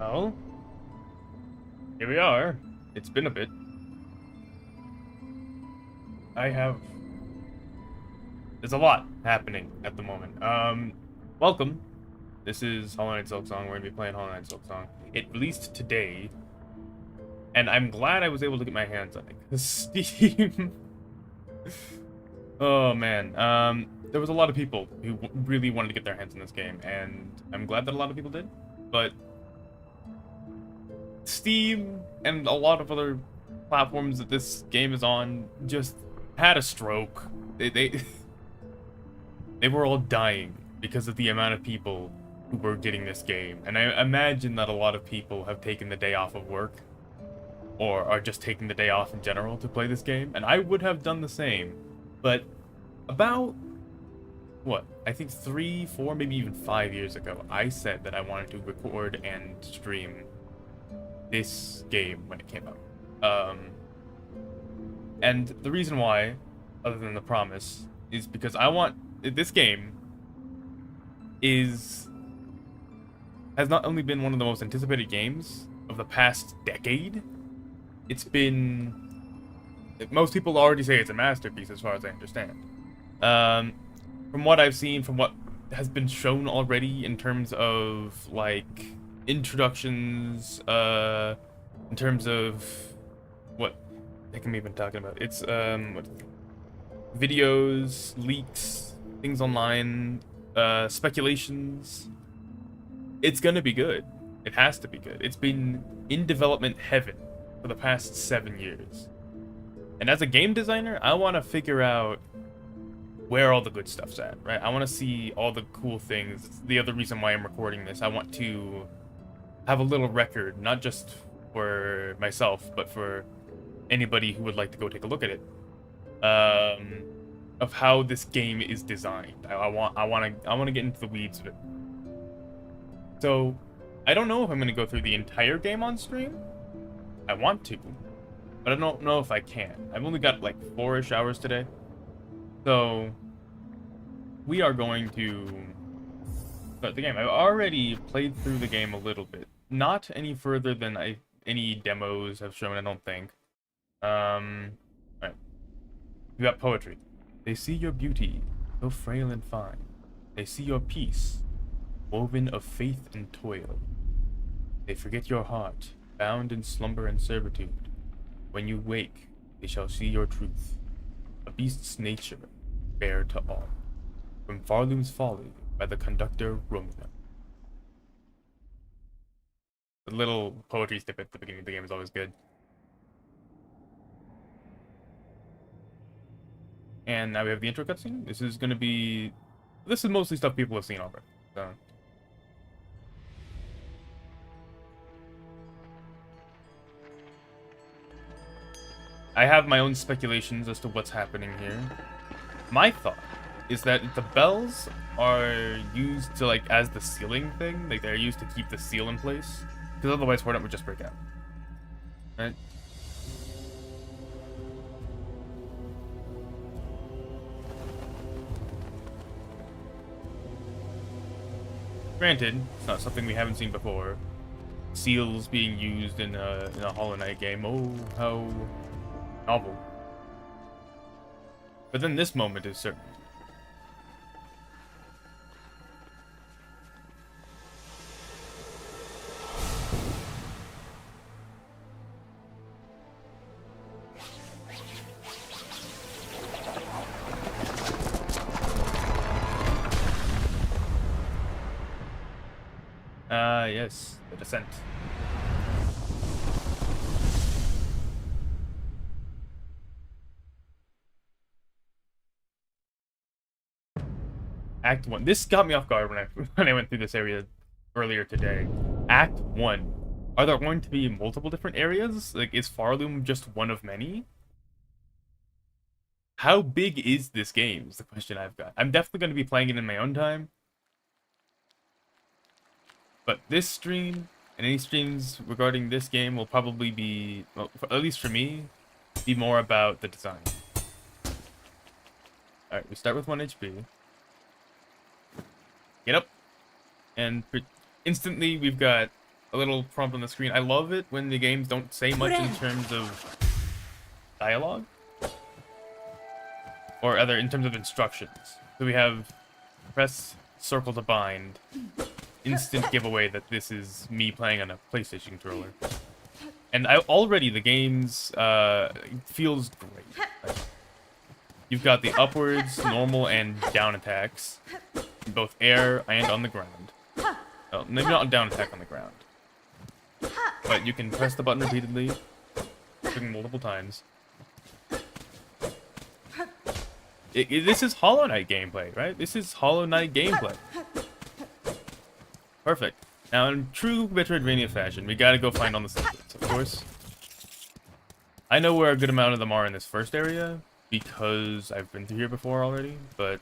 Well, here we are. It's been a bit. I have. There's a lot happening at the moment. Welcome. This is Hollow Knight Silksong. We're gonna be playing Hollow Knight Silksong. It released today, and I'm glad I was able to get my hands on it. Cause Steam. Oh man. There was a lot of people who really wanted to get their hands on this game, and I'm glad that a lot of people did. But Steam and a lot of other platforms that this game is on just had a stroke. They they were all dying because of the amount of people who were getting this game. And I imagine that a lot of people have taken the day off of work or are just taking the day off in general to play this game. And I would have done the same. But about, what, I think 3, 4, maybe even 5 years ago, I said that I wanted to record and stream this game when it came out. And the reason why, other than the promise, is because I want this game has not only been one of the most anticipated games of the past decade, it's been, most people already say it's a masterpiece as far as I understand. From what I've seen, from what has been shown already in terms of like introductions, in terms of what heck am I even talking about? It's videos, leaks, things online, speculations. It's gonna be good. It has to be good. It's been in development heaven for the past 7 years. And as a game designer, I want to figure out where all the good stuff's at, right? I want to see all the cool things. It's the other reason why I'm recording this. I want to have a little record, not just for myself, but for anybody who would like to go take a look at it, of how this game is designed. I want to get into the weeds of it. So, I don't know if I'm going to go through the entire game on stream. I want to, but I don't know if I can. I've only got like 4-ish hours today. So, we are going to start the game. I've already played through the game a little bit. Not any further than any demos have shown, I don't think. Alright. We got poetry. They see your beauty, so frail and fine. They see your peace, woven of faith and toil. They forget your heart, bound in slumber and servitude. When you wake, they shall see your truth, a beast's nature, bare to all. From Farloom's Folly by the conductor Romeo. The little poetry snippet at the beginning of the game is always good. And now we have the intro cutscene. This is mostly stuff people have seen already. So. I have my own speculations as to what's happening here. My thought is that the bells are used to, like, as the sealing thing. Like, they're used to keep the seal in place. Because otherwise Fortnite would just break out. Right? Granted, it's not something we haven't seen before. Seals being used in a Hollow Knight game. Oh, how novel. But then this moment is certain. Yes, the descent. Act 1. This got me off guard when I went through this area earlier today. Act 1. Are there going to be multiple different areas? Like, is Farloom just one of many? How big is this game is the question I've got. I'm definitely going to be playing it in my own time. But this stream, and any streams regarding this game, will probably be, well, at least for me, be more about the design. Alright, we start with 1 HP. Get up. And instantly we've got a little prompt on the screen. I love it when the games don't say much in terms of dialogue. Or other, in terms of instructions. So we have press circle to bind. Instant giveaway that this is me playing on a PlayStation controller. And already the game's feels great. Like, you've got the upwards, normal, and down attacks. In both air and on the ground. Oh, maybe not a down attack on the ground. But you can press the button repeatedly, clicking multiple times. This is Hollow Knight gameplay, right? This is Hollow Knight gameplay. Perfect. Now, in true Metroidvania fashion, we gotta go find all the secrets, of course. I know where a good amount of them are in this first area, because I've been through here before already, but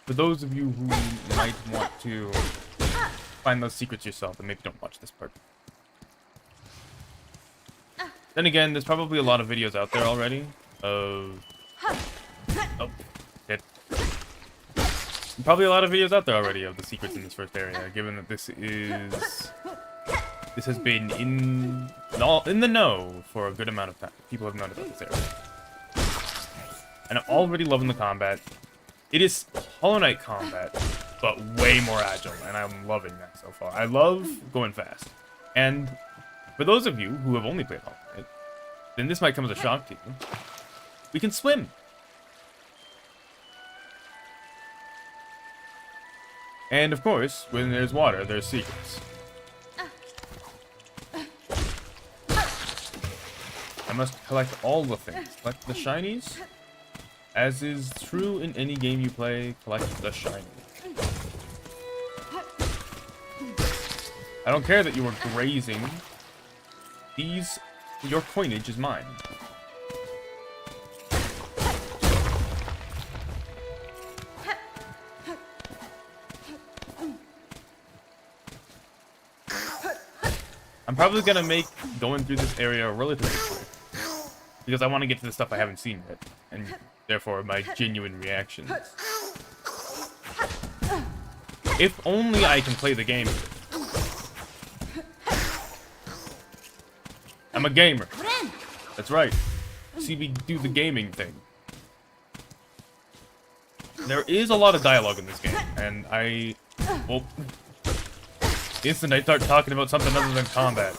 for those of you who might want to find those secrets yourself, and maybe don't watch this part. Then again, there's probably a lot of videos out there already of... Oh, shit. Probably a lot of videos out there already of the secrets in this first area, given that this has been in the know for a good amount of time. People have known about this area. And I'm already loving the combat. It is Hollow Knight combat, but way more agile, and I'm loving that so far. I love going fast. And for those of you who have only played Hollow Knight, then this might come as a shock to you. We can swim. And of course, when there's water, there's secrets. I must collect all the things. Collect the shinies. As is true in any game you play, collect the shiny. I don't care that you were grazing. Your coinage is mine. I'm probably gonna make going through this area relatively quick, because I want to get to the stuff I haven't seen yet, and therefore my genuine reactions. If only I can play the game. I'm a gamer. That's right. See me do the gaming thing. There is a lot of dialogue in this game, and well, the instant I start talking about something other than combat,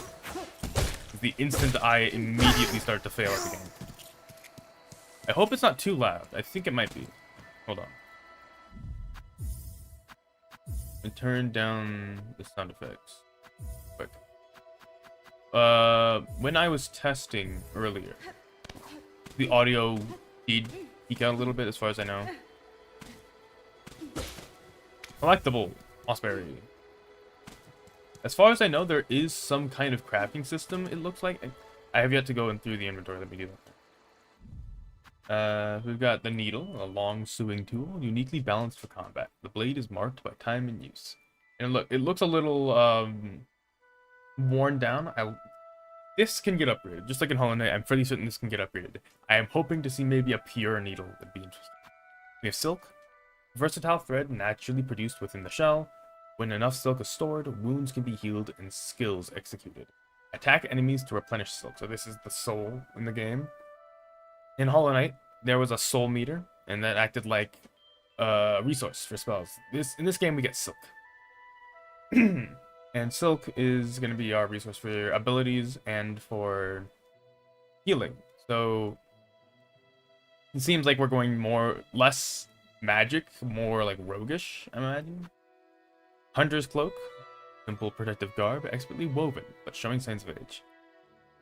is the instant I immediately start to fail at the game. I hope it's not too loud. I think it might be. Hold on. And turn down the sound effects. Quick. When I was testing earlier, the audio did peak out a little bit, as far as I know. Collectible. Osprey. As far as I know, there is some kind of crafting system, it looks like. I have yet to go in through the inventory. Let me do that. We've got the needle, a long sewing tool, uniquely balanced for combat. The blade is marked by time and use. And look, it looks a little worn down. This can get upgraded, just like in Hollow Knight. I'm pretty certain this can get upgraded. I am hoping to see maybe a pure needle. That'd be interesting. We have silk, versatile thread naturally produced within the shell. When enough silk is stored, wounds can be healed and skills executed. Attack enemies to replenish silk. So this is the soul in the game. In Hollow Knight, there was a soul meter, and that acted like a resource for spells. In this game, we get silk. And silk is going to be our resource for abilities and for healing. So it seems like we're going less magic, more like roguish, I imagine. Hunter's cloak, simple protective garb, expertly woven, but showing signs of age.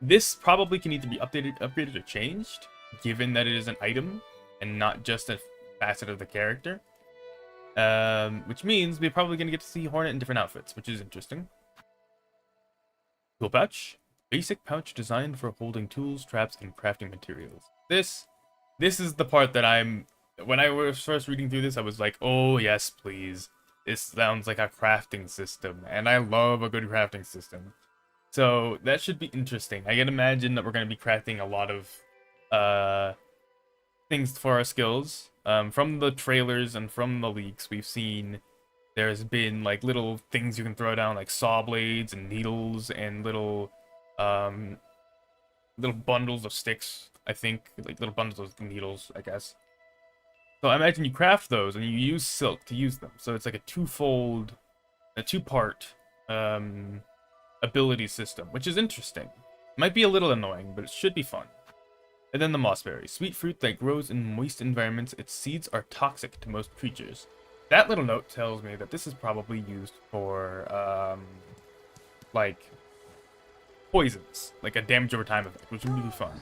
This probably can either be upgraded or changed, given that it is an item and not just a facet of the character. Which means we're probably going to get to see Hornet in different outfits, which is interesting. Tool pouch. Basic pouch designed for holding tools, traps, and crafting materials. This is the part that when I was first reading through this, I was like, oh yes, please. This sounds like a crafting system, and I love a good crafting system. So that should be interesting. I can imagine that we're going to be crafting a lot of things for our skills. From the trailers and from the leaks, we've seen There's been like little things you can throw down, like saw blades and needles and um, little bundles of sticks. I think like little bundles of needles, I guess. So I imagine you craft those and you use silk to use them. So it's like a two-part ability system, which is interesting. Might be a little annoying, but it should be fun. And then the mossberry, sweet fruit that grows in moist environments. Its seeds are toxic to most creatures. That little note tells me that this is probably used for like poisons, like a damage over time effect, which would be fun.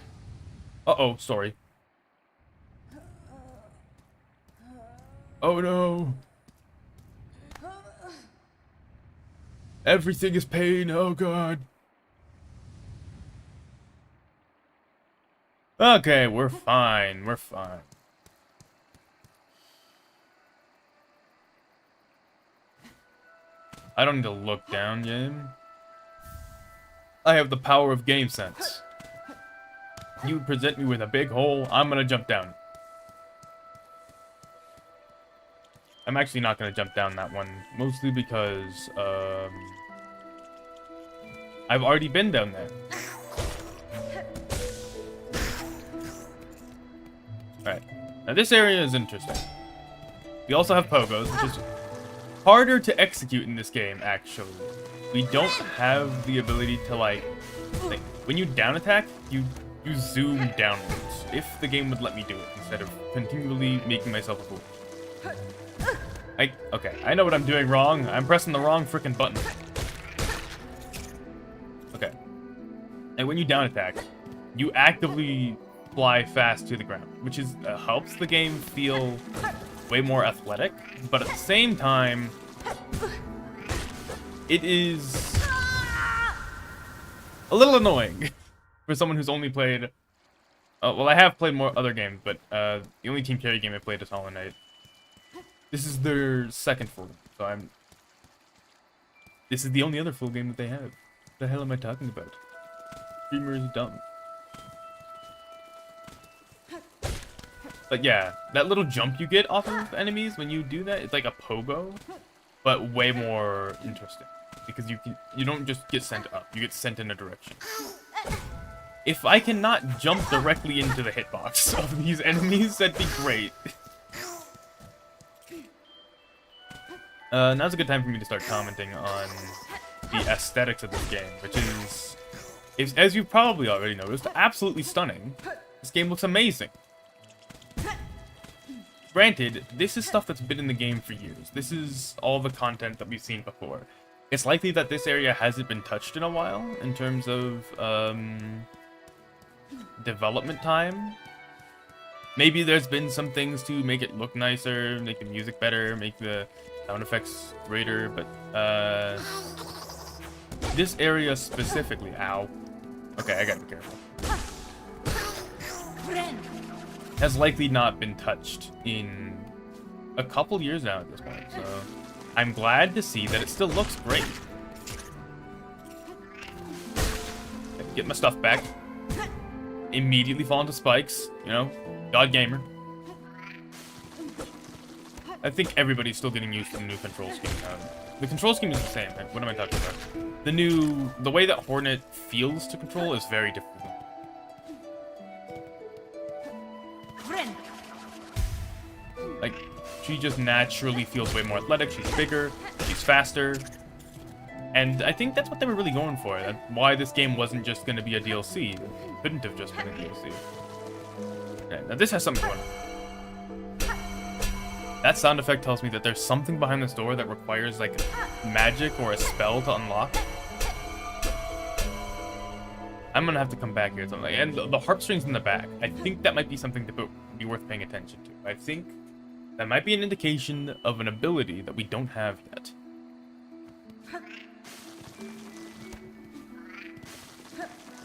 Uh-oh, sorry. Oh no. Everything is pain, oh god. Okay, we're fine, we're fine. I don't need to look down, game. I have the power of game sense. You present me with a big hole, I'm gonna jump down. I'm actually not gonna jump down that one, mostly because, I've already been down there. Alright, now this area is interesting. We also have pogos, which is harder to execute in this game, actually. We don't have the ability to, like when you down attack, you zoom downwards. If the game would let me do it, instead of continually making myself a fool. Okay, I know what I'm doing wrong. I'm pressing the wrong freaking button. Okay. And when you down attack, you actively fly fast to the ground, which is helps the game feel way more athletic, but at the same time, it is a little annoying for someone who's only played. Well, I have played more other games, but the only team carry game I played is Hollow Knight. This is their second full game, so this is the only other full game that they have. What the hell am I talking about? Streamer is dumb. But yeah, that little jump you get off of enemies when you do that, it's like a pogo, but way more interesting. Because you don't just get sent up, you get sent in a direction. If I cannot jump directly into the hitbox of these enemies, that'd be great. Now's a good time for me to start commenting on the aesthetics of this game, which is, as you've probably already noticed, absolutely stunning. This game looks amazing. Granted, this is stuff that's been in the game for years. This is all the content that we've seen before. It's likely that this area hasn't been touched in a while in terms of development time. Maybe there's been some things to make it look nicer, make the music better, make the sound effects greater, but this area specifically, ow. Okay, I gotta be careful. Has likely not been touched in a couple years now at this point, so I'm glad to see that it still looks great. Get my stuff back. Immediately fall into spikes, you know, God Gamer. I think everybody's still getting used to the new control scheme. The control scheme is the same. What am I talking about? The way that Hornet feels to control is very different. Like, she just naturally feels way more athletic. She's bigger. She's faster. And I think that's what they were really going for. That's why this game wasn't just going to be a DLC. It couldn't have just been a DLC. Okay, now this has something going on. That sound effect tells me that there's something behind this door that requires, like, magic or a spell to unlock. I'm gonna have to come back here or something. And the harp strings in the back, I think that might be something to be worth paying attention to. I think that might be an indication of an ability that we don't have yet.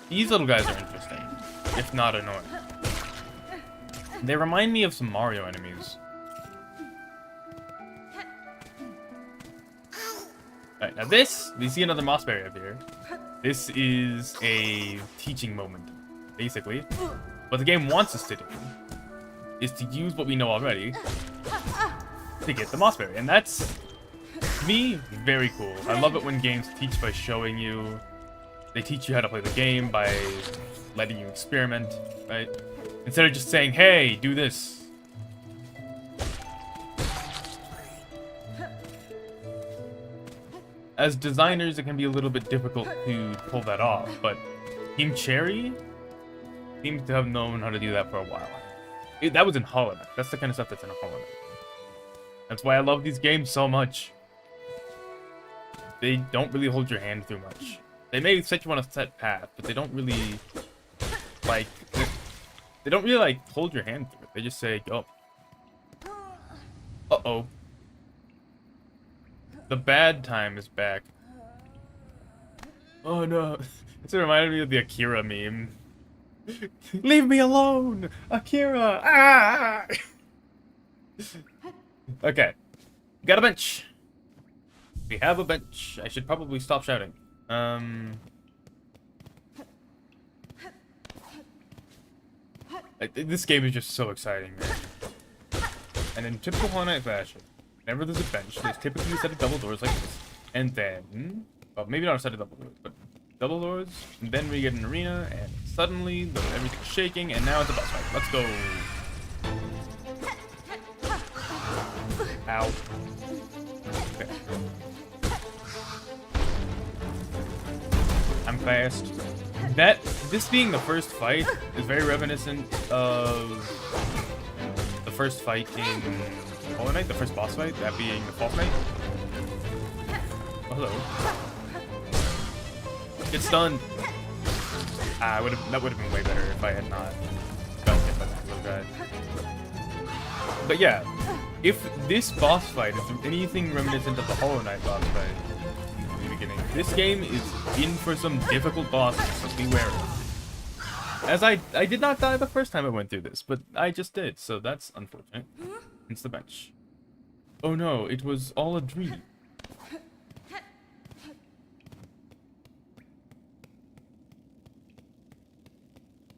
These little guys are interesting, if not annoying. They remind me of some Mario enemies. Alright, now we see another mossberry up here. This is a teaching moment, basically. What the game wants us to do is to use what we know already to get the mossberry, and that's To me, very cool. I love it when games teach by showing you. They teach you how to play the game by letting you experiment, right? Instead of just saying, hey, do this. As designers, it can be a little bit difficult to pull that off, but Team Cherry seems to have known how to do that for a while. That was in Hollow Knight. That's the kind of stuff that's in a Hollow Knight. That's why I love these games so much. They don't really hold your hand through much. They may set you on a set path, but they don't really, like, they don't really, like, hold your hand through it. They just say, go. Uh-oh. The bad time is back. Oh, no. It's reminded me of the Akira meme. Leave me alone! Akira! Ah! Okay. Got a bench. We have a bench. I should probably stop shouting. This game is just so exciting, man. And in typical Hollow Knight fashion, whenever there's a bench, there's typically a set of double doors like this. And then, well, maybe not a set of double doors, but double doors. And then we get an arena, and suddenly everything's shaking, and now it's a boss fight. Let's go. Ow. Okay. I'm fast. This being the first fight is very reminiscent of the first fight in Hollow Knight, the first boss fight, that being the False Knight. Oh, hello. Get stunned. That would have been way better if I had not gotten hit by that little guy. But yeah, if this boss fight is anything reminiscent of the Hollow Knight boss fight in the beginning, this game is in for some difficult bosses, so beware. As I did not die the first time I went through this, but I just did, so that's unfortunate. It's the bench. Oh no, it was all a dream.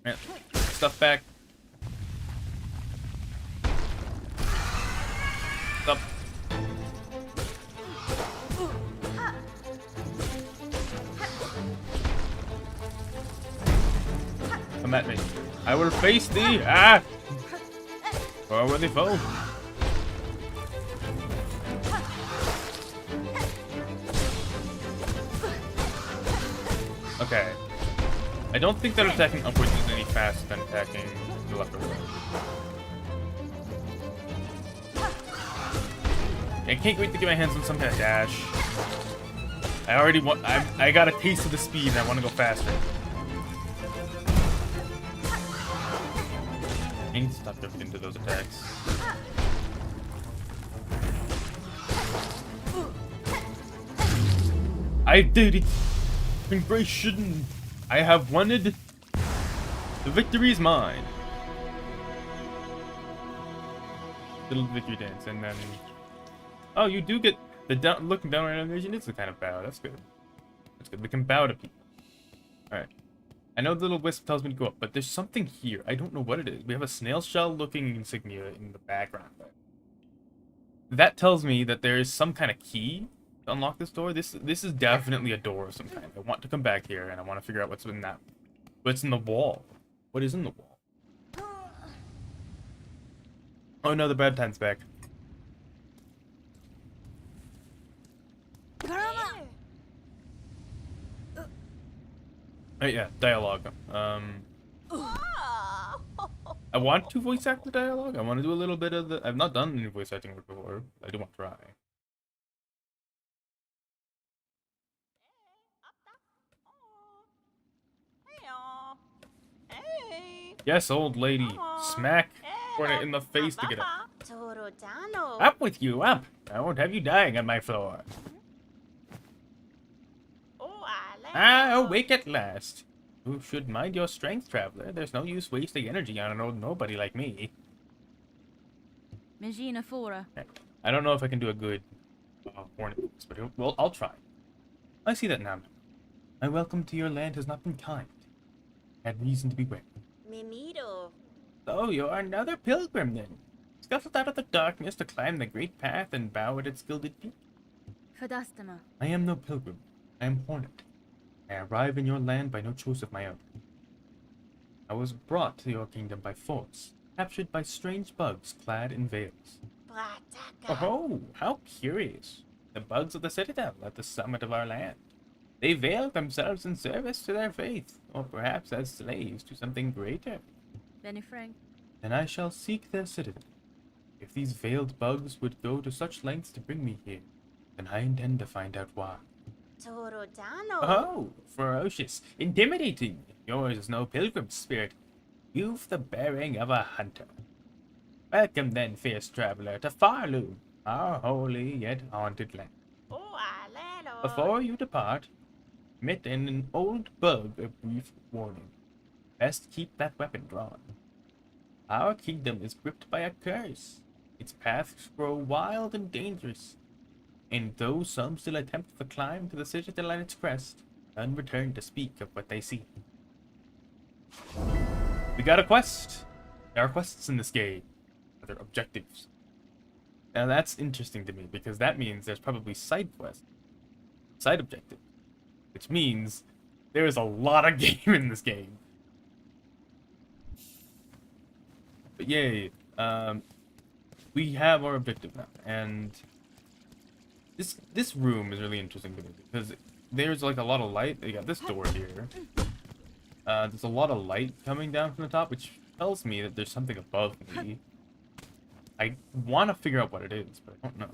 Man, stuff back. Up. Come at me. I will face thee. Ah! Or will they fall? Okay. I don't think that attacking upwards is any faster than attacking the left or right. I can't wait to get my hands on some kind of dash. I got a taste of the speed and I want to go faster. I need to stop jumping into those attacks. I did it! Congratulations! I have won it! The victory is mine! Little victory dance, and then... Oh, you do get the looking down animation. It's a kind of bow. That's good. That's good. We can bow to people. Alright. I know the little wisp tells me to go up, but there's something here. I don't know what it is. We have a snail shell looking insignia in the background there. That tells me that there is some kind of key to unlock this door. This is definitely a door of some kind. I want to come back here and I want to figure out what's in that. What's in the wall? What is in the wall? Oh no, the bad time's back. Oh, yeah, dialogue. I want to voice act the dialogue. I want to do a little bit of the... I've not done any voice acting work before. I do want to try. Yes, old lady. Smack Cornet in the face to get up. Up with you, up! I won't have you dying on my floor. Awake at last. You should mind your strength, traveler. There's no use wasting energy on an old nobody like me. I don't know if I can do a good Hornet voice, but well, I'll try. I see that now. My welcome to your land has not been kind. I had reason to beware. So you're another pilgrim then. Scuffled out of the darkness to climb the great path and bow at its gilded feet. Fadastama. I am no pilgrim. I am hornet. I arrive in your land by no choice of my own. I was brought to your kingdom by force, captured by strange bugs clad in veils. Oh, how curious. The bugs of the citadel at the summit of our land. They veil themselves in service to their faith, or perhaps as slaves to something greater. Benny Frank. Then I shall seek their citadel. If these veiled bugs would go to such lengths to bring me here, then I intend to find out why. Oh, ferocious, intimidating. Yours is no pilgrim spirit. You've the bearing of a hunter. Welcome then, fierce traveler, to Farloom, our holy yet haunted land. Before you depart, emit in an old bug a brief warning. Best keep that weapon drawn. Our kingdom is gripped by a curse. Its paths grow wild and dangerous. And though some still attempt the climb to the citadel and its crest, none return to speak of what they see. We got a quest! There are quests in this game. They're objectives. Now that's interesting to me, because that means there's probably side quests. Side objective. Which means there is a lot of game in this game. But yay, we have our objective now, and this room is really interesting to me because there's like a lot of light. You got this door here. There's a lot of light coming down from the top, which tells me that there's something above me. I want to figure out what it is, but I don't know.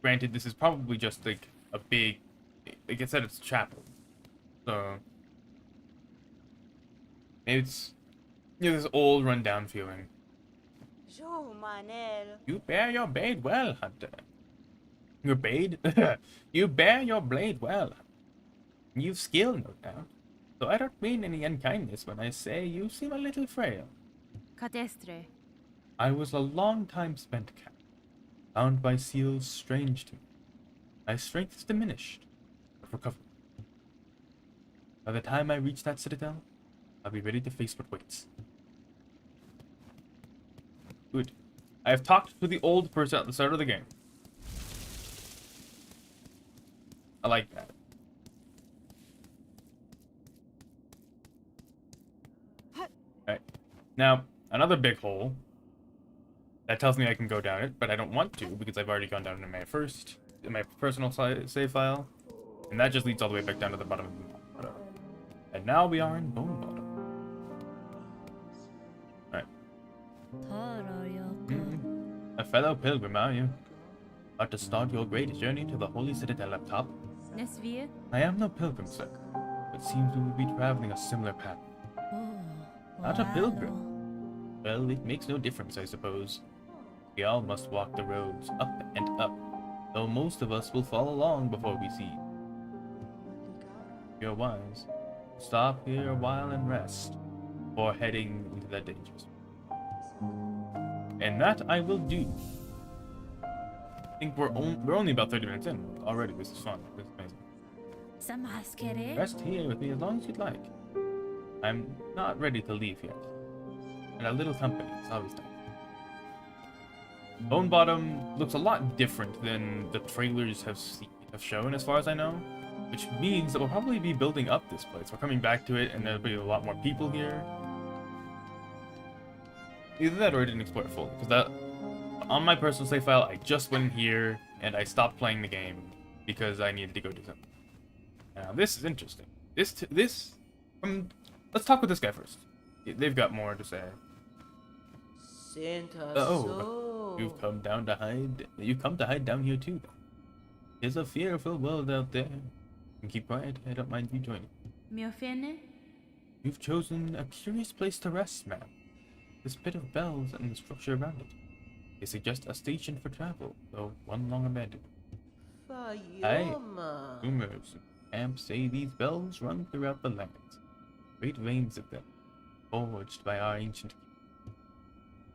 Granted, this is probably just like a big, like I said, it's a chapel, so maybe it's, you know, this old rundown feeling. You bear your blade well, hunter. Your blade? You bear your blade well. You've skill, no doubt. So I don't mean any unkindness when I say you seem a little frail. Cadestre. I was a long time spent cat, bound by seals strange to me. My strength is diminished, but recovered. By the time I reach that citadel, I'll be ready to face what waits. Good. I have talked to the old person at the start of the game. I like that. Alright. Now, another big hole. That tells me I can go down it, but I don't want to because I've already gone down in my personal save file. And that just leads all the way back down to the bottom of the bottom. And now we are in Bone Bottom. A fellow pilgrim, are you? About to start your great journey to the holy citadel up top? Nesvir. I am no pilgrim, sir. But seems we will be traveling a similar path. Not a pilgrim. Well, it makes no difference, I suppose. We all must walk the roads up and up, though most of us will fall along before we see. You're wise. Stop here a while and rest, before heading into that dangerous. And that I will do. I think we're only about 30 minutes in already. This is fun. This is amazing. Rest here with me as long as you'd like. I'm not ready to leave yet. And a little company is always nice. Bone Bottom looks a lot different than the trailers have shown, as far as I know. Which means that we'll probably be building up this place. We're coming back to it, and there'll be a lot more people here. Either that or I didn't explore it fully, because that on my personal save file, I just went in here and I stopped playing the game because I needed to go do something. Now this is interesting. Let's talk with this guy first. They've got more to say. Oh, you've come to hide down here too. There's a fearful world out there. And keep quiet. I don't mind you joining. Miofene. You've chosen a curious place to rest, ma'am. This bit of bells and the structure around it. They suggest a station for travel, though one long abandoned. Aye, rumors and camps say these bells run throughout the lands. Great veins of them, forged by our ancient king.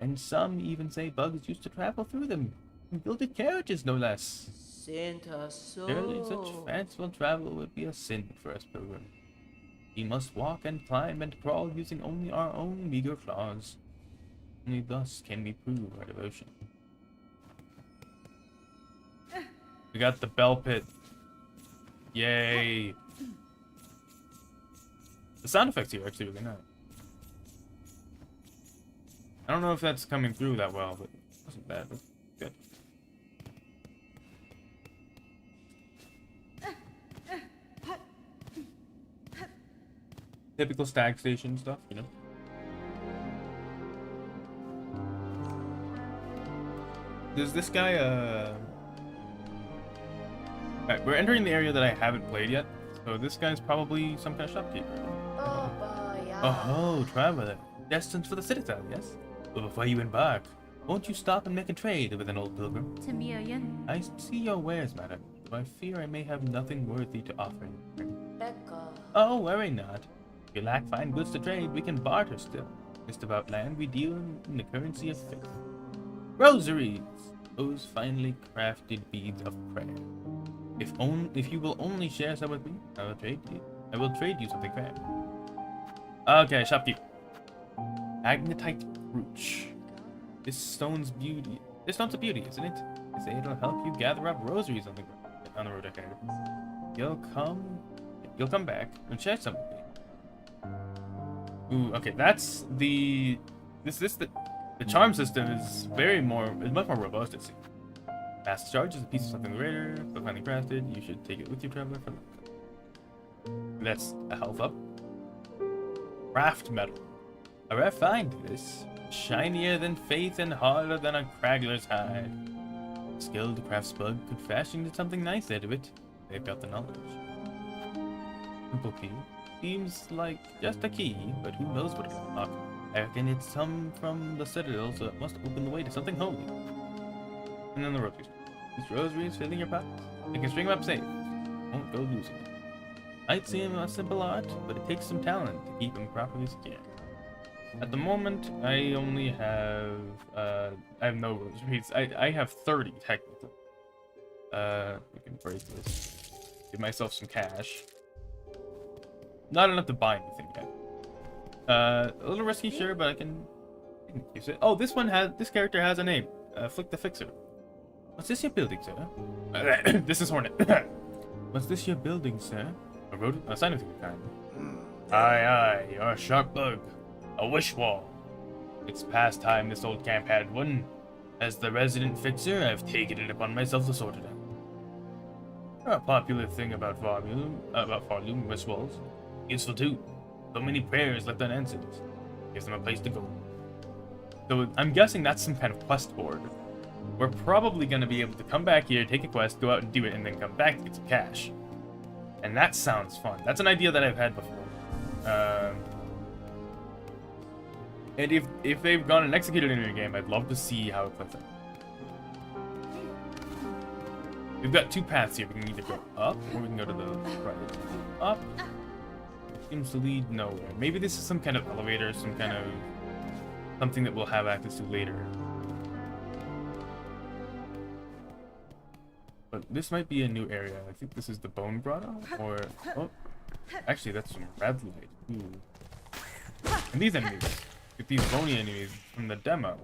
And some even say bugs used to travel through them, and gilded carriages no less. Surely such fanciful travel would be a sin for us pilgrims. We must walk and climb and crawl using only our own meager claws. Only thus can we prove our devotion. We got the bell pit. Yay. The sound effects here are actually really nice. I don't know if that's coming through that well, but it wasn't bad. That's good. Typical stag station stuff, you know? Does this guy, Alright, we're entering the area that I haven't played yet, so this guy's probably some kind of shopkeeper. Oh, traveler. Destined for the citadel, yes? But before you embark, won't you stop and make a trade with an old pilgrim? Tamirian. I see your wares, madam, but I fear I may have nothing worthy to offer you. Oh, worry not. If you lack fine goods to trade, we can barter still. Just about land, we deal in the currency of faith. Rosaries! Those finely crafted beads of prayer. If you will only share some with me, I will trade you something fair. Okay, shopkeep. Magnetite brooch. This stone's a beauty, isn't it? I say it'll help you gather up rosaries on the road ahead. You'll come back and share some with me. Ooh, okay, that's the charm system is much more robust, it seems. Fast charge is a piece of something rare, but finely crafted. You should take it with you, traveler. That's a health up. Craft metal. A rare find, this. Shinier than faith and harder than a craggler's hide. A skilled craftsbug could fashion something nice out of it. They've got the knowledge. Simple key. Seems like just a key, but who knows what it can unlock. I reckon it's come from the citadel, so it must open the way to something holy. And then the rosaries. These rosaries fit in your pockets. You can string them up safe. Won't go losing them. Might seem a simple art, but it takes some talent to keep them properly secure. At the moment, I only have I have no rosaries. I have 30 technically. We can break this. Give myself some cash. Not enough to buy anything yet. A little risky, sure, but I can use it. Oh, this character has a name. Flick the Fixer. What's this your building, sir? This is Hornet. What's this your building, sir? A sign of your kind. Aye, you're a sharp bug. A wish wall. It's past time this old camp had one. As the resident fixer, I've taken it upon myself to sort it out. A popular thing about Farloom wish walls. Useful too. So many prayers left unanswered. Gives them a place to go. So I'm guessing that's some kind of quest board. We're probably going to be able to come back here, take a quest, go out and do it, and then come back to get some cash. And that sounds fun. That's an idea that I've had before. And if they've gone and executed it in a game, I'd love to see how it plays out. We've got two paths here. We can either go up, or we can go to the right. Up seems to lead nowhere. Maybe this is some kind of elevator, some kind of something that we'll have access to later. But this might be a new area. I think this is the Bone Grotto, or oh, actually that's some red light. Ooh. And these enemies, get these bony enemies from the demo.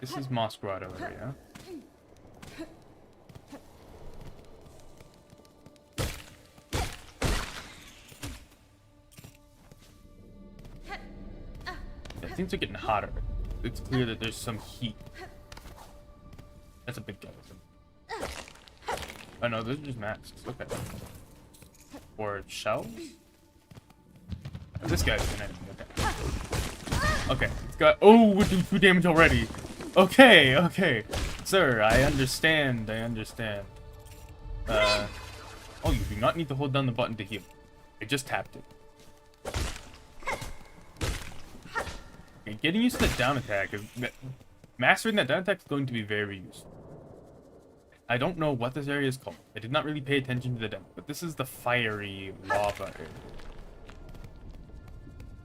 This is Moss Grotto area. Yeah, things are getting hotter. It's clear that there's some heat. That's a big guy. Oh no, those are just masks. Okay. Or shells? Oh, this guy's an enemy. Okay. Okay. It's got. Oh, we're doing 2 damage already. Okay, okay. Sir, I understand. Oh, you do not need to hold down the button to heal. I just tapped it. Okay, getting used to the down attack is. Mastering that down attack is going to be very useful. I don't know what this area is called. I did not really pay attention to the demo, but this is the fiery lava area.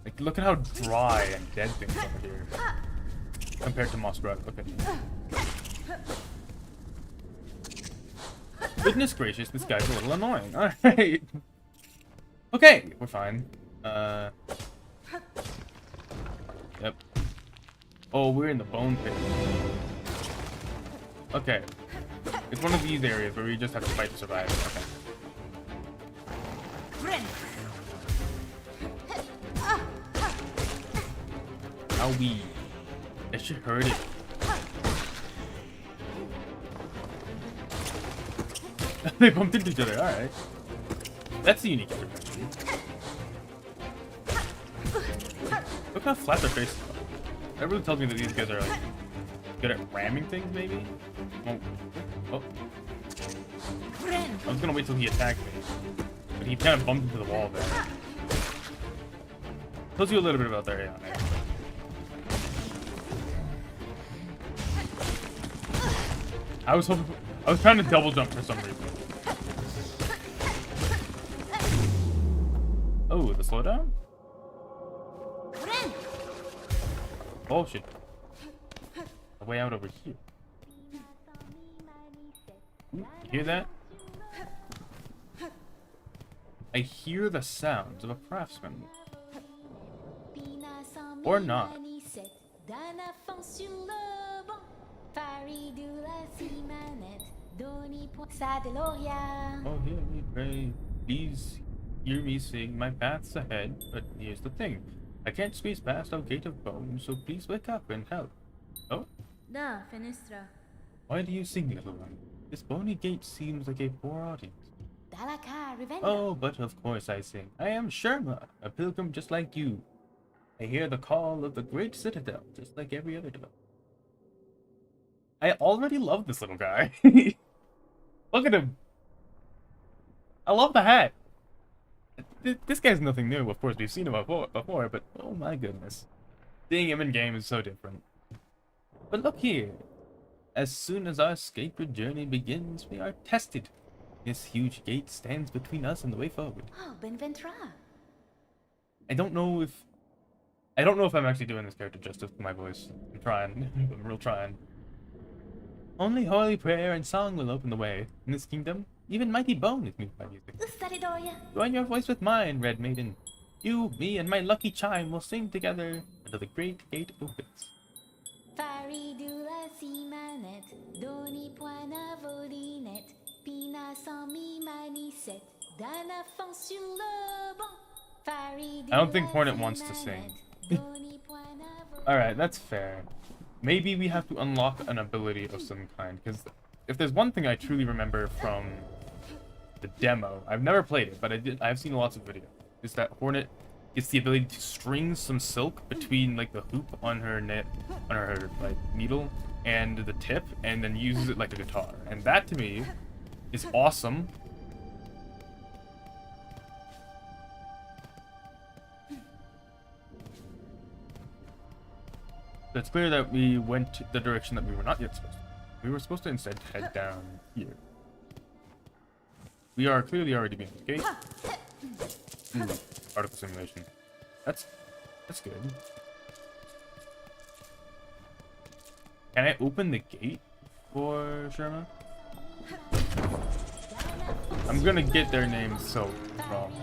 Like, look at how dry and dead things are here. Compared to Moss Grotto. Okay. Goodness gracious, this guy's a little annoying. Alright. Okay, we're fine. Yep. Oh, we're in the bone pit. Okay. It's one of these areas where we just have to fight to survive. Okay. Owie. That should hurt it. They bumped into each other, alright. That's the unique interaction. Look how flat their faces are. That really tells me that these guys are like good at ramming things, maybe? Oh. Oh. I was gonna wait till he attacked me. But he kind of bumped into the wall there. Tells you a little bit about their AI. I was trying to double jump for some reason. Oh, the slowdown? Oh shit. The way out over here. Ooh, you hear that? I hear the sounds of a craftsman. Or not. Oh, hear me pray. Please hear me sing. My path's ahead, but here's the thing. I can't squeeze past our gate of bone, so please wake up and help. Oh? Da, fenestra. Why do you sing, little one? This bony gate seems like a poor audience. Oh, but of course I sing. I am Sherma, a pilgrim just like you. I hear the call of the great citadel, just like every other development. I already love this little guy. Look at him. I love the hat. This guy's nothing new, of course. We've seen him before, but oh my goodness. Seeing him in game is so different. But look here. As soon as our sacred journey begins, we are tested. This huge gate stands between us and the way forward. Oh, Benventra. I don't know if I'm actually doing this character justice with my voice. I'm trying. I'm real trying. Only holy prayer and song will open the way. In this kingdom, even mighty bone is moved by music. Join your voice with mine, Red Maiden. You, me, and my lucky chime will sing together until the great gate opens. I don't think Hornet wants to sing. Alright, that's fair. Maybe we have to unlock an ability of some kind, because if there's one thing I truly remember from the demo, I've never played it, but I've seen lots of videos, is that Hornet gets the ability to string some silk between like the hoop on her like needle and the tip, and then uses it like a guitar. And that to me is awesome. So it's clear that we went the direction that we were not yet supposed to. We were supposed to instead head down here. We are clearly already being the gate. Particle simulation. That's good. Can I open the gate for Sherma? I'm gonna get their names so wrong.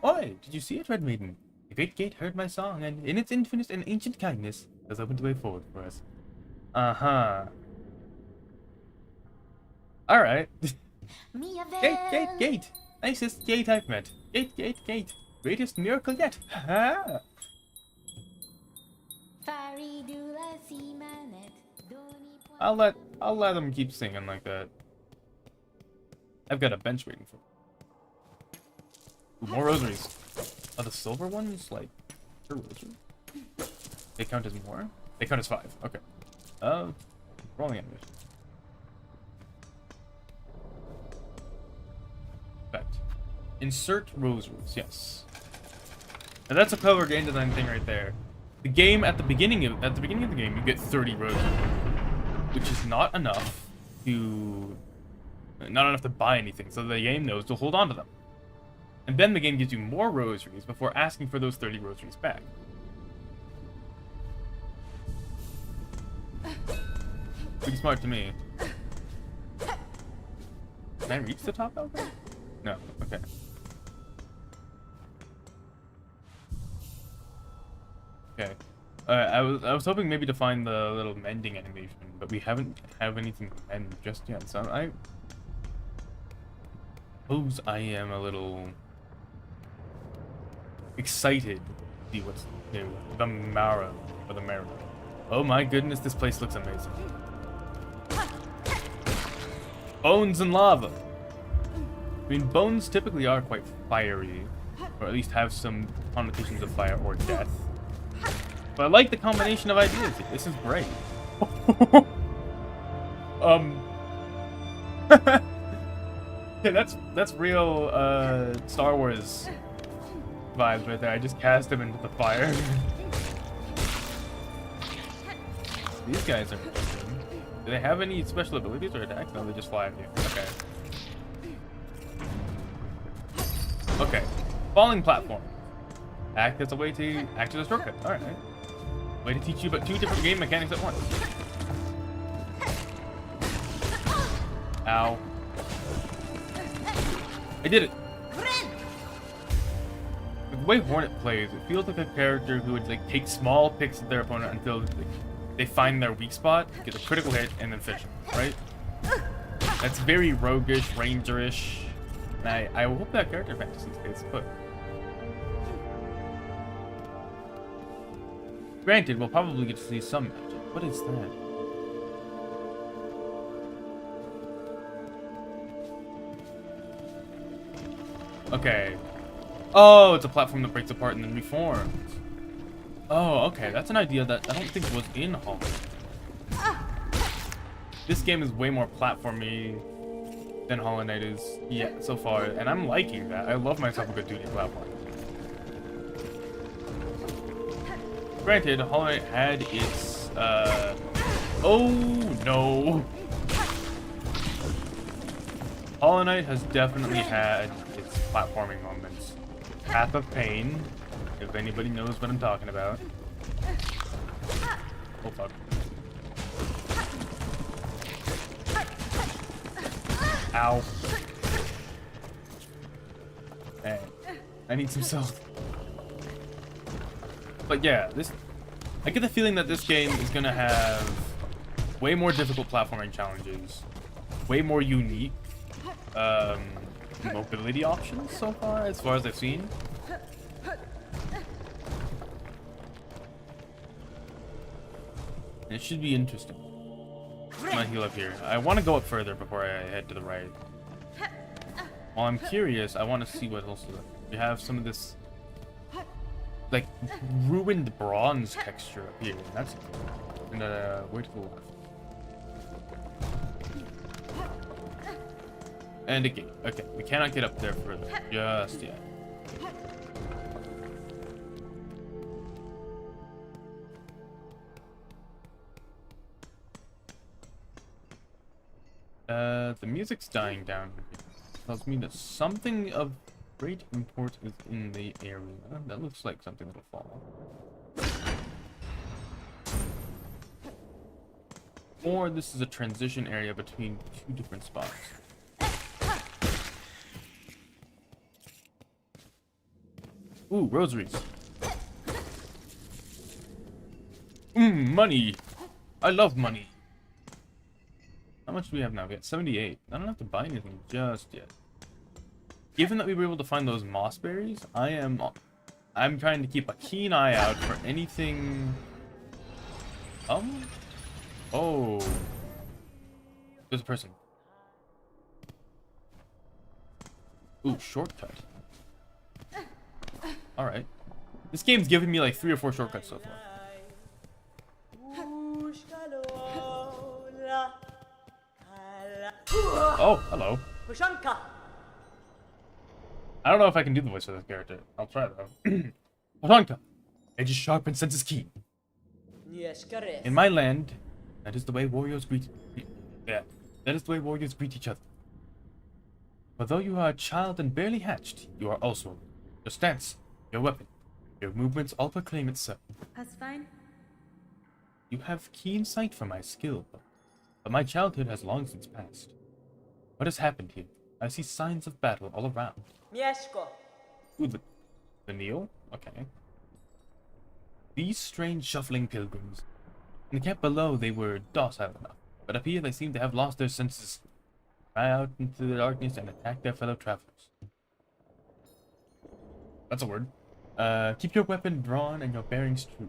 Oi! Did you see it, Red Maiden? The great gate heard my song, and in its infinite and ancient kindness, has opened the way forward for us. Uh-huh. Alright. Gate! Nicest gate I've met. Gate. Greatest miracle yet. Ha! I'll let them keep singing like that. I've got a bench waiting for me. Ooh, more rosaries. Are the silver ones like a rosary? They count as more? They count as 5. Okay. Rolling animation. Effect. Insert rosaries, yes. Now that's a clever game design thing right there. The game at the beginning of the game you get 30 rosaries, which is not enough to buy anything, so the game knows to hold on to them. And then the game gives you more rosaries before asking for those 30 rosaries back. Pretty smart to me. Can I reach the top balcony? No, okay. Okay. I was hoping maybe to find the little mending animation, but we haven't have anything to mend just yet. So I suppose I am a little excited to see what's new. The marrow or the marrow. Oh my goodness, this place looks amazing. Bones and lava. I mean, bones typically are quite fiery, or at least have some connotations of fire or death. But I like the combination of ideas. This is great. Yeah, that's real Star Wars vibes right there. I just cast him into the fire. These guys are interesting. Do they have any special abilities or attacks? No, they just fly at you. Okay. Okay. Falling platform. Act as a way to act as a shortcut. Alright. Way to teach you about 2 different game mechanics at once. Ow. I did it. The way Hornet plays, it feels like a character who would like take small picks at their opponent until they find their weak spot, get a critical hit, and then finish them, right? That's very roguish, rangerish, and I hope that character fantasy stays put. Granted, we'll probably get to see some magic. What is that? Okay. Oh, it's a platform that breaks apart and then reforms. Oh, okay. That's an idea that I don't think was in Hollow. This game is way more platformy than Hollow Knight is yet so far, and I'm liking that. I love myself a good 2D platform. Granted, Hollow Knight had its, oh no! Hollow Knight has definitely had its platforming moments. Path of Pain, if anybody knows what I'm talking about. Oh fuck. Ow. Hey, I need some salt. But yeah, I get the feeling that this game is gonna have way more difficult platforming challenges, way more unique mobility options so far as I've seen. It should be interesting. I'm gonna heal up here. I want to go up further before I head to the right. While I'm curious, I want to see what else we have. Some of this like ruined bronze texture up here. That's and where to go? And a gate. Okay, we cannot get up there further just yet. The music's dying down. Tells me that something of great import is in the area. That looks like something that'll fall. Or this is a transition area between 2 different spots. Ooh, rosaries. Money. I love money. How much do we have now? We got 78. I don't have to buy anything just yet. Given that we were able to find those moss berries, I'm trying to keep a keen eye out for anything. Oh. There's a person. Ooh, shortcut. Alright. This game's given me like 3 or 4 shortcuts so far. Oh, hello. I don't know if I can do the voice of this character. I'll try though. Potanka. Edge is sharp and sense is keen. In my land, that is the way warriors greet. Yeah, that is the way warriors greet each other. For though you are a child and barely hatched, you are also your stance, your weapon, your movements all proclaim itself. That's fine. You have keen sight for my skill, but my childhood has long since passed. What has happened here? I see signs of battle all around. Ooh, the Neil? Okay. These strange shuffling pilgrims. In the camp below they were docile enough, but up here they seem to have lost their senses. Cry out into the darkness and attack their fellow travelers. That's a word. Keep your weapon drawn and your bearings true.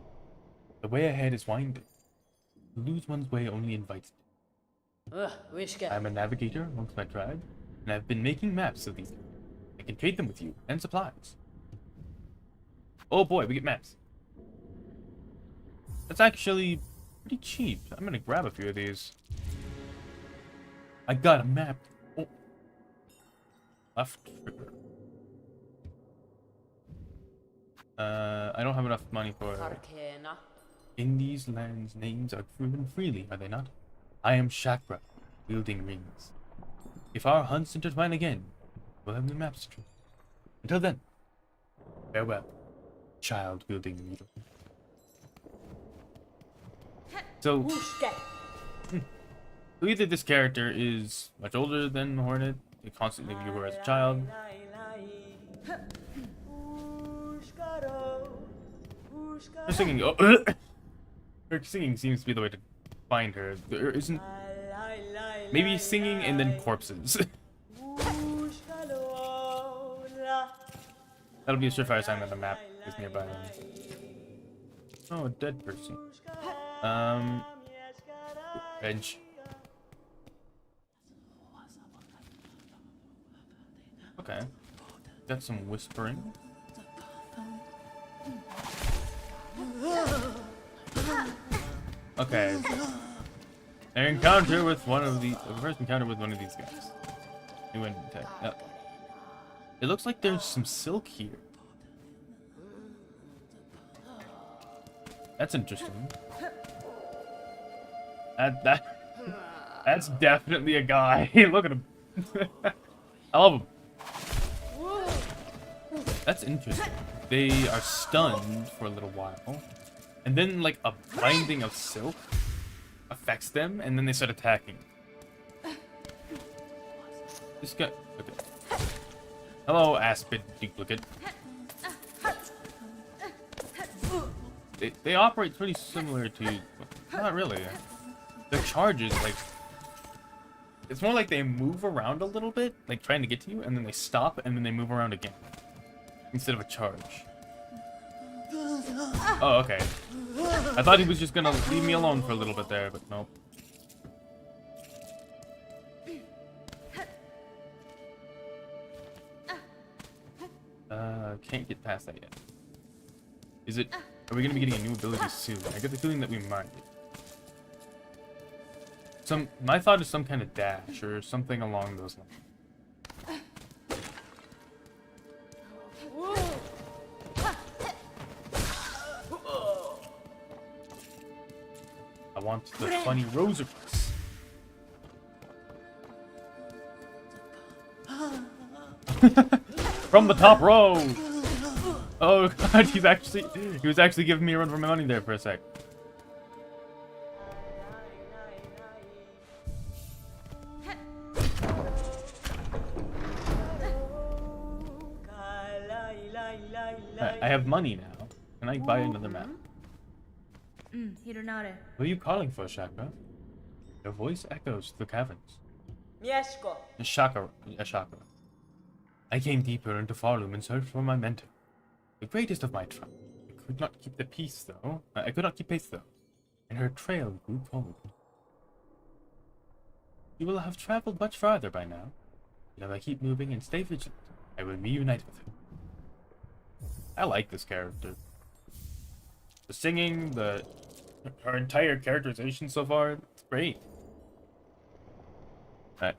The way ahead is winding. To lose one's way only invites it. I'm a navigator amongst my tribe, and I've been making maps of these. I can trade them with you, and supplies. Oh boy, we get maps. That's actually pretty cheap. I'm gonna grab a few of these. I got a map. Oh. Left trigger. I don't have enough money for it. In these lands, names are given freely, are they not? I am Chakra, wielding rings. If our hunts intertwine again, we'll have new maps to choose. Until then, farewell, child wielding needle. So either this character is much older than Hornet, they constantly view her as a child. Her singing, her singing seems to be the way to find her. There isn't. Maybe singing and then corpses. That'll be a surefire sign that the map is nearby. Oh, a dead person. Bench. Okay. Got some whispering. Okay. An encounter with one of the first encounter with one of these guys. New attack. It looks like there's some silk here. That's interesting. That's definitely a guy. Look at him. I love him. That's interesting. They are stunned for a little while, and then like a binding of silk affects them, and then they start attacking. This guy. Okay. Hello, Aspid duplicate. They operate pretty similar to. Not really. Their charges, like. It's more like they move around a little bit, like trying to get to you, and then they stop, and then they move around again. Instead of a charge. Oh, okay. I thought he was just gonna leave me alone for a little bit there, but nope. Can't get past that yet. Is it... Are we gonna be getting a new ability soon? I get the feeling that we might. My thought is some kind of dash, or something along those lines. I want the funny Rosicrucians. From the top row. Oh god, he was actually giving me a run for my money there for a sec. I have money now. Can I buy another map? Hironare. What are you calling for, Chakra? Your voice echoes through the caverns. Chakra. I came deeper into Farloom in search for my mentor. The greatest of my tribe. I could not keep pace though. And her trail grew cold. You will have traveled much farther by now. But if I keep moving and stay vigilant, I will reunite with her. I like this character. The singing, her entire characterization so far, it's great. Alright.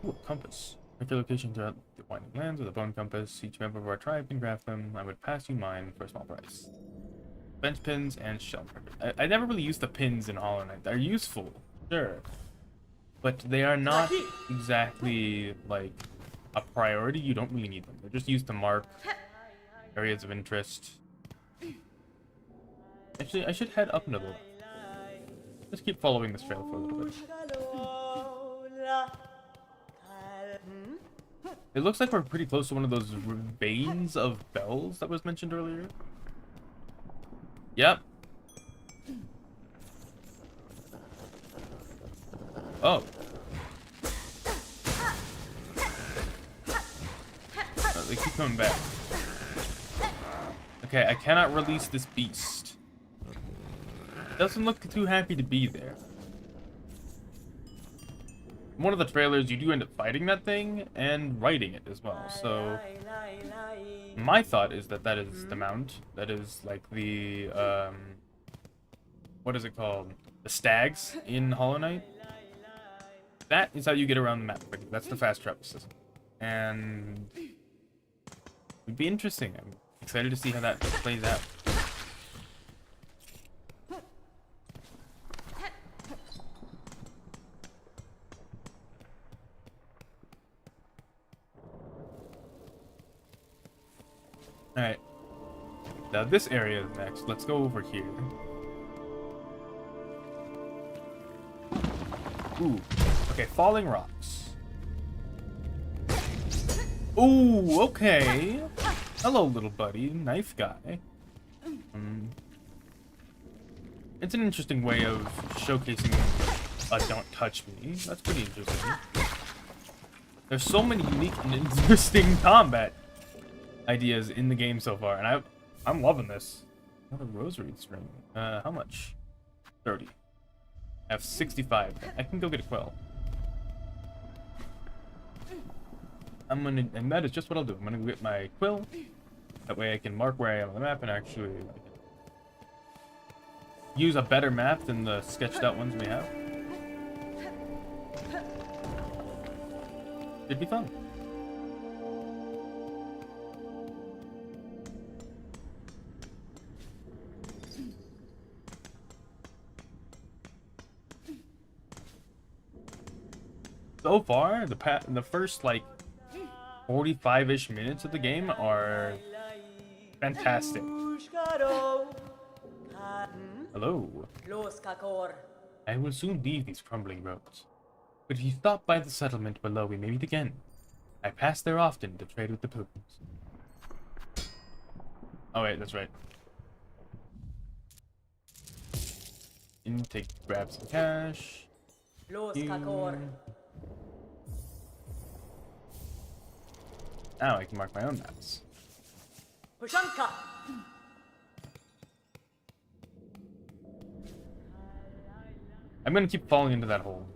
Ooh, compass. Mark your location throughout the winding lands with a bone compass. Each member of our tribe can craft them. I would pass you mine for a small price. Bench pins and shell markers. I never really used the pins in Hollow Knight. They're useful, sure. But they are not exactly, like, a priority. You don't really need them. They're just used to mark areas of interest. Actually, I should head up into the left. Just keep following this trail for a little bit. It looks like we're pretty close to one of those veins of bells that was mentioned earlier. Yep. Oh. Oh, they keep coming back. Okay, I cannot release this beast. Doesn't look too happy to be there. In one of the trailers, you do end up fighting that thing and riding it as well. So my thought is that that is the mount. That is like the what is it called? The stags in Hollow Knight. That is how you get around the map. That's the fast travel system, and it'd be interesting. I'm excited to see how that plays out. Alright. Now this area is next. Let's go over here. Ooh. Okay, falling rocks. Ooh, okay. Hello, little buddy. Knife guy. It's an interesting way of showcasing a don't touch me. That's pretty interesting. There's so many unique and interesting combat ideas in the game so far, and I'm loving this. Another rosary string. How much? 30. I have 65. I can go get a quill. And that is just what I'll do. I'm gonna go get my quill. That way I can mark where I am on the map and actually like, use a better map than the sketched out ones we have. It'd be fun. So far, the first like 45-ish minutes of the game are fantastic. Hello. I will soon leave these crumbling roads. But if you stop by the settlement below, we may meet again. I pass there often to trade with the pilgrims. Oh wait, that's right. Grab some cash. Now I can mark my own maps. I'm gonna keep falling into that hole.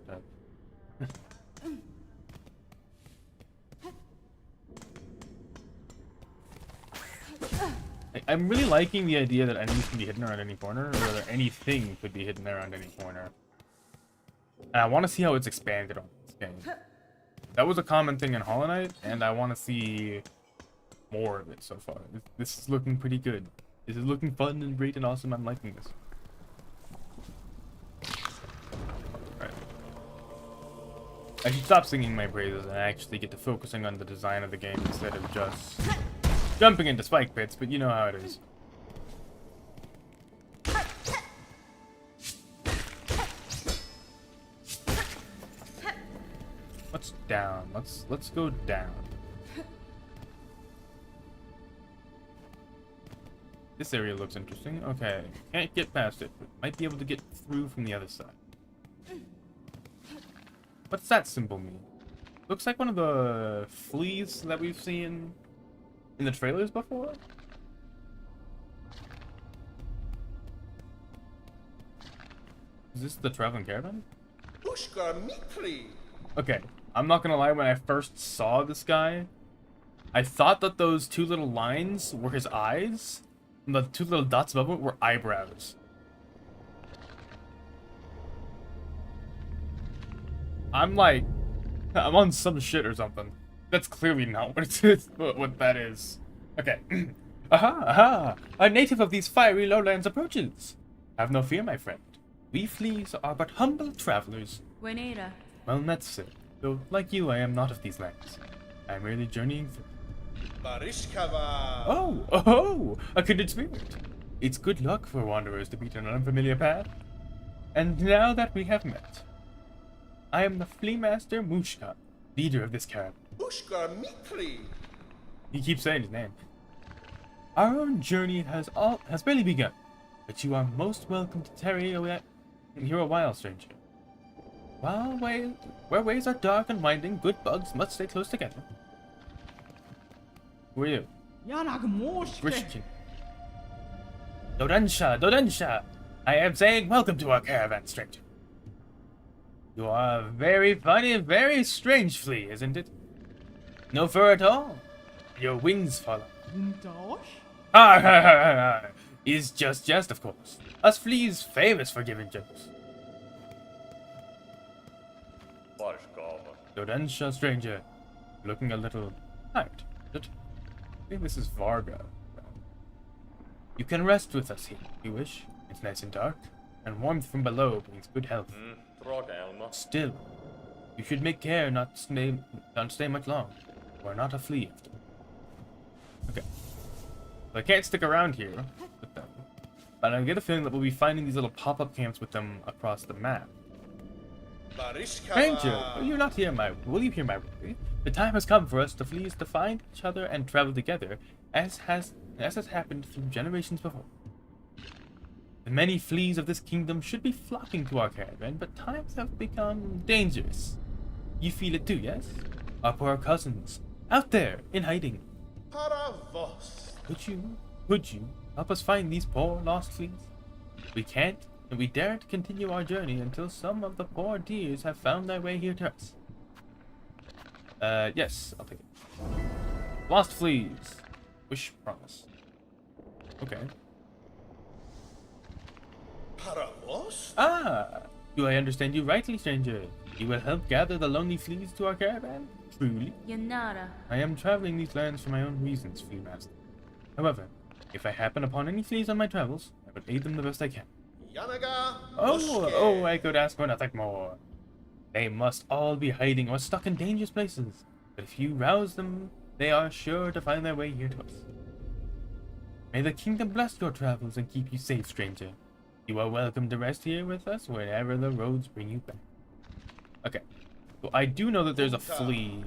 I'm really liking the idea that enemies can be hidden around any corner, or that anything could be hidden around any corner. And I want to see how it's expanded on this game. That was a common thing in Hollow Knight, and I want to see more of it so far. This is looking pretty good. This is looking fun and great and awesome. I'm liking this. Alright. I should stop singing my praises and actually get to focusing on the design of the game instead of just jumping into spike pits, but you know how it is. What's down? Let's go down. This area looks interesting. Okay, can't get past it, but might be able to get through from the other side. What's that symbol mean? Looks like one of the fleas that we've seen in the trailers before. Is this the traveling caravan? Okay, I'm not gonna lie, when I first saw this guy, I thought that those two little lines were his eyes, and the two little dots above it were eyebrows. I'm on some shit or something. That's clearly not what that is. Okay. Aha, aha! A native of these fiery lowlands approaches. Have no fear, my friend. We fleas are but humble travelers. Buenera. Well met, sir. Though, like you, I am not of these lands. I am merely journeying through. Oh, a kindred spirit. It's good luck for wanderers to meet an unfamiliar path. And now that we have met, I am the flea master Mushka, leader of this caravan. He keeps saying his name. Our own journey has barely begun. but you are most welcome to tarry here a while, stranger. Where ways are dark and winding, good bugs must stay close together. Who are you? Christian. Dodensha! I am saying welcome to our caravan, stranger. You are a very funny and very strange flea, isn't it? No fur at all. Your wings fall off. Is just jest, of course. Us fleas famous for giving jokes. Dodensha, stranger. Looking a little tired. I think this is Varga. You can rest with us here, if you wish. It's nice and dark, and warmth from below brings good health. Still, you should make care not to stay much long. We're not a flea. Okay. So I can't stick around here with them, but I get a feeling that we'll be finding these little pop-up camps with them across the map. Stranger, will you hear my worry? The time has come for us, the fleas, to find each other and travel together, as has happened through generations before. The many fleas of this kingdom should be flocking to our caravan, but times have become dangerous. You feel it too, yes? Our poor cousins, out there, in hiding. Could you help us find these poor lost fleas? We can't, and we daren't continue our journey until some of the poor deers have found their way here to us. Yes, I'll take it. Lost fleas. Wish promise. Okay. Do I understand you rightly, stranger? You will help gather the lonely fleas to our caravan? Truly? Yanara. I am traveling these lands for my own reasons, Flea Master. However, if I happen upon any fleas on my travels, I will aid them the best I can. I could ask for nothing more. They must all be hiding or stuck in dangerous places, but if you rouse them, they are sure to find their way here to us. May the kingdom bless your travels and keep you safe, stranger. You are welcome to rest here with us wherever the roads bring you back. Okay. So I do know that there's a flea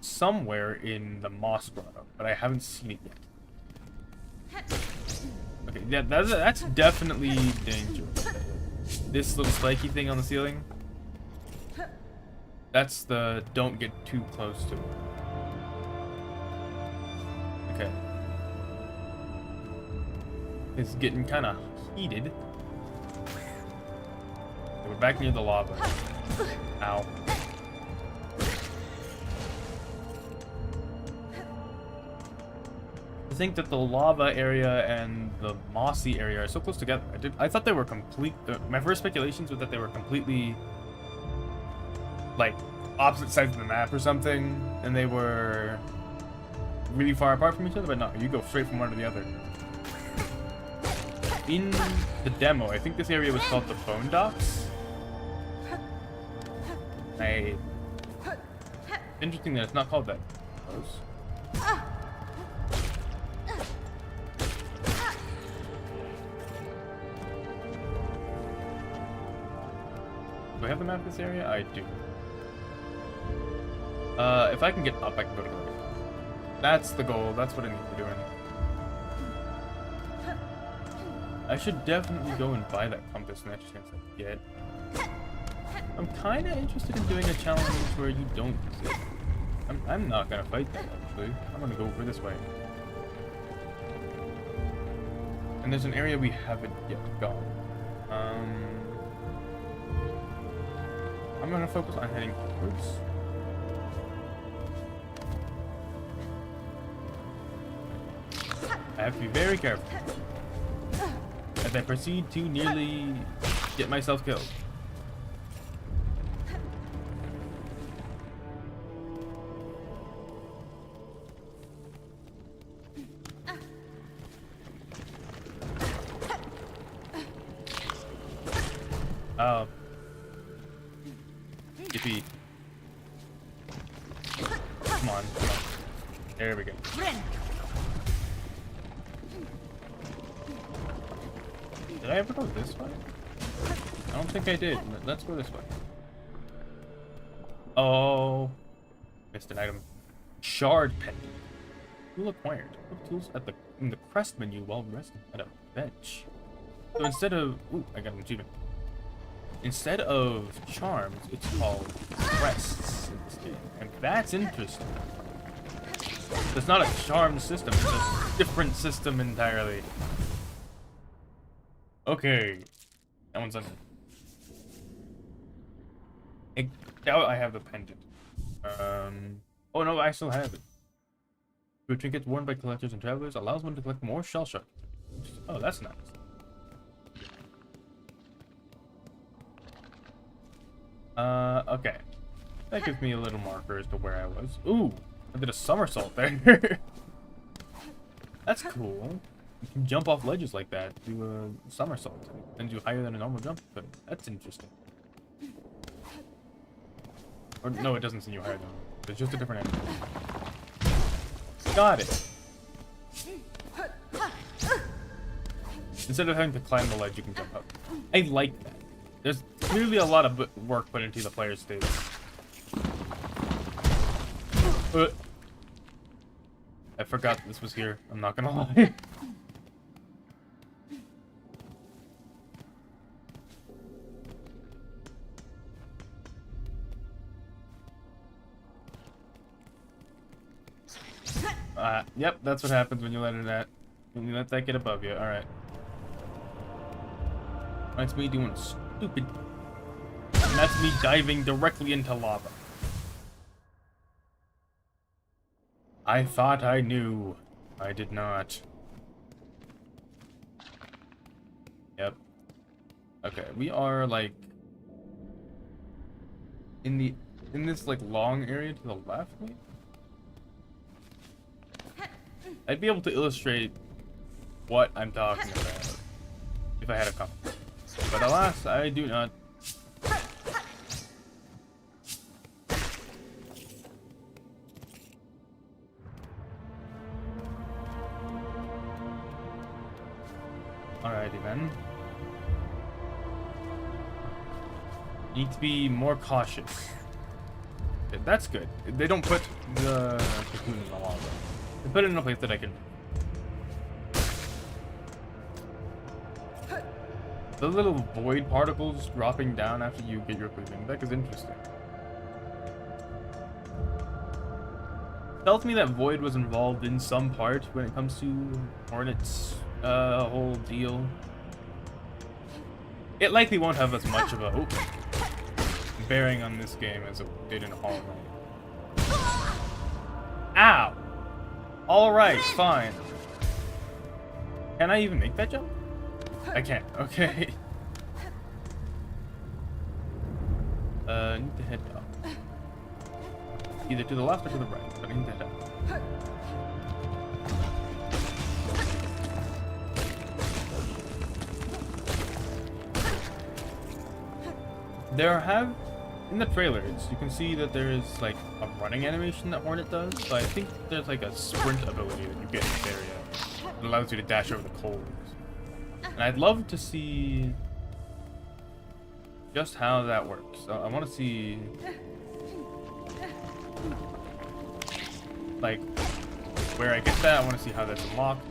somewhere in the Moss Grotto, but I haven't seen it yet. Okay, yeah, that's definitely dangerous. This little spiky thing on the ceiling, that's the don't get too close to it. Okay. It's getting kind of heated. Okay, we're back near the lava. Ow. I think that the lava area and the mossy area are so close together. I thought they were my first speculations were that they were completely like opposite sides of the map or something, and they were really far apart from each other, but no, you go straight from one to the other. In the demo, I think this area was called the Bone Docks. Interesting that it's not called that. Close. Do I have the map of this area? I do. If I can get up, I can go to the right. That's the goal. That's what I need to be doing. I should definitely go and buy that compass next chance I get. I'm kind of interested in doing a challenge where you don't use it. I'm not gonna fight that, actually. I'm gonna go over this way. And there's an area we haven't yet gone. I'm gonna focus on heading upwards. I have to be very careful as I proceed to nearly get myself killed. Oh. Yippee. Come on. There we go. Did I ever go this way? I don't think I did. Let's go this way. Oh. Missed an item. Shard pendant. Tool acquired. Put tools at in the crest menu while resting at a bench. So instead of I got an achievement. Instead of charms, it's called crests in this game, and that's interesting. It's not a charm system; it's a different system entirely. Okay, that one's under. I doubt I have the pendant. Oh no, I still have it. Your trinkets worn by collectors and travelers allows one to collect more shell shards. Oh, that's nice. Okay. That gives me a little marker as to where I was. Ooh, I did a somersault there. That's cool. You can jump off ledges like that, do a somersault. It sends you higher than a normal jump, but that's interesting. Or no, it doesn't send you higher than normal. It's just a different animal. Got it. Instead of having to climb the ledge, you can jump up. I like that. There's clearly a lot of work put into the player's state. I forgot this was here. I'm not gonna lie. Yep, that's what happens when you let that get above you. All right. That's me doing stupid. And that's me diving directly into lava. I thought I knew. I did not. Yep. Okay, we are like in this like long area to the left, maybe? I'd be able to illustrate what I'm talking about if I had a compass. But alas, I do not. Alrighty then. Need to be more cautious. Okay, that's good. They don't put the cocoon in the lava. They put it in a place that I can. The little void particles dropping down after you get your cleaving deck is interesting. Tells me that void was involved in some part when it comes to Hornet's whole deal. It likely won't have as much of a bearing on this game as it did in Hollow Knight. Ow! Alright, fine. Can I even make that jump? I can't. Okay. Need to head up. Either to the left or to the right, but I need to head up. In the trailers, you can see that there is like a running animation that Hornet does, but I think there's like a sprint ability that you get in this area that allows you to dash over the coals. And I'd love to see just how that works. So I want to see like where I get that. I want to see how that's unlocked.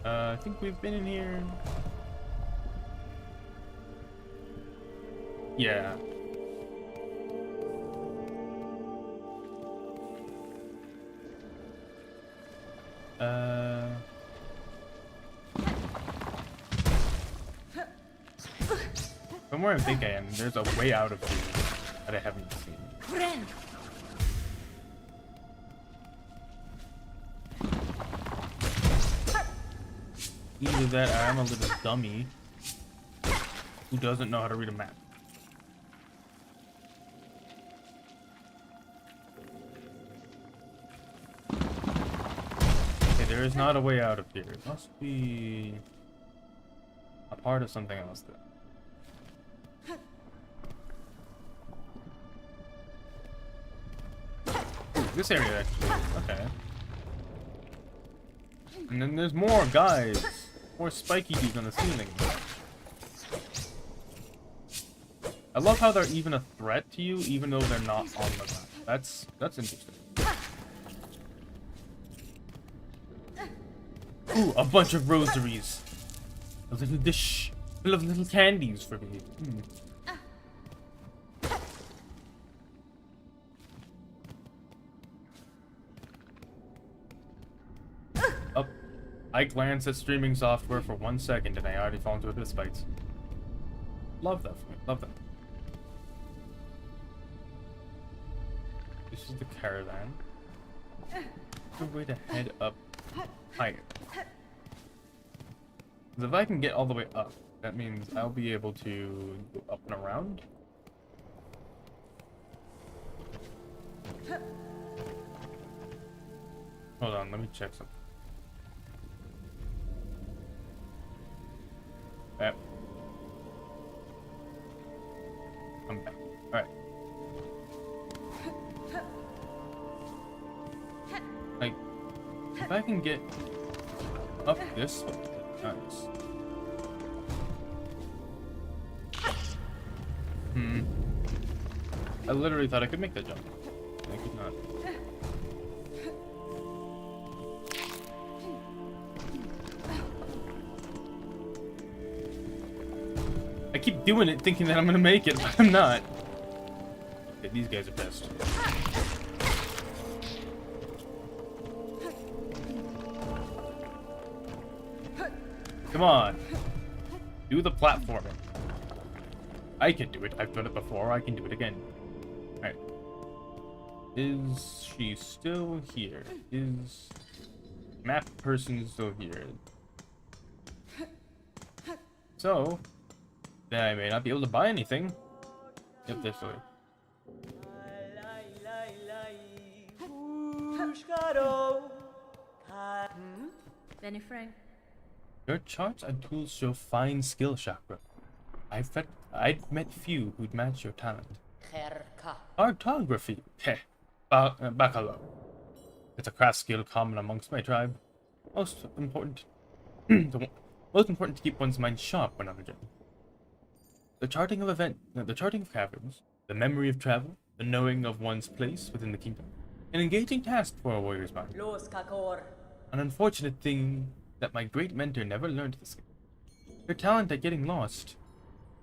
I think we've been in here. Yeah. From where I think I am, there's a way out of here that I haven't seen. Either that or I'm a little dummy who doesn't know how to read a map. Okay, there is not a way out of here. It must be a part of something else then. Ooh, this area actually. Okay. And then there's more guys. 4 spiky dudes on the ceiling. I love how they're even a threat to you, even though they're not on the ground. That's interesting. Ooh, a bunch of rosaries. A little dish full of little candies for me. Up. I glance at streaming software for 1 second and I already fall into a bit of spikes. Love that for me. Love that. This is the caravan. Good way to head up higher. Because if I can get all the way up, that means I'll be able to go up and around. Hold on, let me check something. Yep. I'm back. Alright. Like, if I can get up this way, nice. I literally thought I could make that jump. I could not. I keep doing it thinking that I'm gonna make it, but I'm not. Okay, these guys are pissed. Come on. Do the platforming. I can do it. I've done it before. I can do it again. Alright. Is she still here? Is map person still here? So, then I may not be able to buy anything. Yep, this way. Benny Frank. Your charts and tools show fine skill, Chakra. I'd met few who'd match your talent. Cartography. Heh. Bacalo. It's a craft skill common amongst my tribe. Most important to keep one's mind sharp when on a journey. The charting of caverns, the memory of travel, the knowing of one's place within the kingdom. An engaging task for a warrior's mind. An unfortunate thing that my great mentor never learned this skill. Your talent at getting lost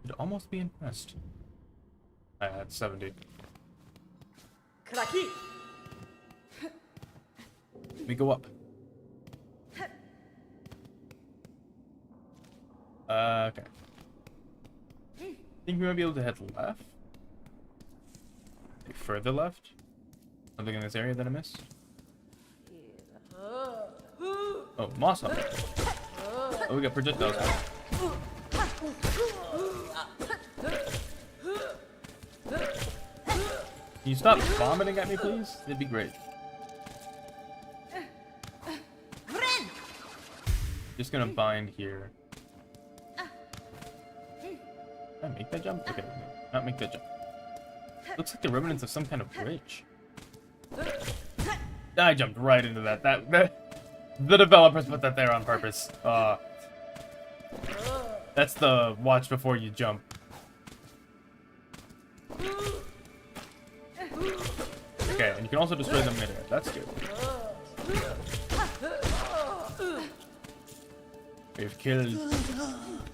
would almost be impressed. That's 70. Let me go up. Okay. Think we might be able to head left? Like further left? Something in this area that I missed? Oh, moss up. Oh, we got projectiles. Can you stop vomiting at me, please? It'd be great. Just gonna bind here. Can I make that jump? Okay, not make that jump. Looks like the remnants of some kind of bridge. I jumped right into that. The developers put that there on purpose. That's the watch before you jump. Okay, and you can also destroy them midair. That's good. We've killed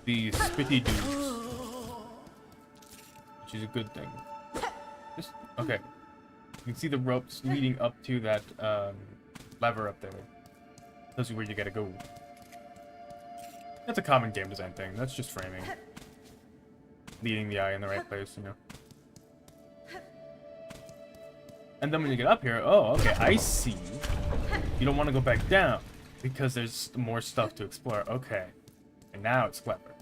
the spitty dudes, which is a good thing. Okay. You can see the ropes leading up to that lever up there. Tells you where you gotta go. That's a common game design thing. That's just framing. Leading the eye in the right place, you know. And then when you get up here, oh, okay, I see. You don't want to go back down because there's more stuff to explore. Okay. And now it's clever.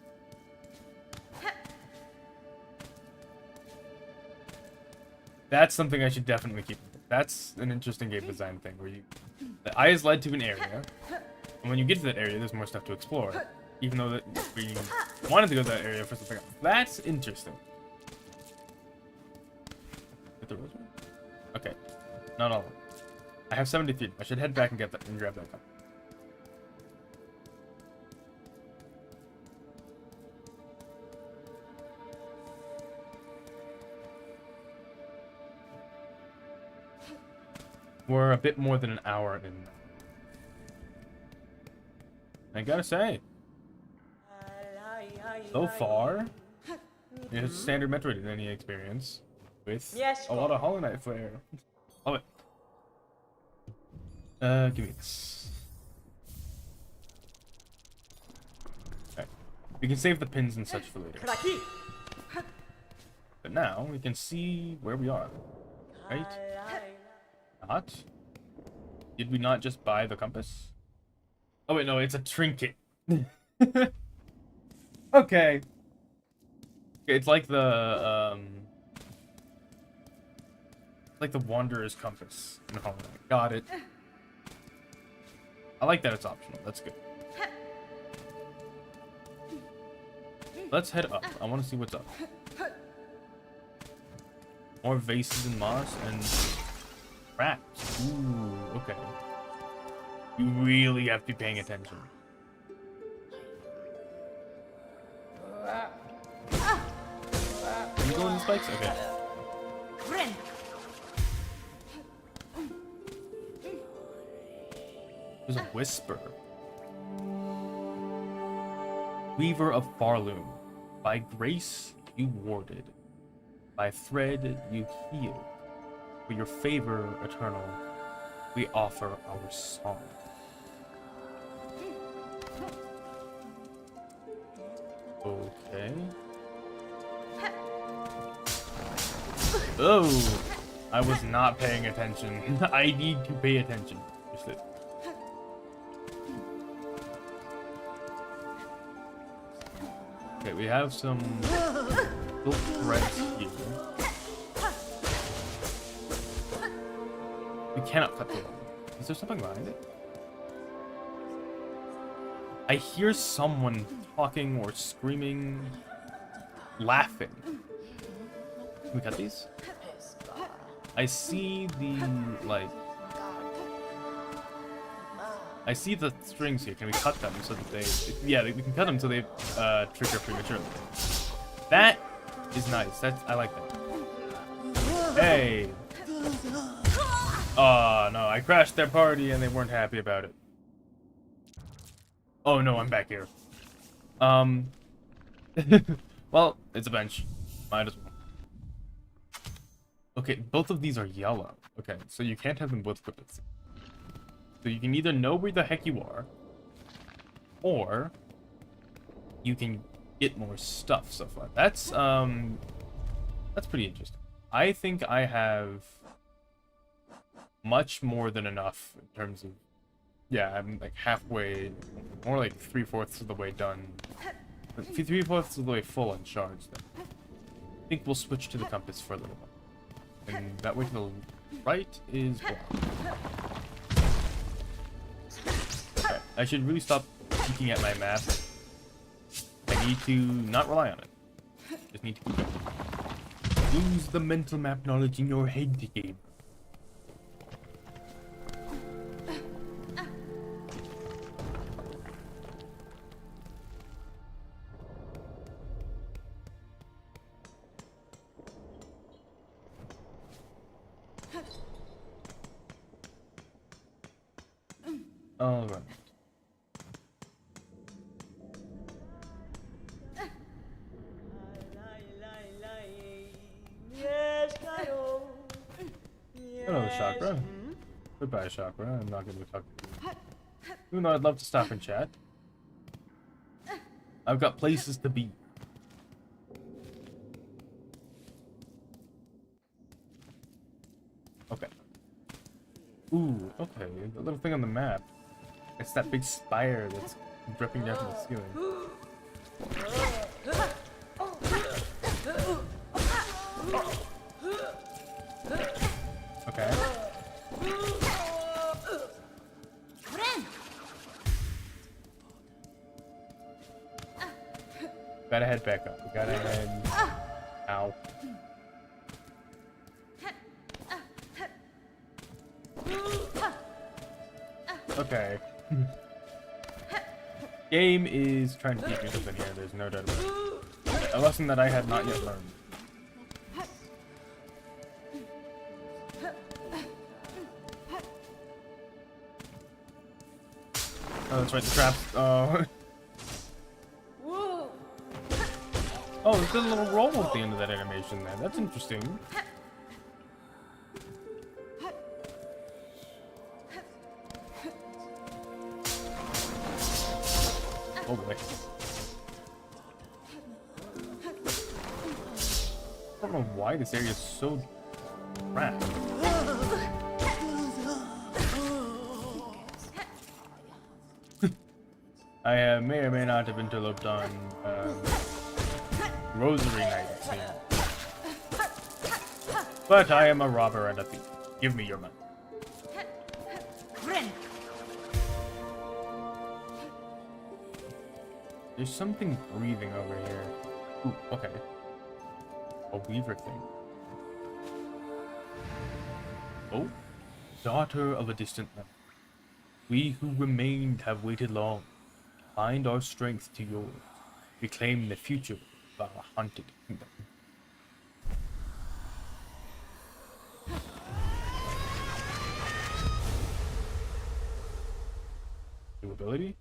That's something I should definitely keep. That's an interesting game design thing where the eye is led to an area, and when you get to that area, there's more stuff to explore. Even though we wanted to go to that area for something else. That's interesting. Get the rosary? Okay. Not all of them. I have 73. I should head back and get that and grab that gun. We're a bit more than an hour in. I gotta say, so far, it's a standard Metroidvania experience with a lot of Hollow Knight flair. Love it. Give me this. Okay. We can save the pins and such for later. But now we can see where we are. Right? Not? Did we not just buy the compass? Oh wait, no, it's a trinket. Okay. It's like the Wanderer's compass in Hollow Knight. Got it. I like that it's optional. That's good. Let's head up. I want to see what's up. More vases and moss and traps. Ooh, okay. You really have to be paying attention. Can you go in the spikes? Okay. There's a whisper. Weaver of Farloom. By grace you warded. By thread you healed. For your favor eternal, we offer our song. Okay. Oh! I was not paying attention. I need to pay attention. Just it. Okay, we have some silk threads here. We cannot cut the wall. Is there something behind it? I hear someone talking or screaming, laughing. Can we cut these? I see the, like... I see the strings here. Can we cut them so that they... Yeah, we can cut them so they trigger prematurely. That is nice. I like that. Hey! Oh, no. I crashed their party and they weren't happy about it. Oh, no. I'm back here. Well, it's a bench. Might as well. Okay, both of these are yellow. Okay, so you can't have them both equipped. So you can either know where the heck you are, or you can get more stuff so far. That's pretty interesting. I think I have much more than enough in terms of, yeah, I'm like halfway, more like 3/4 of the way done. 3/4 of the way full on shards then. I think we'll switch to the compass for a little while. And that way to the right is blocked. Okay, I should really stop looking at my map. I need to not rely on it. Just need to keep going. Use the mental map knowledge in your head, game. All right. Hello, Chakra. Goodbye, Chakra. I'm not going to talk to you. Even though I'd love to stop and chat. I've got places to be. Okay. Ooh, okay. The little thing on the map. It's that big spire that's dripping down from the ceiling. Okay. Gotta head back up. We gotta head. Ow. Okay. Game is trying to teach me something here, there's no doubt about it. A lesson that I had not yet learned. Oh, that's right, the traps. Oh. Whoa. Oh, there's a little roll at the end of that animation there. That's interesting. Oh boy. I don't know why this area is so trapped. I may or may not have interloped on Rosary Night, it seems. But I am a robber and a thief. Give me your money. There's something breathing over here. Ooh, okay. A weaver thing. Oh, daughter of a distant land. We who remained have waited long. Bind our strength to yours. Reclaim the future of our haunted kingdom. New ability?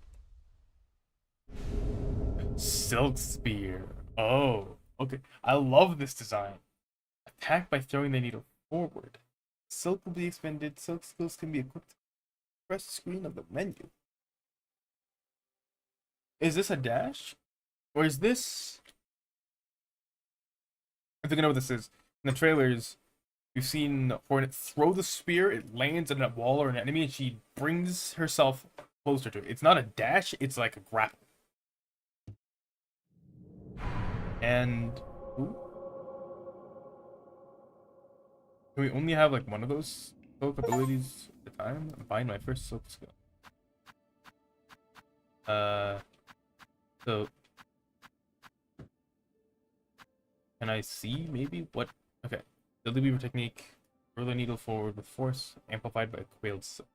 Silk Spear. Oh, okay. I love this design. Attack by throwing the needle forward. Silk will be expended. Silk skills can be equipped. Press screen of the menu. Is this a dash? Or is this... I think I know what this is. In the trailers, we've seen Hornet throw the spear, it lands on a wall or an enemy, and she brings herself closer to it. It's not a dash, it's like a grapple. And... Ooh. Can we only have like one of those silk abilities at a time? I'm buying my first silk skill. So... Can I see maybe what? Okay. Build the weaver technique. Throw the needle forward with force, amplified by coiled silk.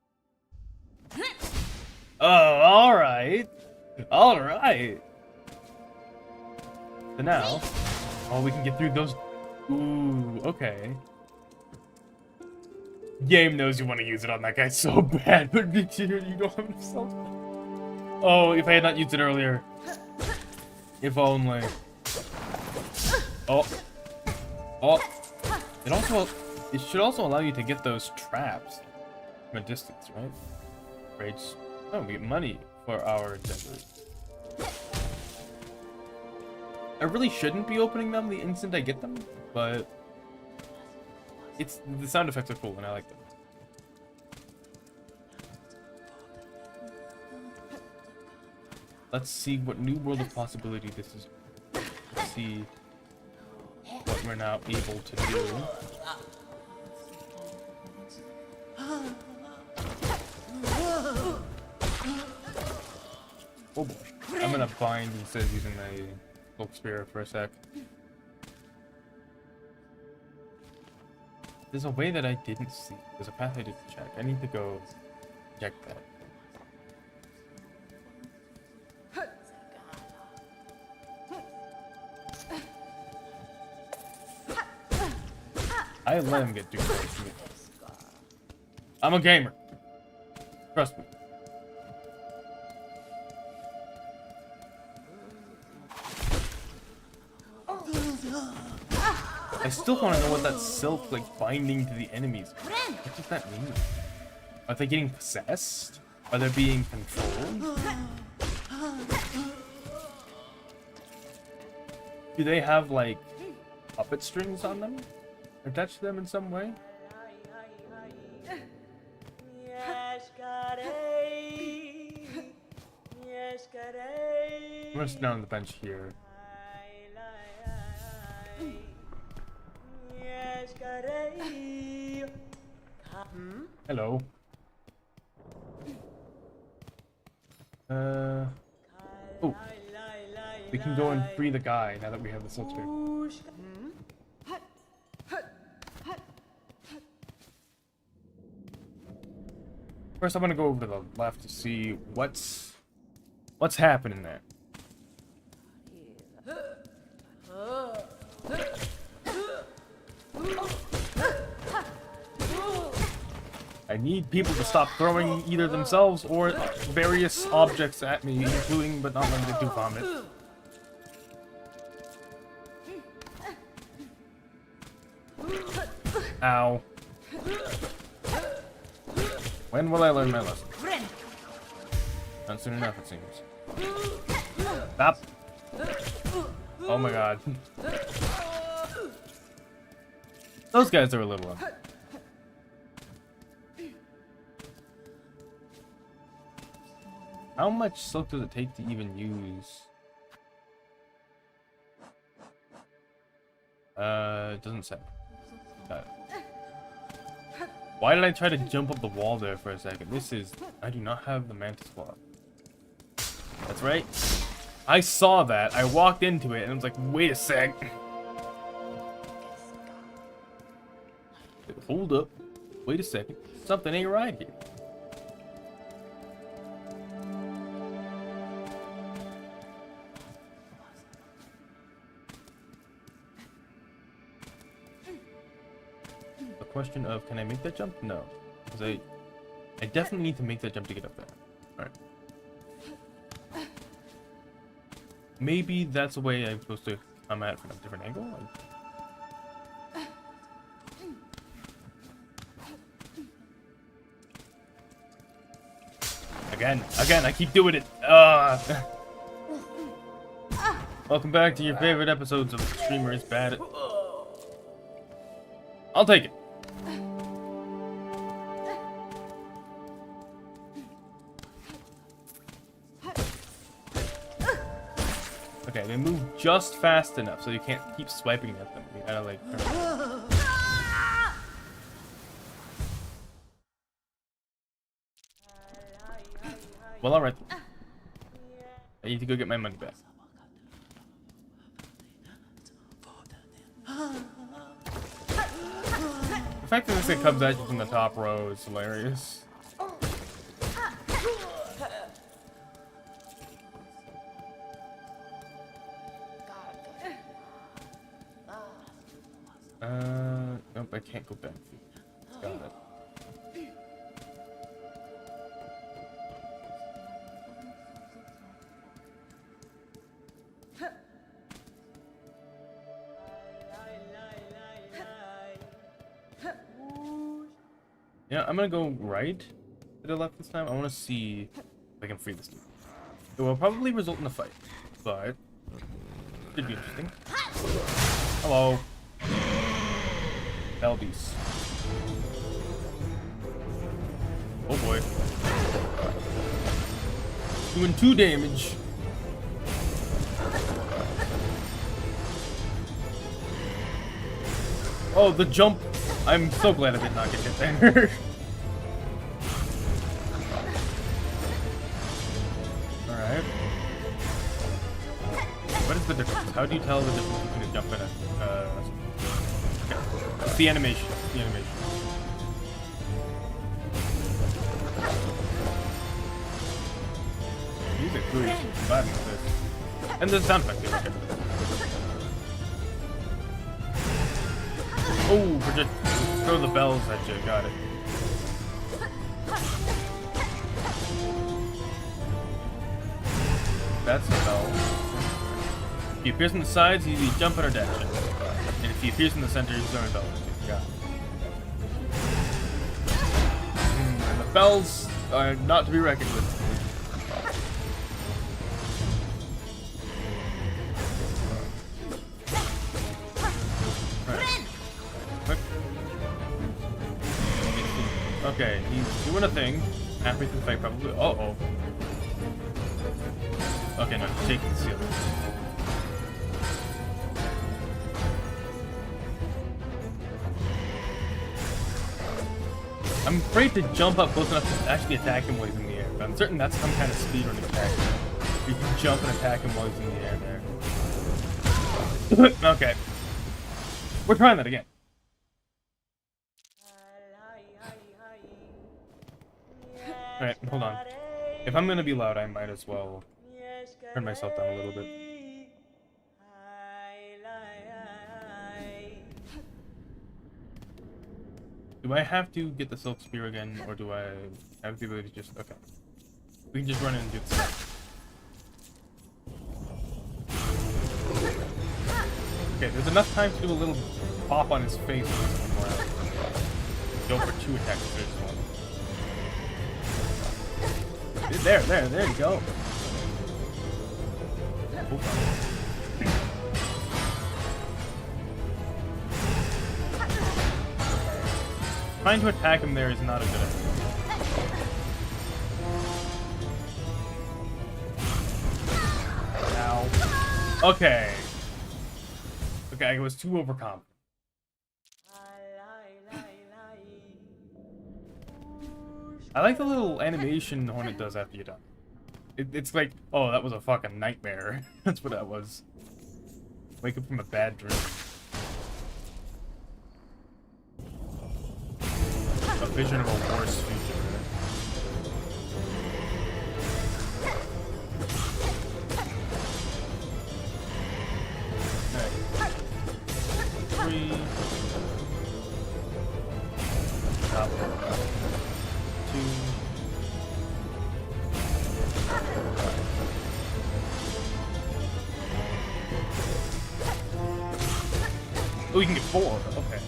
Oh, alright! Alright! So now, oh, we can get through those. Ooh, okay. Game knows you want to use it on that guy so bad, but you don't have enough silk. Oh, if I had not used it earlier. If only. Oh. Oh. It should also allow you to get those traps from a distance, right? Raids. Oh, we get money for our endeavors. I really shouldn't be opening them the instant I get them, but the sound effects are cool and I like them. Let's see what new world of possibility this is. Let's see what we're now able to do. Oh boy. I'm gonna bind instead of using my Silk Spear for a sec. There's a way that I didn't see. There's a path I didn't check. I need to go check that. I let him get too close to me. I'm a gamer. Trust me. I still want to know what that silk like binding to the enemies. What does that mean? Are they getting possessed? Are they being controlled? Do they have like puppet strings on them? Attach them in some way? I'm gonna sit down on the bench here. Hello. Oh. We can go and free the guy now that we have the Silk Spear. First, I'm gonna go over to the left to see what's happening there. I need people to stop throwing either themselves or various objects at me, including but not limited to vomit. Ow. When will I learn my lesson? Not soon enough, it seems. Stop. Oh my god. Those guys are a little low. How much silk does it take to even use? It doesn't say. Got it. Why did I try to jump up the wall there for a second? I do not have the mantis claw. That's right. I saw that. I walked into it and I was like, wait a sec. Hold up. Wait a second. Something ain't right here. The question of, can I make that jump? No. Because I definitely need to make that jump to get up there. Alright. Maybe that's the way I'm supposed to come at it from a different angle? Again, I keep doing it. Welcome back to your favorite episodes of Streamer is Bad at... I'll take it. Okay, they move just fast enough so you can't keep swiping at them. You gotta like... Well, alright. I need to go get my money back. The fact that this thing comes at you from the top row is hilarious. Nope, I can't go back. Got it. Yeah, I'm gonna go right to the left this time. I want to see if I can free this dude. It will probably result in a fight, but should be interesting. Hello. Belbies. Oh boy. Doing 2 damage. Oh, the jump. I'm so glad I did not get hit there. Alright. What is the difference? How do you tell the difference between a jump and a... okay. It's the animation. It's the animation. Music really bad with this. And the sound effect. Okay. Oh, for just throw the bells at you. Got it. That's the bell. If he appears on the sides, he's either jumping or dashing. And if he appears in the center, he's throwing bells. Got it. And the bells are not to be reckoned with. Okay, he's doing a thing. Halfway through the fight, probably. Uh-oh. Okay, no, he's taking the seal. I'm afraid to jump up close enough to actually attack him while he's in the air, but I'm certain that's some kind of speedrun attack. You can jump and attack him while he's in the air there. Okay. We're trying that again. Alright, hold on. If I'm gonna be loud, I might as well turn myself down a little bit. Do I have to get the Silk Spear again, or do I have the ability to just... Okay. We can just run in and do the stuff. Okay, there's enough time to do a little pop on his face or something around. Go for 2 attacks if there's one. There you go. Trying to attack him there is not a good idea. Ow. Okay. Okay, I was too overconfident. I like the little animation Hornet does after you're done. It's like, oh, that was a fucking nightmare. That's what that was. Wake up from a bad dream. A vision of a worse future. Okay. 3. Stop. 2. Oh, you can get 4. Okay.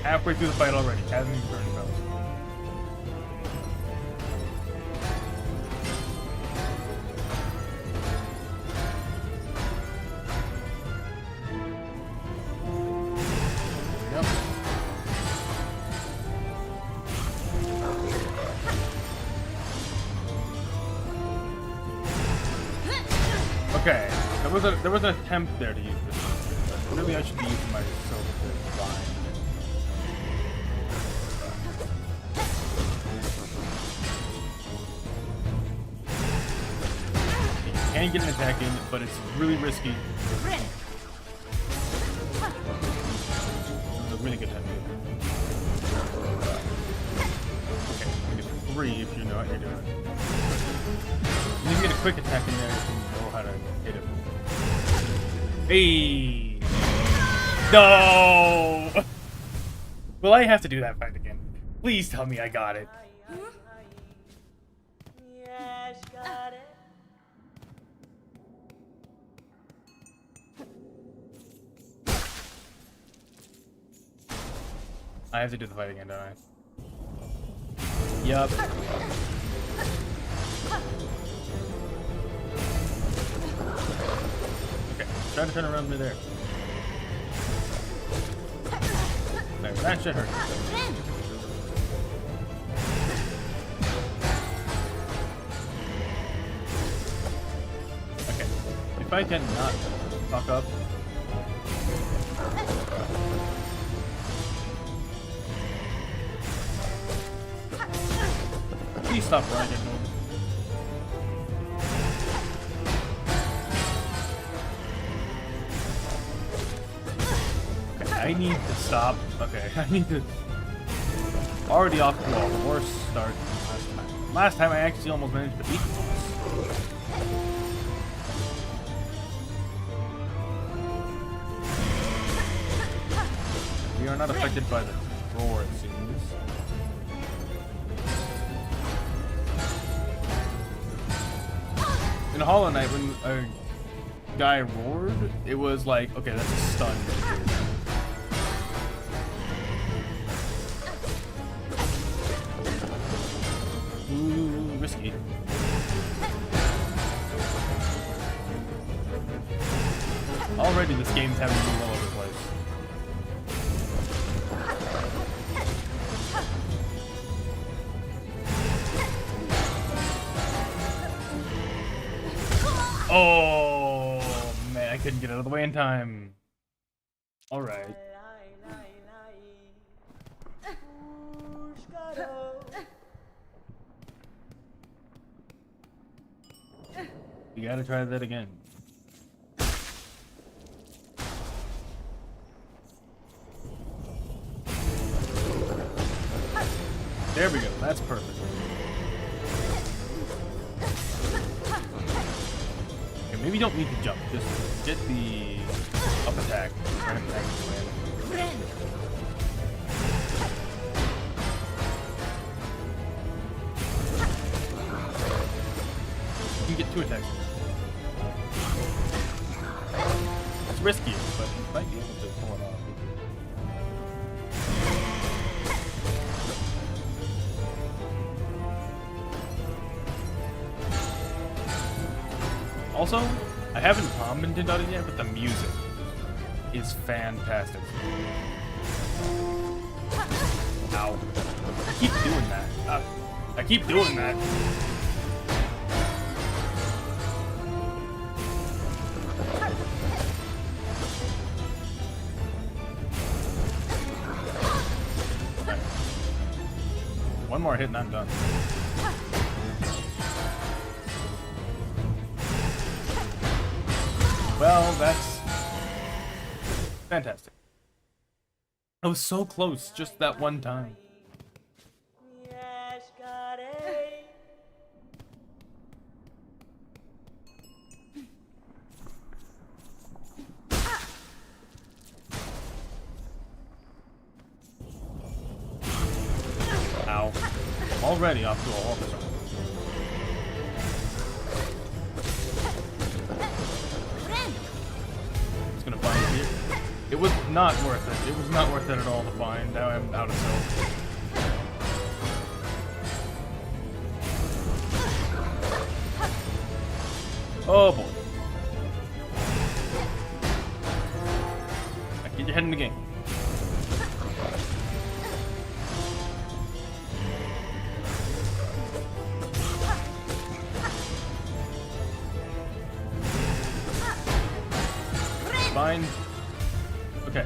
Halfway through the fight already. Hasn't even turned bells. Yep. Okay. There was an attempt there to use this. Really, I should be using my silver to bind. Can get an attack in, but it's really risky. It was a really good time to do it. Okay, you get 3 if you know what you're doing. You need to get a quick attack in there if you know how to hit it. Hey! No! Will I have to do that fight again? Please tell me I got it. Yes, got it. I have to do the fight again, don't I? Yup. Okay, try to turn around me there. There, that should hurt. Okay, if I can not fuck up. Please stop riding home. Okay, I need to stop. Okay, I need to... Already off to a worse start than last time. Last time I actually almost managed to beat the boss. We are not affected by the roar, it seems. In Hollow Knight, when a guy roared, it was like, okay, that's a stun. Ooh, risky. Already this game's having me all over the place. Oh man, I couldn't get out of the way in time. All right. You gotta try that again. There we go. That's perfect. Okay, maybe you don't need to jump. Just get the up attack. Right attack. Friend. You can get 2 attacks. It's risky, but you might be able to pull it off. Also, I haven't commented on it yet, but the music is fantastic. Ow. I keep doing that. I keep doing that. One more hit and I'm done. Well, that's fantastic. I was so close just that one time. Yes, got it. Ow. I'm already off to a horrible start. It's gonna find here. It was not worth it. It was not worth it at all to find. Now I'm out of silk. Oh boy. Get your head in the game. Fine. Okay.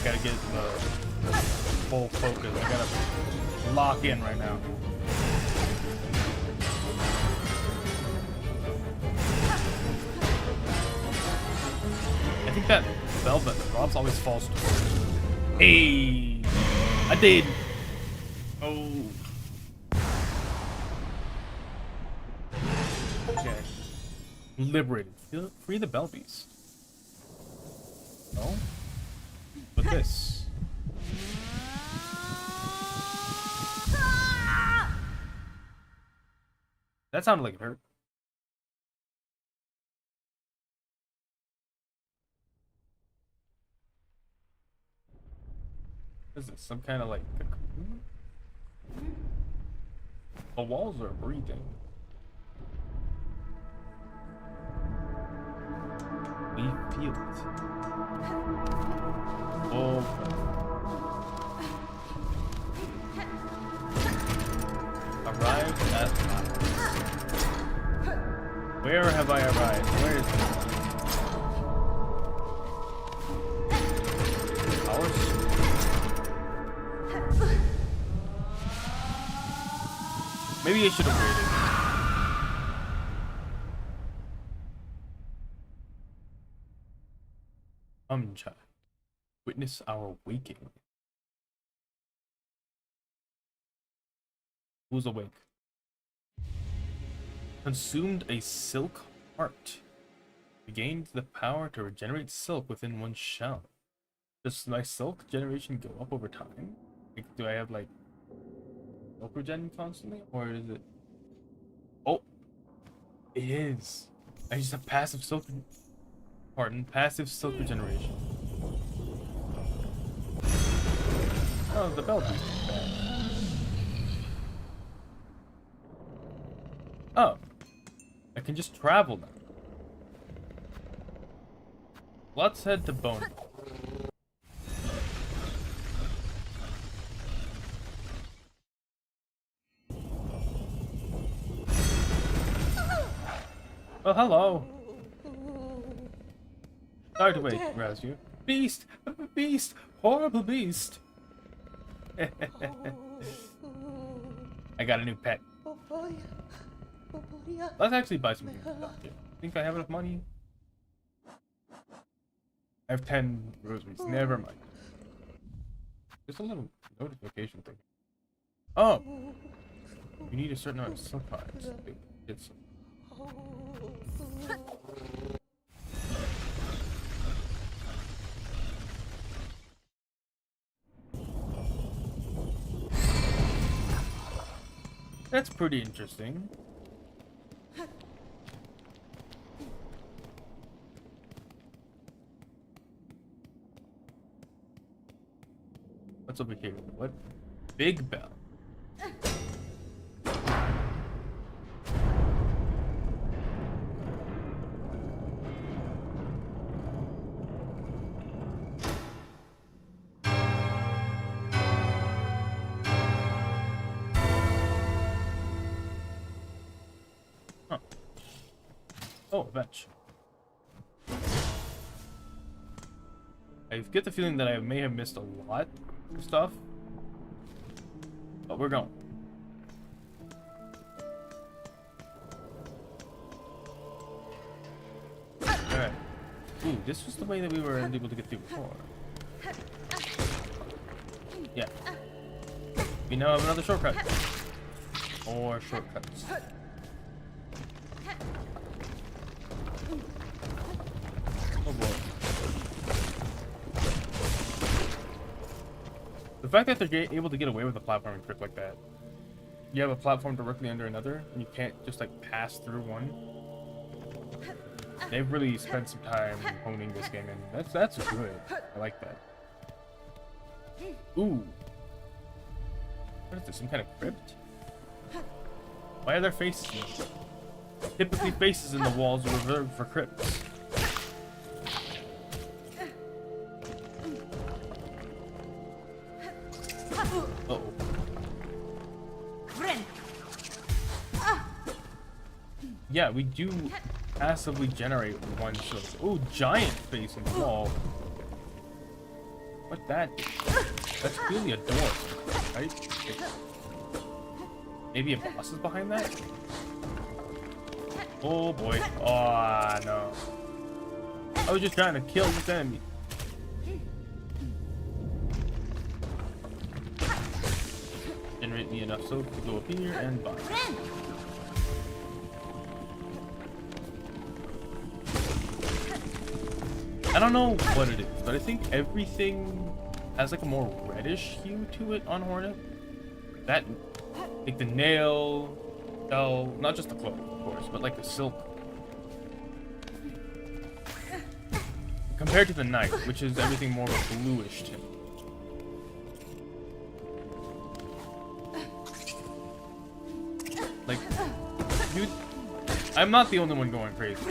Gotta get the full focus. I gotta lock in right now. I think that velvet drops always falls towards. Hey, I did. Oh. Okay. Liberated. Free the Belbies. No. But this. That sounded like it hurt. What is this? Some kind of like cocoon? The walls are breathing. We feel it. Oh. Arrived at last. Where have I arrived? Where is it? Ours? Maybe I should have waited. Child. Witness our waking. Who's awake? Consumed a silk heart. Regained the power to regenerate silk within one shell. Does my silk generation go up over time? Like, do I have like silk regen constantly, or is it? Oh, it is. I just have passive silk. Pardon, passive silk regeneration. Oh, the bell beat. Oh, I can just travel now. Let's head to Bone. Well, hello. Sorry to wait, rescue. Beast! Beast! Horrible beast! I got a new pet. Let's actually buy some stuff here. Think I have enough money? I have 10 rosaries. Never mind. There's a little notification thing. Oh! You need a certain amount of silk hides. Get some. That's pretty interesting. What's over here? What? Big bell. Huh. Oh, a bench. I get the feeling that I may have missed a lot of stuff, but we're going. Alright. Ooh, this was the way that we were able to get through before. Yeah. We now have another shortcut. Or shortcuts. Oh boy. The fact that they're able to get away with a platforming trick like that. You have a platform directly under another, and you can't just like pass through one. They've really spent some time honing this game in. That's good. I like that. Ooh. What is this? Some kind of crypt? Why are there faces in it? Typically faces in the walls are reserved for crypts. Uh-oh. Yeah, we do passively generate one sort of... Oh, giant face in the wall. What that? That's clearly a door, right? Maybe a boss is behind that? Oh boy. Oh no. I was just trying to kill this enemy. Generate me enough soap to go up here and buy. I don't know what it is, but I think everything has like a more reddish hue to it on Hornet. That, like the nail, shell, not just the cloak, of course, but like the silk. Compared to the knight, which is everything more of a bluish tint. Like, dude, I'm not the only one going crazy.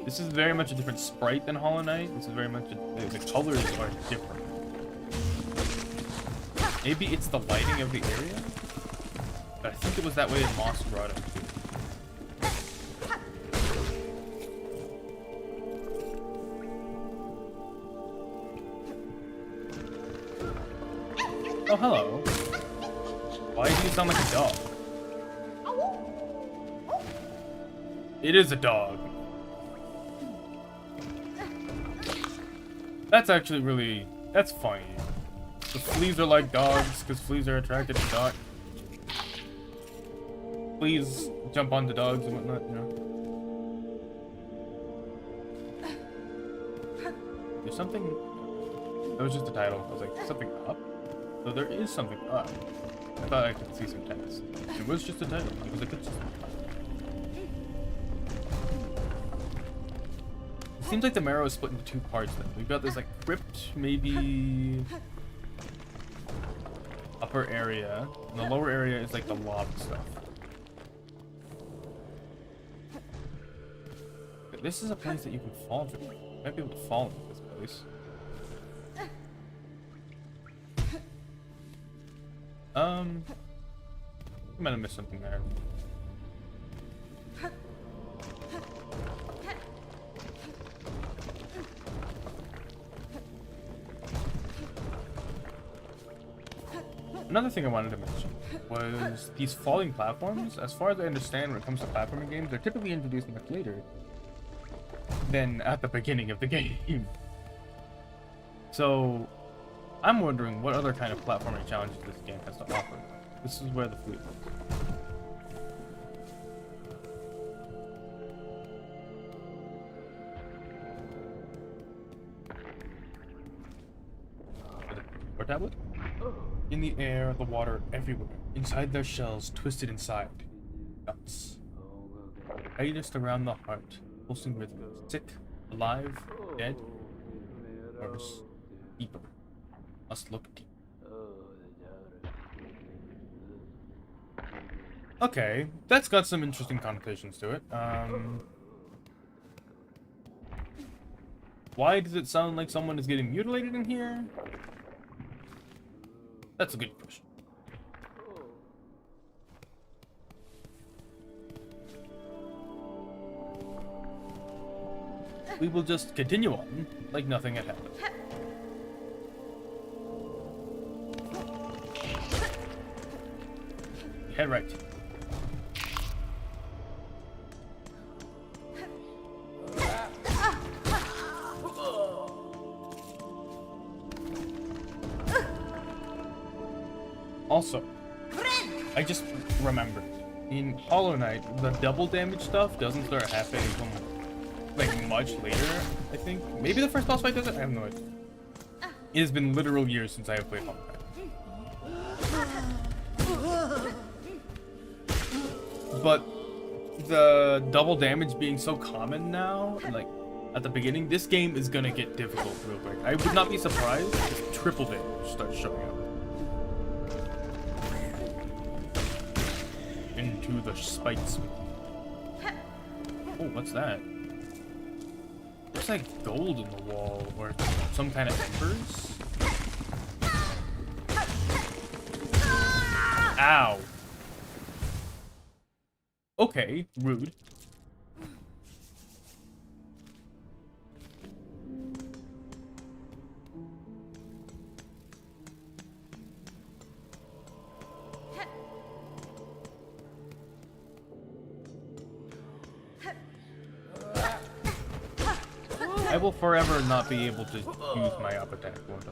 This is very much a different sprite than Hollow Knight. This is very much the colors are different. Maybe it's the lighting of the area, but I think it was that way in Moss Grotto too. Oh, hello. Why do you sound like a dog? It is a dog. That's actually really... That's funny. The fleas are like dogs, because fleas are attracted to dogs. Fleas jump onto dogs and whatnot, you know? There's something... That was just the title. I was like, something up? So there is something up. I thought I could see some text. It was just a title. It was a good system. It seems like the marrow is split into two parts then. We've got this like crypt, maybe upper area, and the lower area is like the lava stuff. This is a place that you can fall through. You might be able to fall into this place. I might have missed something there. Another thing I wanted to mention was these falling platforms. As far as I understand, when it comes to platforming games, they're typically introduced much later than at the beginning of the game. So, I'm wondering what other kind of platforming challenges this game has to offer. This is where the flute is. Or tablet? In the air, the water everywhere. Inside their shells, twisted inside. Guts. Tightest around the heart. Pulsing rhythm. Sick, alive, dead. Worse. Deeper. Must look deep. Okay, that's got some interesting connotations to it. Why does it sound like someone is getting mutilated in here? That's a good question. We will just continue on like nothing had happened. Head right. Also, I just remembered, in Hollow Knight, the double damage stuff doesn't start happening until, like, much later, I think. Maybe the first boss fight does it? I have no idea. It has been literal years since I have played Hollow Knight. But the double damage being so common now, like, at the beginning, this game is gonna get difficult real quick. I would not be surprised if triple damage starts showing up. Into the spikes. Oh, what's that? Looks like gold in the wall, or some kind of embers. Ow. Okay, rude. I will forever not be able to use my up attack, won't I?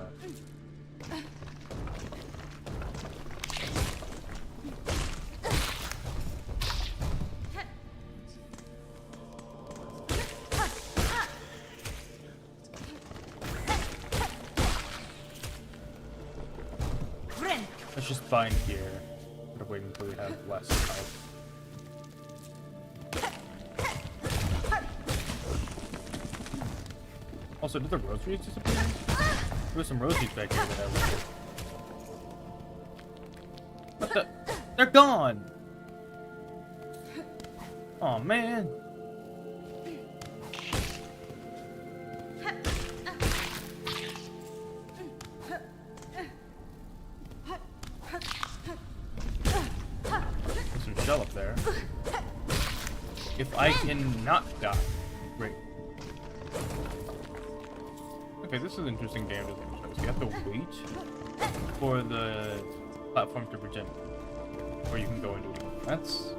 Let's just bind here. Gotta wait until we have less health. Also, did the rosaries disappear? There were some rosaries back here that I wanted. What the? They're gone! Oh man. There's some shell up there. If I cannot die. Great. Okay, this is an interesting game design choice. You have to wait for the platform to regenerate, or you can go into it. That's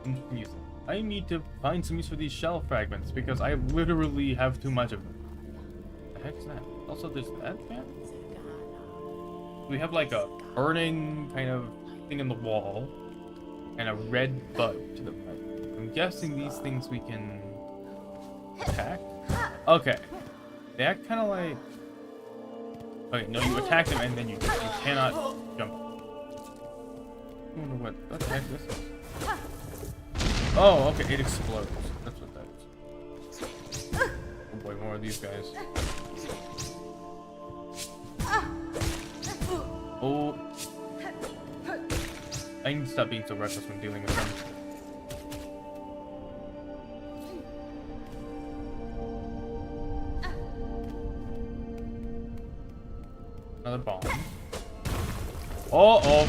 interesting. I need to find some use for these shell fragments because I literally have too much of them. What the heck is that? Also, there's that fan? We have like a burning kind of thing in the wall and a red bud to the right. I'm guessing these things we can attack. Okay. They act kind of like... Okay, no, you attack them and then you cannot jump. I wonder what the heck this is. Oh, okay, it explodes. That's what that is. Oh boy, more of these guys. Oh. I need to stop being so reckless when dealing with them. Another bomb. Uh-oh.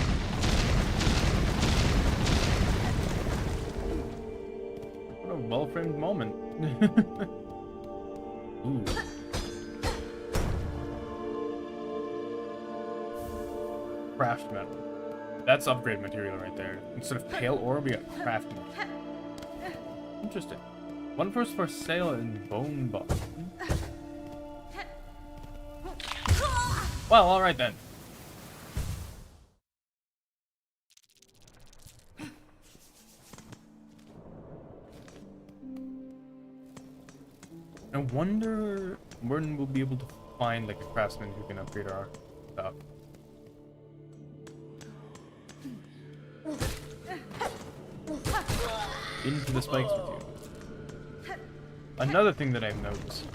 What a well-framed moment. Ooh. craft metal. That's upgrade material right there. Instead of pale ore, we got craft metal. Interesting. One person for sale in bone bar. Well, alright then. I wonder when we'll be able to find like a craftsman who can upgrade our stuff. Into the spikes with you. Another thing that I've noticed.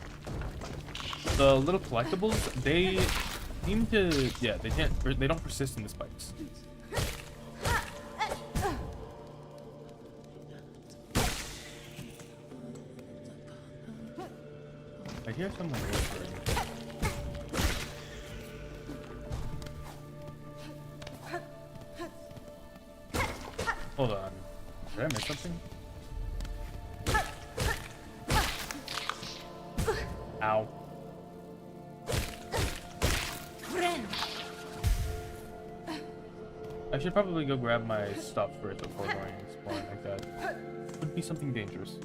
The little collectibles, they seem to, yeah, they don't persist in the spikes. I hear someone whispering. Hold on. Did I miss something? Ow. I should probably go grab my stuff first before going exploring like that. Would be something dangerous.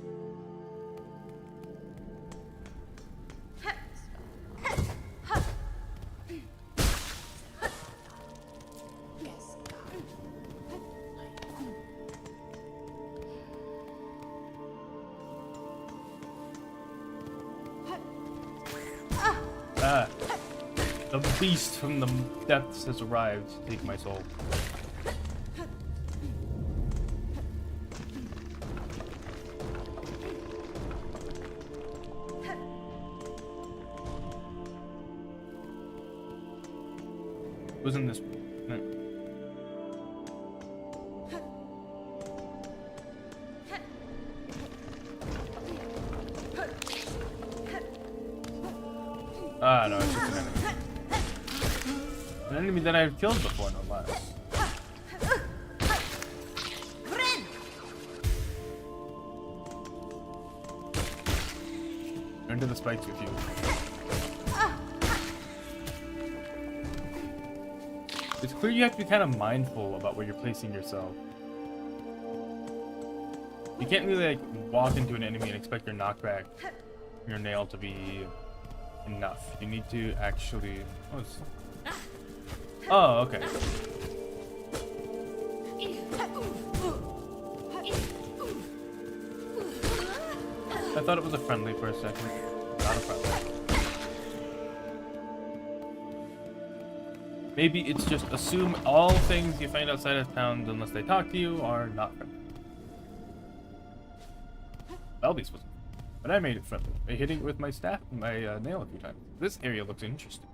Ah, the beast from the depths has arrived to take my soul. Wasn't this? No. Ah, no, it's just an enemy. An enemy that I've killed before, no less. Into the spikes with you. It's clear you have to be kind of mindful about where you're placing yourself. You can't really like walk into an enemy and expect your knockback, your nail to be enough. You need to actually. Oh, okay. I thought it was a friendly for a second. Not a friendly. Maybe it's just assume all things you find outside of towns, unless they talk to you, are not friendly. Belby's wasn't, but I made it friendly by hitting it with my staff, my nail a few times. This area looks interesting.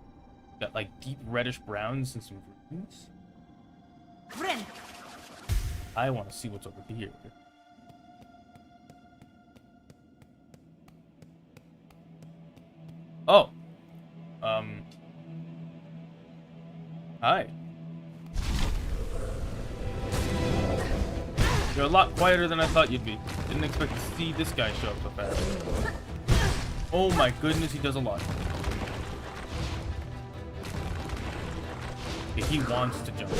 Got like deep reddish browns and some greens. Friend. I want to see what's over here. Oh. Hi. You're a lot quieter than I thought you'd be. Didn't expect to see this guy show up so fast. Oh my goodness, he does a lot. Okay, he wants to jump.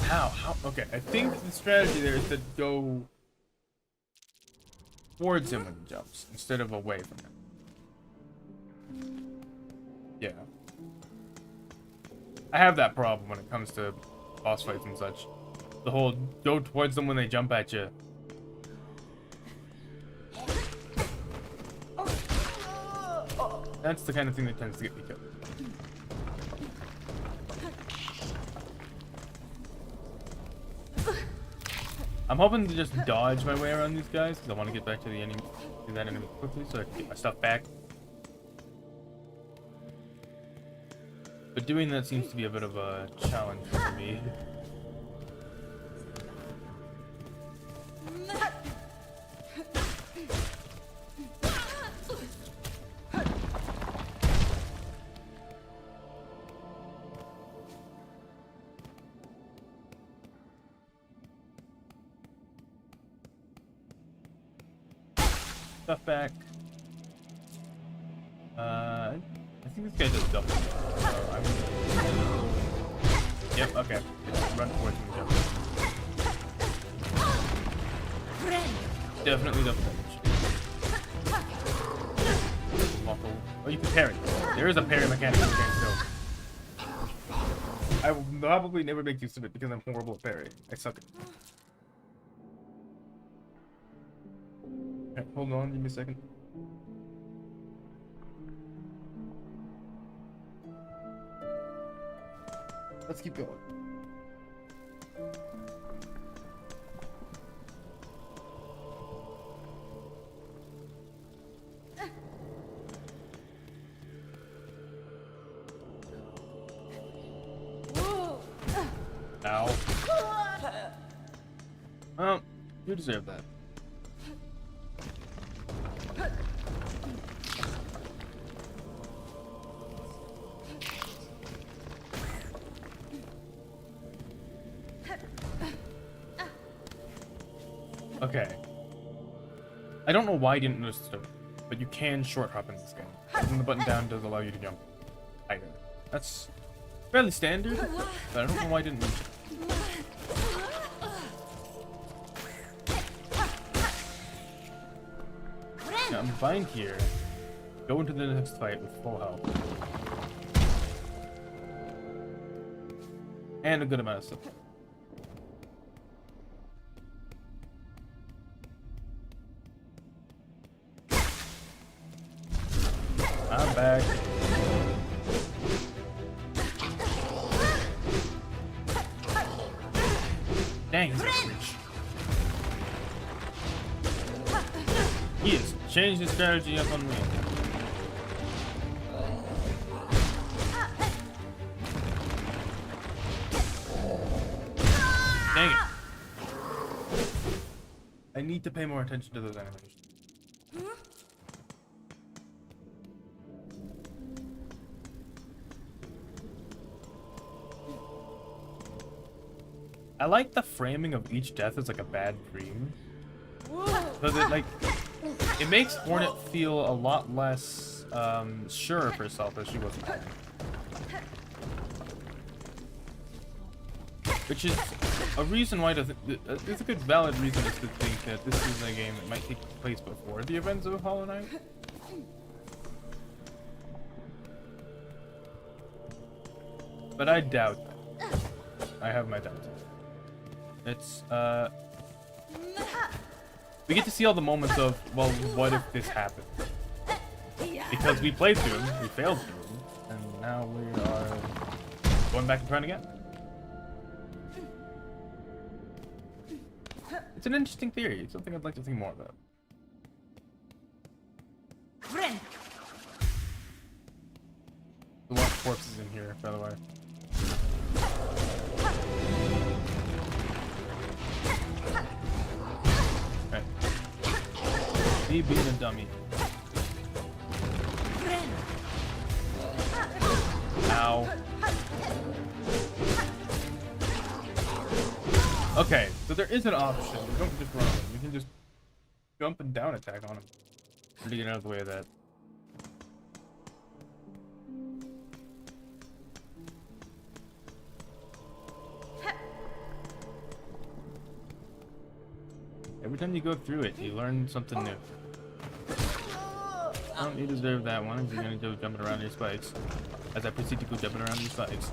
How? Okay, I think the strategy there is to go towards him when he jumps, instead of away from him. Yeah. I have that problem when it comes to boss fights and such. The whole go towards them when they jump at you. That's the kind of thing that tends to get me killed. I'm hoping to just dodge my way around these guys because I want to get back to the enemy, to that enemy quickly so I can get my stuff back. But doing that seems to be a bit of a challenge for me. Stuff back. I think this guy does double. So I'm Okay, run towards me. Definitely double damage. Oh, you can parry. There is a parry mechanic in the game too. I will probably never make use of it because I'm horrible at parry. I suck at it. Okay, hold on, give me a second. Let's keep going. Ow. Well, you deserve that. Okay. I don't know why I didn't notice this, but you can short hop in this game. Holding the button down does allow you to jump higher. That's fairly standard, but I don't know why I didn't mention it. Now I'm fine here. Go into the next fight with full health. And a good amount of stuff. I'm back. Dang, he's a bitch. He has changed his strategy up on me. Dang it. I need to pay more attention to those animations. I like the framing of each death as like a bad dream. Because it makes Hornet feel a lot less sure of herself as she was before. Which is a reason why it's a good valid reason is to think that this is a game that might take place before the events of Hollow Knight. But I doubt that. I have my doubts. It's we get to see all the moments of, well, what if this happened? Because we played through them, we failed through them, and now we are going back and trying again. It's an interesting theory. It's something I'd like to think more about. A lot of corpses in here, by the way. Okay. Me being a dummy. Ow. Okay, so there is an option. We don't just run on him. We can just jump and down attack on him. To get out of the way of that. Every time you go through it, you learn something new. Well, you deserve that one if you're gonna go jumping around your spikes. As I proceed to go jumping around your spikes.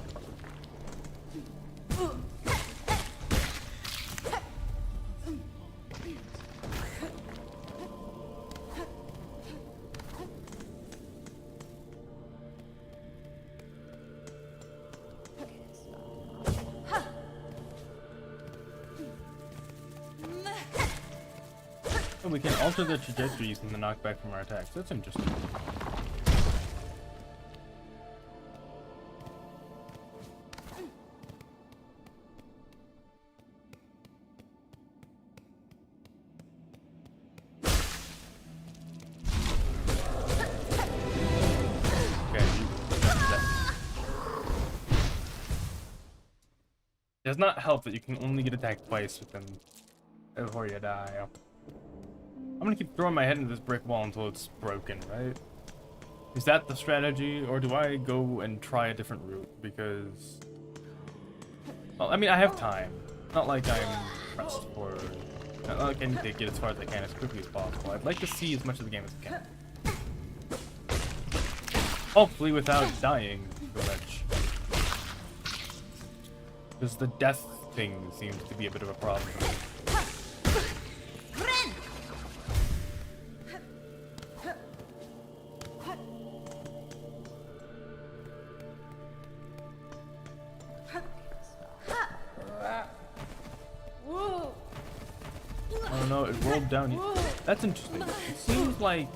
We can alter the trajectories and the knockback from our attacks. That's interesting. Okay. It does not help that you can only get attacked twice before you die. I'm gonna keep throwing my head into this brick wall until it's broken, right? Is that the strategy, or do I go and try a different route? Because Well, I mean, I have time. Not like I'm pressed for... Not like I need to get as far as I can as quickly as possible. I'd like to see as much of the game as I can. Hopefully without dying so much. Because the death thing seems to be a bit of a problem for me. Oh no, it rolled down here. That's interesting. It seems like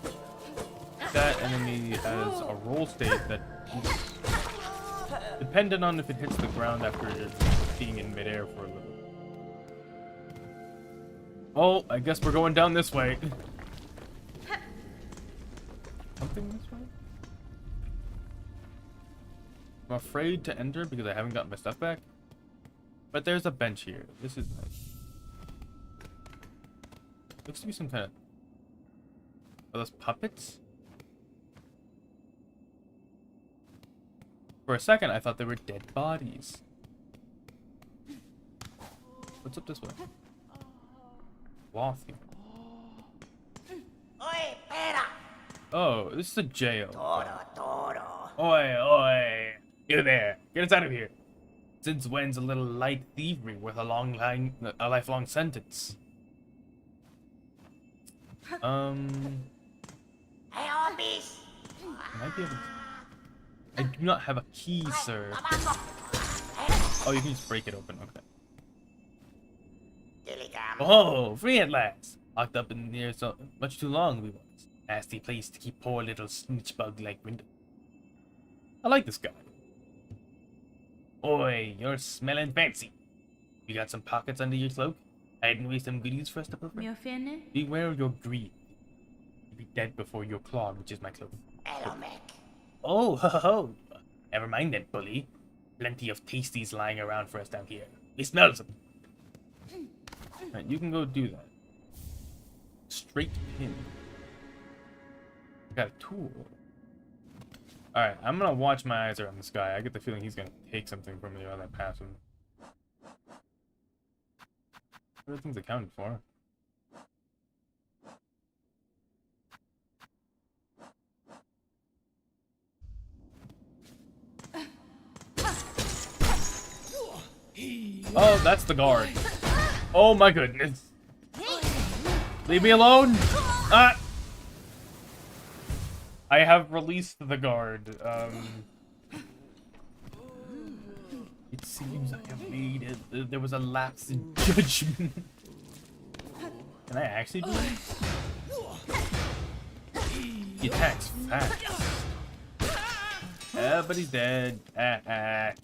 that enemy has a roll state that is dependent on if it hits the ground after being in midair for a little. Oh, I guess we're going down this way. Something this way? I'm afraid to enter because I haven't gotten my stuff back. But there's a bench here. This is nice. Looks to be some kind of... Are those puppets? For a second, I thought they were dead bodies. What's up this way? Cloth here. Oi, pera! Oh, this is a jail. Toro. Oi, oi! You there! Get us out of here! Since when's a little light thievery worth a lifelong sentence? Hey, homies! I might be able to... I do not have a key, sir. Oh, you can just break it open. Okay. Oh, free at last! Locked up in here so much too long, we was. Nasty place to keep poor little snitch bug like Window. I like this guy. Oi, you're smelling fancy. You got some pockets under your cloak? Hiding away some goodies for us to prefer? Beware your greed. You'll be dead before your claw reaches my cloak. Oh, ho ho ho! Never mind that, bully. Plenty of tasties lying around for us down here. We smell them. Right, you can go do that. Straight pin. Got a tool. Alright, I'm gonna watch my eyes around this guy. I get the feeling he's gonna take something from me on that pass him. Everything's accounted for. Oh, that's the guard. Oh my goodness. Leave me alone. Ah! I have released the guard. It seems I have made it. There was a lapse in judgment. Can I actually do this? He attacks fast. But he's dead. I'm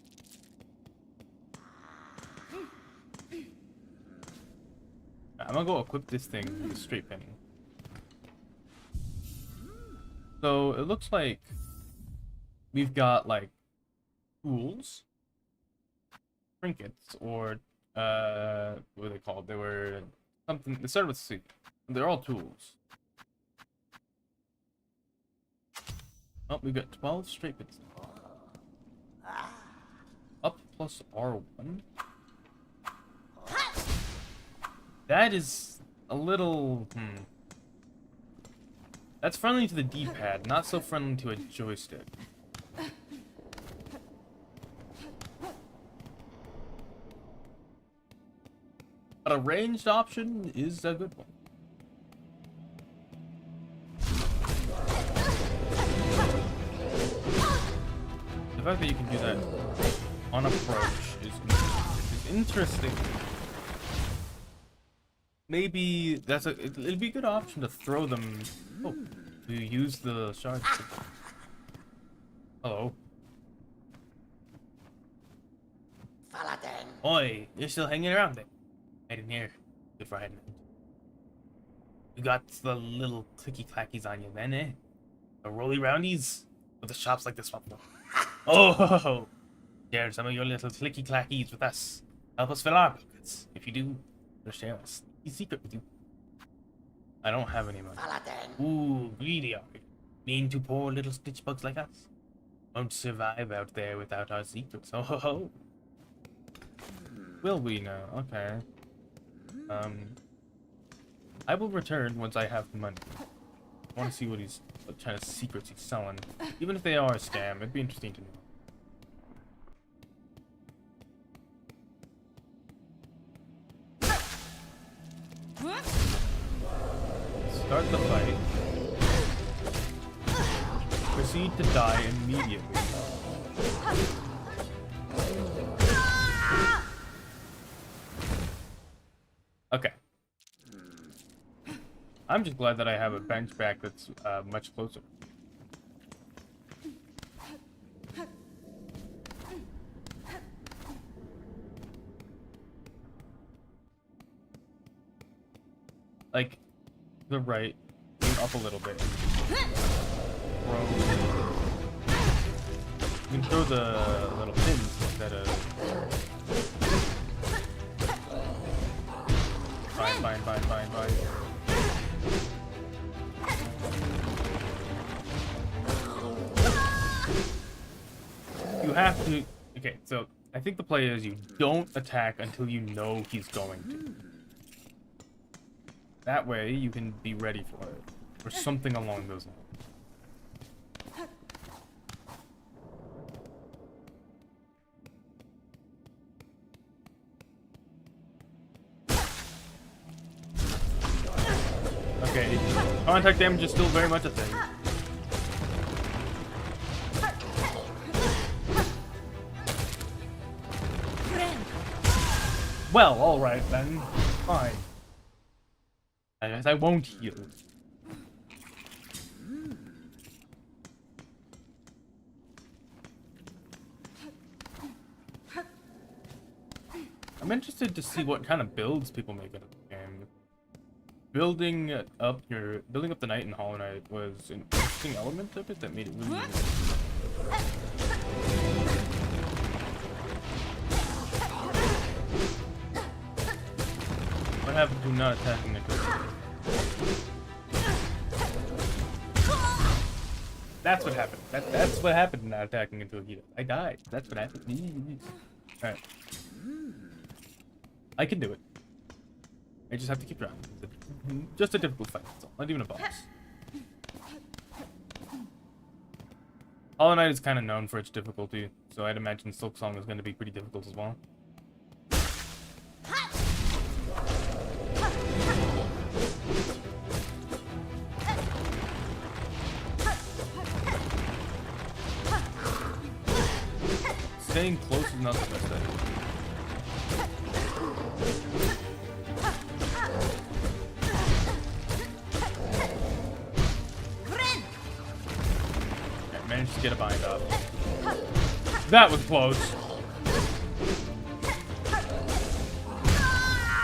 gonna go equip this thing with a straight pin. So it looks like we've got like tools, trinkets, or what are they called? They were something. They started with C. They're all tools. Oh, we've got 12 straight pins. Up plus R1. That is a little... That's friendly to the D-pad, not so friendly to a joystick. But a ranged option is a good one. The fact that you can do that on approach is interesting. Maybe that's it'd be a good option to throw them. Oh, to use the shards. Hello. Oi, you're still hanging around there. I didn't hear. Good for hiding. You got the little clicky clackies on you then, eh? The roly roundies with the shops like this one. Oh, share some of your little clicky clackies with us. Help us fill our pockets. If you do, we'll share a sneaky secret with you. I don't have any money. Ooh, greedy are you? Mean to poor little stitch bugs like us? Won't survive out there without our secrets. Oh ho ho. Will we now? Okay. I will return once I have the money. I want to see what kind of secrets he's selling. Even if they are a scam, it'd be interesting to know. Start the fight. Proceed to die immediately. Okay. I'm just glad that I have a bench back that's much closer. Like, the right, up a little bit. Throw. You can throw the little pins instead of. Fine. You have to. Okay, so I think the play is you don't attack until you know he's going to. That way you can be ready for it, or something along those lines. Okay, contact damage is still very much a thing. Well, alright then. Fine. I guess I won't heal. I'm interested to see what kind of builds people make in the game. Building up the knight in Hollow Knight was an interesting element of it that made it really unique. What happened to not attacking the ghost? That's what happened. That's what happened not attacking until he. I died. That's what happened. Alright. I can do it. I just have to keep trying. Just a difficult fight, that's all. Not even a boss. Hollow Knight is kind of known for its difficulty, so I'd imagine Silksong is going to be pretty difficult as well. Staying close is not the best idea. Okay, managed to get a bind up. That was close.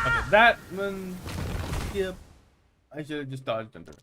Okay, that one. Yep. I should have just dodged under it.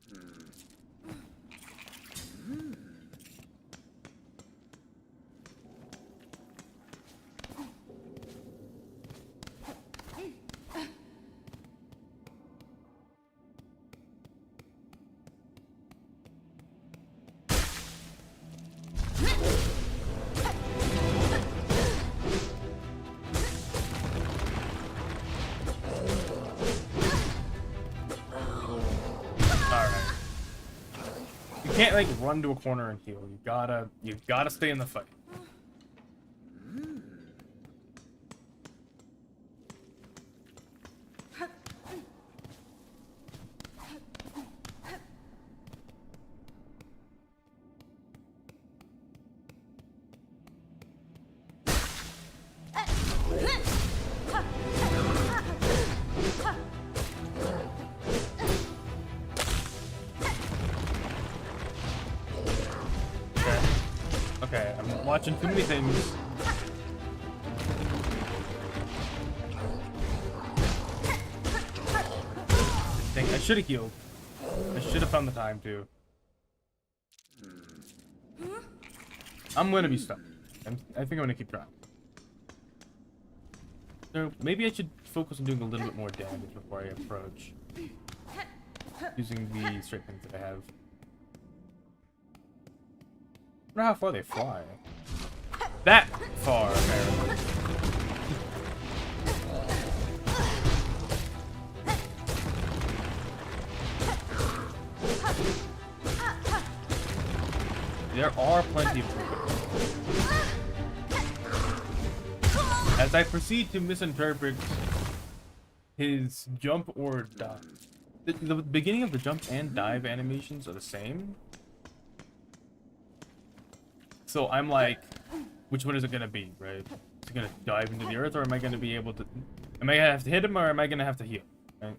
You can't like run to a corner and heal. You gotta stay in the fight. Okay, I'm watching too many things. Dang, I should have healed. I should have found the time to. I'm gonna be stuck. I think I'm gonna keep trying. So maybe I should focus on doing a little bit more damage before I approach. Using the straight pins that I have. I wonder how far they fly. That far, apparently. there are plenty of triggers. As I proceed to misinterpret his jump or dive. The beginning of the jump and dive animations are the same. So I'm like, which one is it gonna be, right? Is it gonna dive into the earth, or am I gonna be able to... Am I gonna have to hit him, or am I gonna have to heal? Right?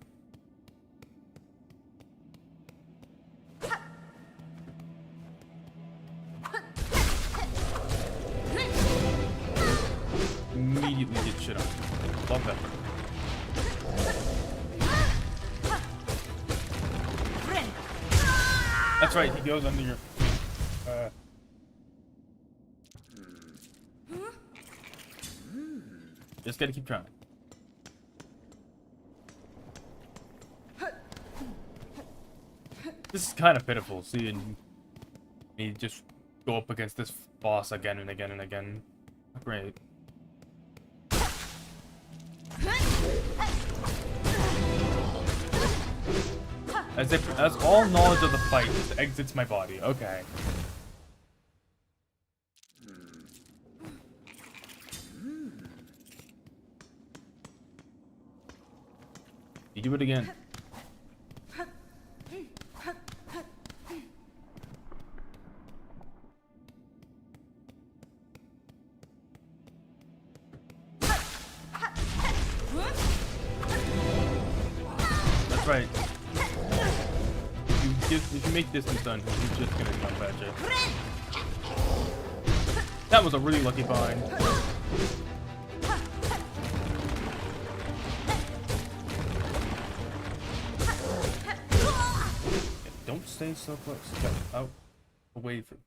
Immediately get shit on. Love that. That's right, he goes under your... Just gotta keep trying. This is kind of pitiful, seeing me just go up against this boss again and again and again. Great. As all knowledge of the fight just exits my body. Okay. You do it again. That's right. If you make distance on him, he's just gonna jump at you. That was a really lucky find. Don't stay so close. Go out, away from.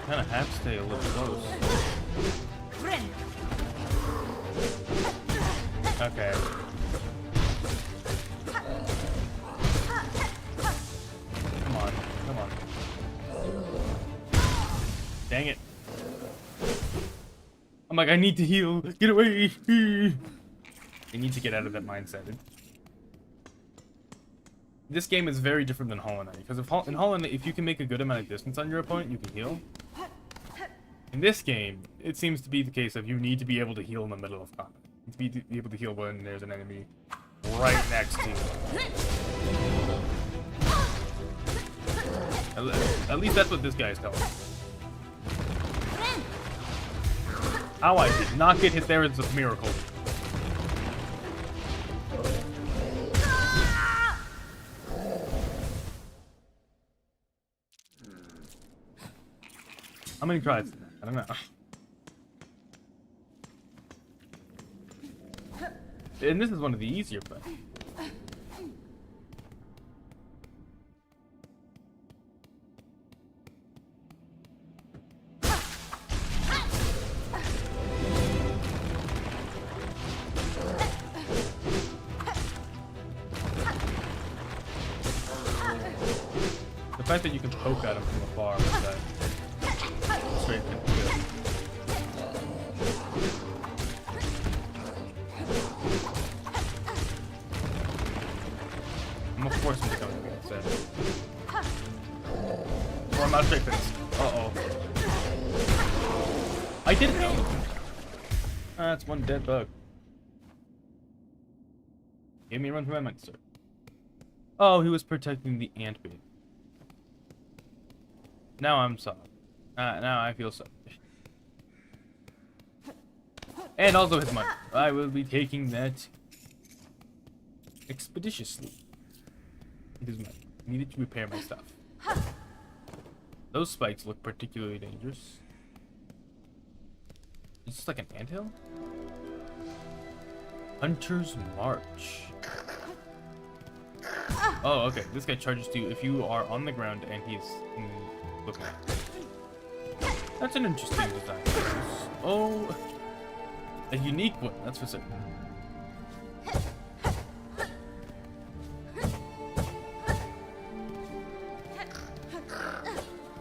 Kind of have to stay a little close. Okay. Come on, come on. Dang it. I'm like, I need to heal. Get away. I need to get out of that mindset. This game is very different than Hollow Knight, because in Hollow Knight, if you can make a good amount of distance on your opponent, you can heal. In this game, it seems to be the case of you need to be able to heal in the middle of combat. You need to be able to heal when there's an enemy right next to you. At least that's what this guy's telling me. How I did not get hit there is a miracle. How many tries? I don't know. And this is one of the easier fights. The fact that you can poke at him from afar with that. Straight and good. I'm gonna force him to come to me instead. Or I'm not straight fist. Uh-oh. I didn't know. That's one dead bug. Gave me a run for my money, sir. Oh, he was protecting the ant bait. Now I'm sorry. Now I feel sorry. And also his money. I will be taking that expeditiously. It is money. I needed to repair my stuff. Those spikes look particularly dangerous. Is this like an anthill? Hunter's March. Oh, okay. This guy charges you if you are on the ground and he's looking at you. That's an interesting design. Oh, a unique one, that's for certain.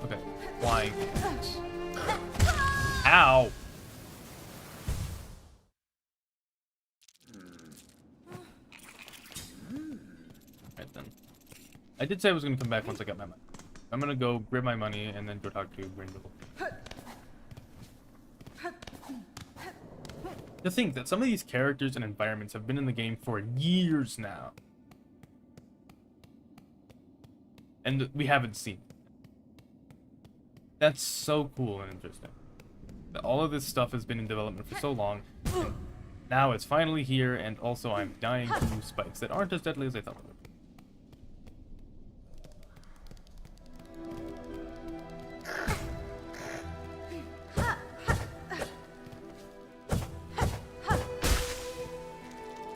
Okay, flying ants. Ow! Right then. I did say I was gonna come back once I got my money. I'm gonna go grab my money and then go talk to Brindle. To think that some of these characters and environments have been in the game for years now. And we haven't seen it. That's so cool and interesting. That all of this stuff has been in development for so long. And now it's finally here, and also I'm dying from spikes that aren't as deadly as I thought they would be.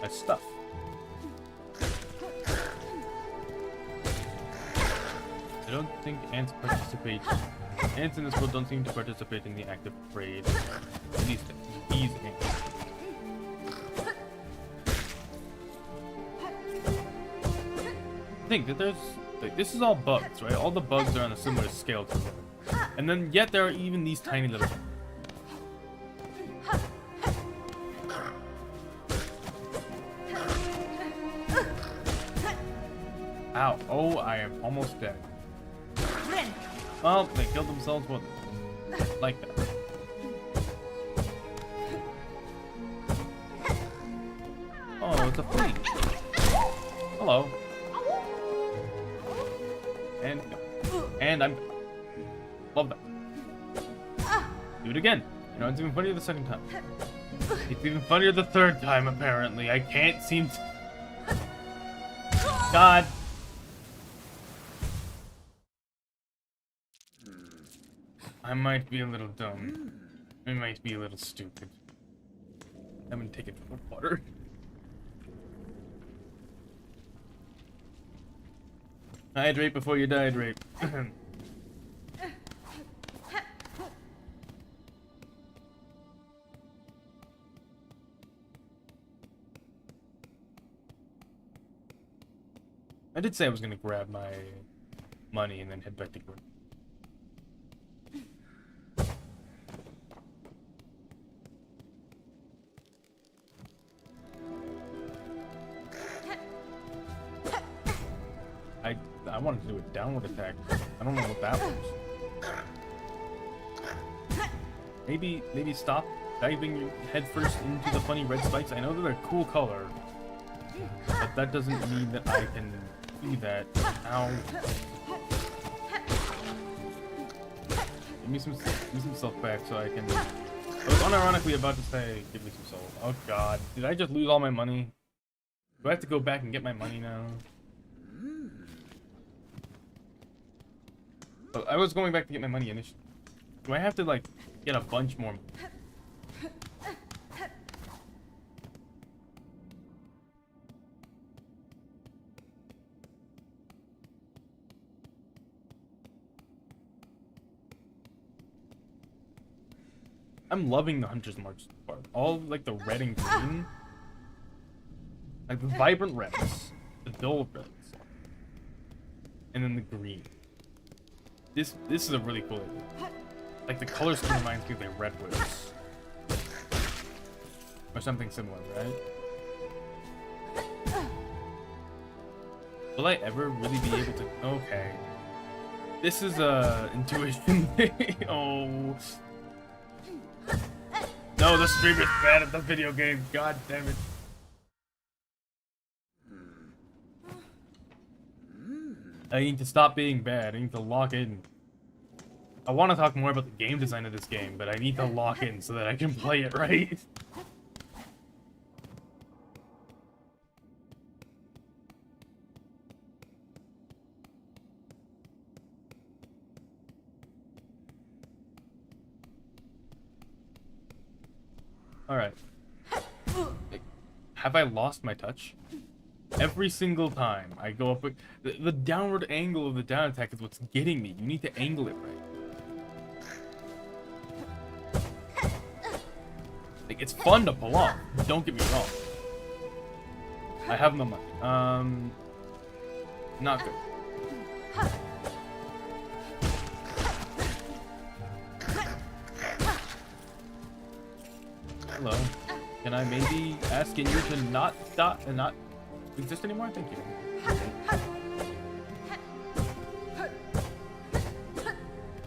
That's stuff. I don't think ants participate. Ants in this world don't seem to participate in the active trade. At least these ants. Think that there's like, this is all bugs, right? All the bugs are on a similar scale to them. And then yet there are even these tiny little bugs. Ow. Oh, I am almost dead. Well, they killed themselves with like that. Oh, it's a flea. Hello. And go. And I'm love that. Do it again. You know, it's even funnier the second time. It's even funnier the third time, apparently. I can't seem to... God. I might be a little dumb. I might be a little stupid. I'm gonna take a drink of water. Hydrate before you dehydrate. I did say I was gonna grab my money and then head back to work. I wanted to do a downward attack. I don't know what that was. Maybe stop diving your head first into the funny red spikes. I know that they're a cool color, but that doesn't mean that I can do that. Ow. Give me some self back so I can... I was unironically about to say, give me some soul. Oh god. Did I just lose all my money? Do I have to go back and get my money now? But I was going back to get my money initially. Do I have to, like, get a bunch more? I'm loving the Hunter's March part. All, like, the red and green. Like, the vibrant reds. The dull reds. And then the green. This is a really cool idea. Like the color scheme reminds me of the red whips. Or something similar, right? Will I ever really be able to... Okay. This is a intuition thing. Oh. No, the streamer's bad at the video game. God damn it. I need to stop being bad. I need to lock in. I want to talk more about the game design of this game, but I need to lock in so that I can play it right. Alright. Have I lost my touch? Every single time I go up with... The downward angle of the down attack is what's getting me. You need to angle it right. it's fun to pull off. Don't get me wrong. I have no money. Not good. Hello. Can I maybe ask you to not stop and not exist anymore? Thank you.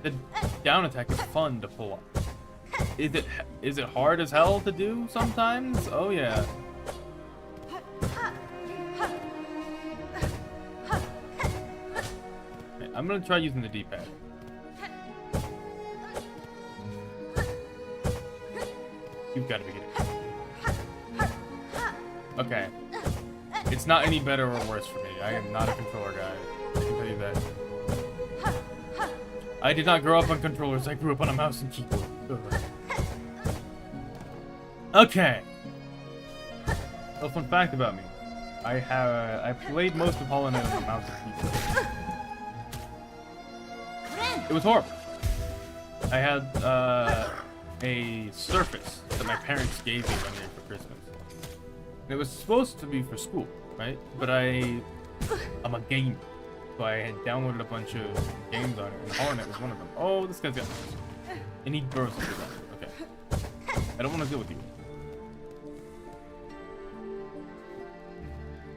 The down attack is fun to pull off. Is it hard as hell to do sometimes? Oh yeah. Okay, I'm gonna try using the D-pad. You've got to be kidding. Okay. It's not any better or worse for me. I am not a controller guy. I can tell you that. I did not grow up on controllers. I grew up on a mouse and keyboard. Ugh. Okay. A fun fact about me. I played most of Hollow Knight on a mouse and keyboard. It was horrible. I had a Surface that my parents gave me one year for Christmas. And it was supposed to be for school, right? But I'm a gamer. So I had downloaded a bunch of games on it, and Hollow Knight was one of them. Oh, this guy's got... And he throws something at me. Okay. I don't want to deal with you.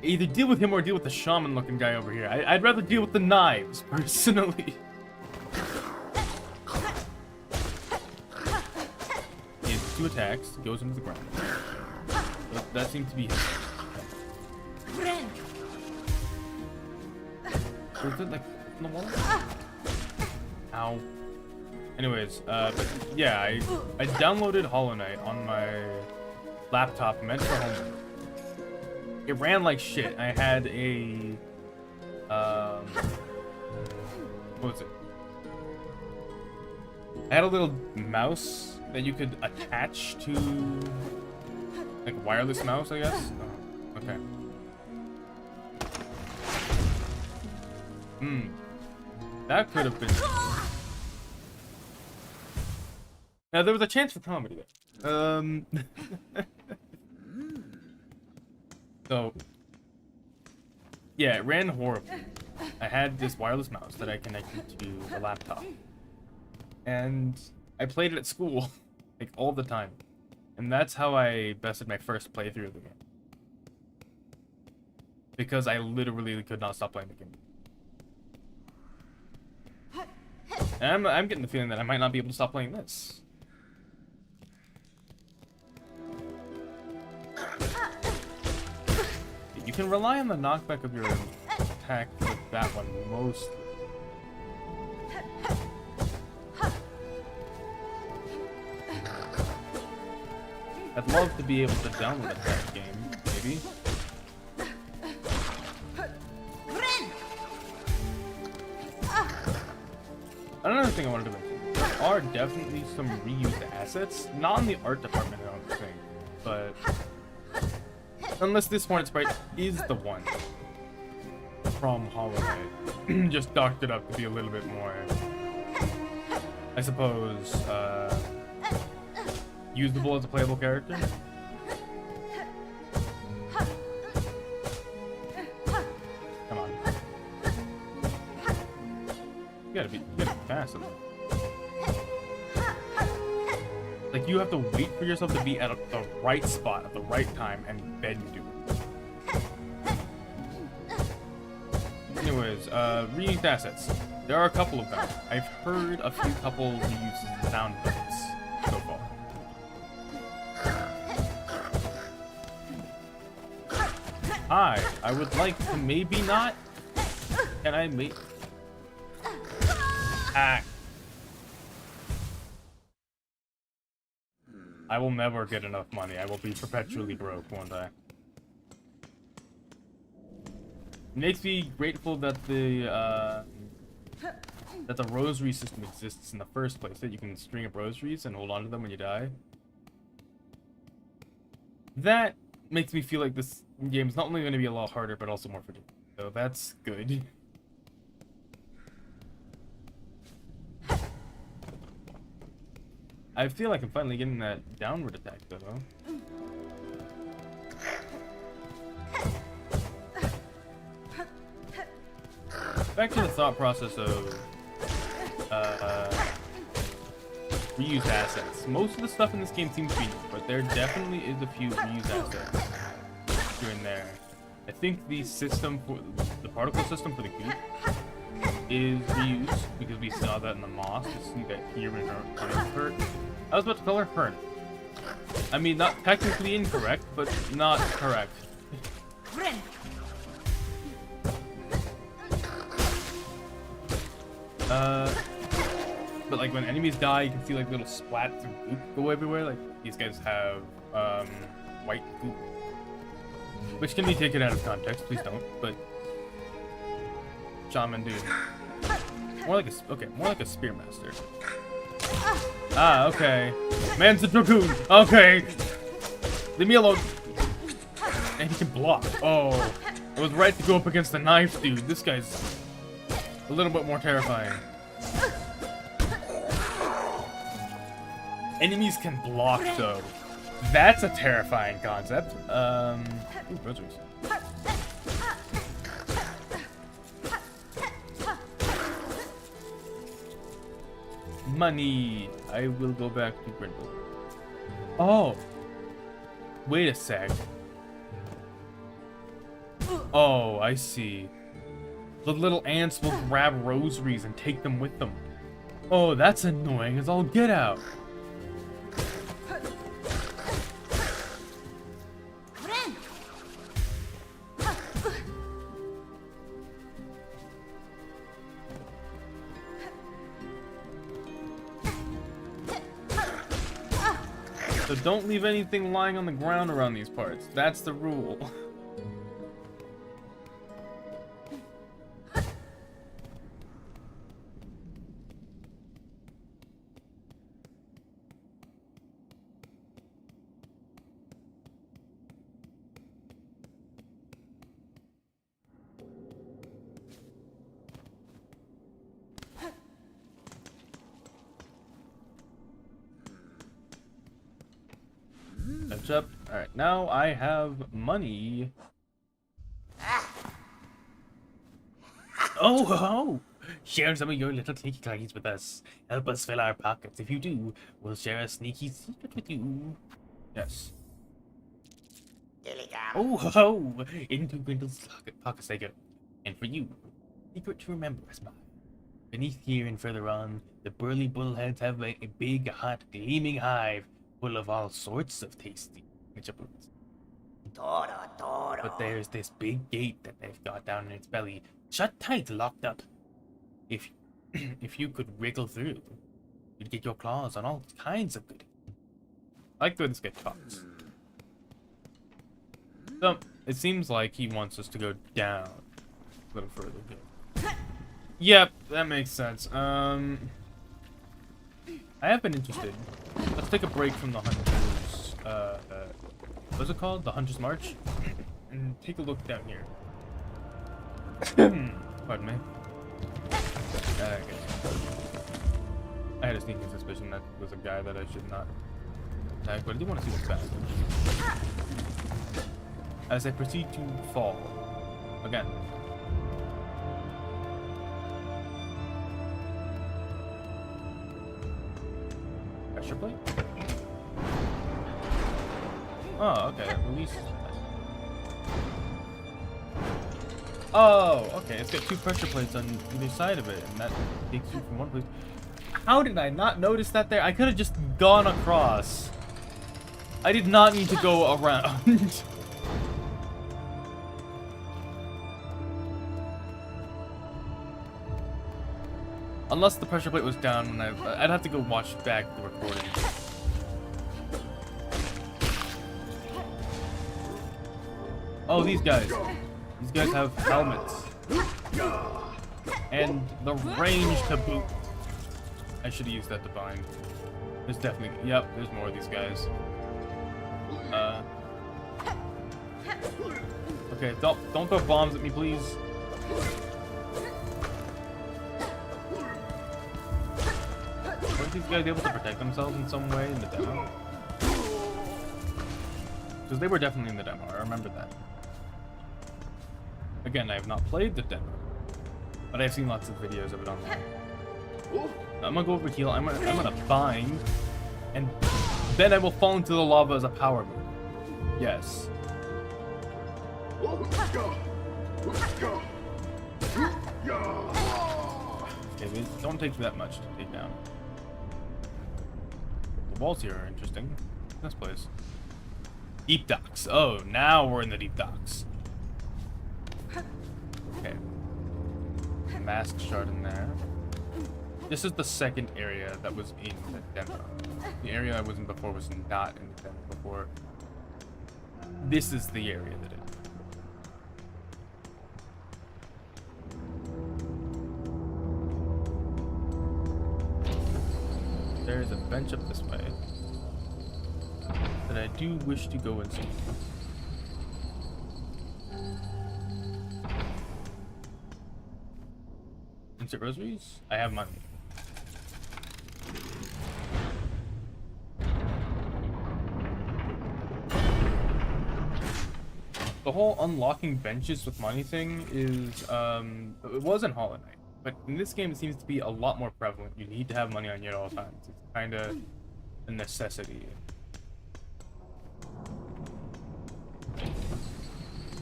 Either deal with him or deal with the shaman-looking guy over here. I'd rather deal with the knives, personally. He has 2 attacks, goes into the ground. That seems to be him. Is it like in the wall? Ow. Anyways, but yeah, I downloaded Hollow Knight on my laptop meant for home. It ran like shit. I had a what was it? I had a little mouse that you could attach to, like a wireless mouse, I guess. Oh, okay. That could have been. Now there was a chance for comedy there. So, yeah, it ran horribly. I had this wireless mouse that I connected to the laptop, and I played it at school, like all the time, and that's how I bested my first playthrough of the game. Because I literally could not stop playing the game. And I'm getting the feeling that I might not be able to stop playing this. You can rely on the knockback of your attack with that one mostly. I'd love to be able to download that game, maybe. Another thing I wanted to mention, there are definitely some reused assets, not in the art department, I don't think, but unless this Hornet Sprite is the one from Hollow Knight, just doctored up to be a little bit more, I suppose, usable as a playable character. Come on. You gotta be fast enough. Like, you have to wait for yourself to be at the right spot at the right time, and then you do it. Anyways, reused assets. There are a couple of them. I've heard a few couple reuses of sound bites so far. I would like to maybe not. Can I make... Ah. I will never get enough money. I will be perpetually broke, won't I? It makes me grateful that the rosary system exists in the first place, that you can string up rosaries and hold on to them when you die. That makes me feel like this game is not only going to be a lot harder, but also more forgiving. So that's good. I feel like I'm finally getting that downward attack though. Back to the thought process of reused assets. Most of the stuff in this game seems to be new, but there definitely is a few reused assets here and there. I think the system for the particle system for the goop is reused because we saw that in the moss. You see that here in her. I was about to call her Fern. I mean, not technically incorrect, but not correct. But like when enemies die, you can see like little splats of goop go everywhere. Like these guys have white goop, which can be taken out of context. Please don't. But shaman dude, more like a spearmaster. Ah, okay. Man's a dragoon. Okay, leave me alone. And he can block. Oh, it was right to go up against the knife dude. This guy's a little bit more terrifying. Enemies can block though. That's a terrifying concept. Ooh, groceries. Money. I will go back to Brindle. Oh. Wait a sec. Oh, I see. The little ants will grab rosaries and take them with them. Oh, that's annoying as all get out. So don't leave anything lying on the ground around these parts. That's the rule. Catch up. Alright, now I have money. Oh, share some of your little sneaky claggies with us. Help us fill our pockets. If you do, we'll share a sneaky secret with you. Yes. Oh, into Grindle's pockets they go. And for you, secret to remember us by. Beneath here and further on, the burly bullheads have a big, hot, gleaming hive full of all sorts of tasty vegetables. But there's this big gate that they've got down in its belly, shut tight, locked up. If you could wriggle through, you'd get your claws on all kinds of goodies. I like the way this guy talks. So, it seems like he wants us to go down a little further here. Yep, that makes sense. I have been interested. Let's take a break from the Hunter's, what's it called? The Hunter's March? And take a look down here. Pardon me. Okay. I had a sneaking suspicion that was a guy that I should not attack, but I do want to see what's back. As I proceed to fall. Again. Pressure plate? Oh, okay. Release. Oh, okay. It's got two pressure plates on either side of it, and that takes you from one place. How did I not notice that there? I could have just gone across. I did not need to go around. Unless the pressure plate was down when I'd have to go watch back the recording. Oh, these guys. These guys have helmets. And the range to boot. I should have used that to bind. There's definitely, yep, there's more of these guys. Okay, don't throw bombs at me, please. Where these guys able to protect themselves in some way in the demo? Because they were definitely in the demo, I remember that. Again, I have not played the demo, but I've seen lots of videos of it online. I'm gonna go over heal, I'm gonna bind, and then I will fall into the lava as a power move. Yes. Okay, they don't take that much to take down. The walls here are interesting. This place. Deep docks. Oh, now we're in the deep docks. Okay. Mask shard in there. This is the second area that was in the demo. The area I was in before was not in the demo before. This is the area that it is. There is a bench up this way that I do wish to go into. Insert rosaries? I have money. The whole unlocking benches with money thing is, it was in Hollow Knight, but in this game it seems to be a lot more prevalent. You need to have money on you at all times. It's kind of a necessity.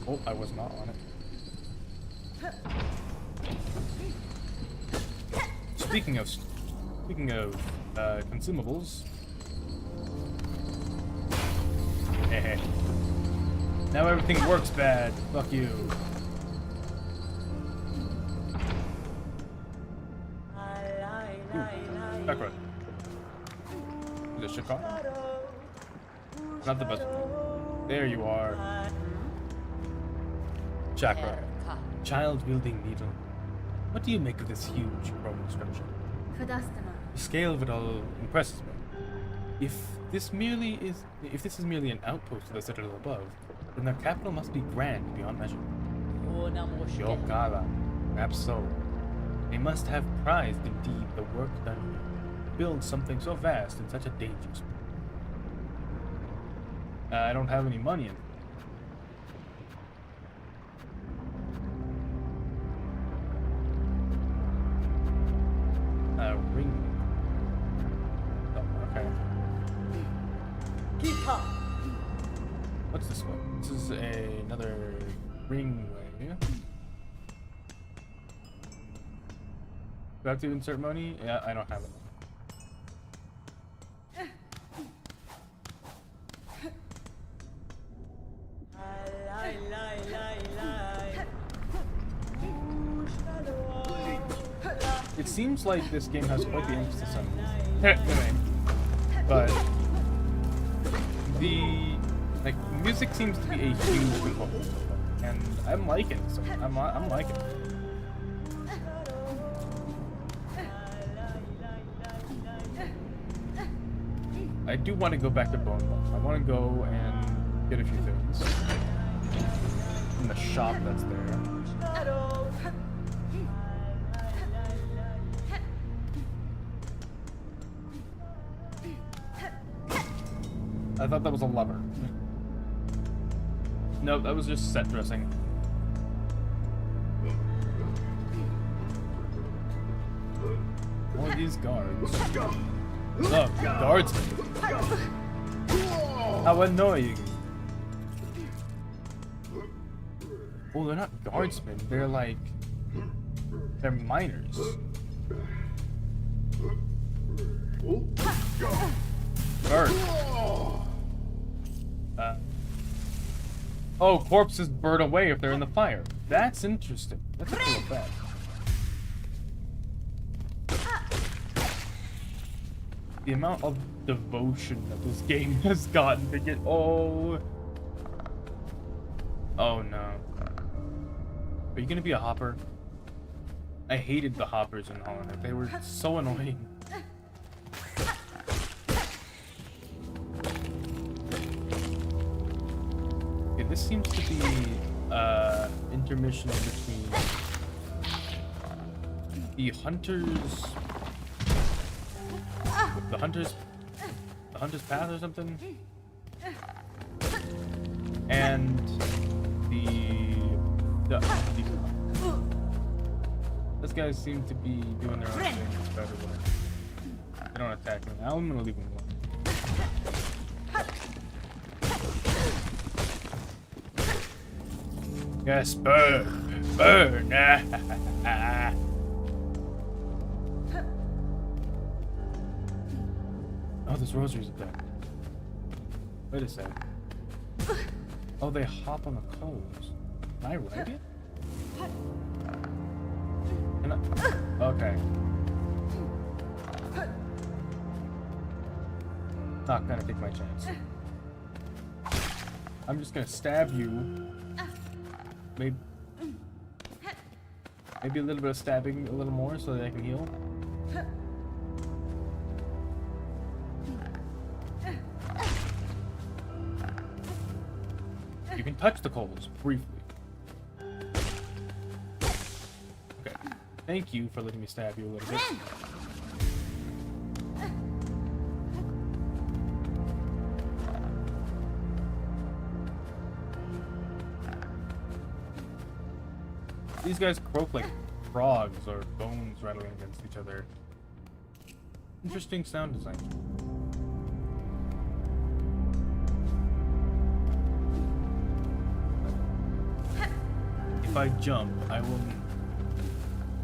Oh, I was not on it. Speaking of consumables. Hey. Now everything works bad. Fuck you. Chakra. Is it Shikar? Not the best one. There you are. Chakra. Child-wielding needle. What do you make of this huge Roman structure? The scale of it all impresses me. If this is merely an outpost of the citadel above, then their capital must be grand beyond measure. Yokara. Perhaps so. They must have prized indeed the work done here. Build something so vast in such a dangerous place. I don't have any money in it. Ring. Oh, okay. What's this one? This is another ring way. Do I have to insert money? Yeah, I don't have it. It seems like this game has quite the emphasis on music. But the music seems to be a huge component, and I'm liking it. So I'm liking it. I do want to go back to Bone Vault. I want to go and get a few things in the shop that's there. I thought that was a lever. No, that was just set dressing. One of these guards. Look, guardsmen. How annoying. Oh, they're not guardsmen. They're miners. Guard. Oh, corpses burn away if they're in the fire. That's interesting. That's a cool effect. The amount of devotion that this game has gotten to get. Oh no. Are you gonna be a hopper? I hated the hoppers in Hollow Knight. They were so annoying. Okay, this seems to be intermission between the hunters the hunter's path or something, and these guys seem to be doing their own thing. It's better when they don't attack me. Now I'm gonna leave them alone. Yes, burn, burn. Oh, this rosary's up there. Wait a sec. Oh, they hop on the coals. Can I write it? Can I? Okay. Not gonna take my chance. I'm just gonna stab you. Maybe a little bit of stabbing, a little more, so that I can heal. You can touch the coals briefly. Okay. Thank you for letting me stab you a little bit. These guys croak like frogs or bones rattling against each other. Interesting sound design. If I jump, I will...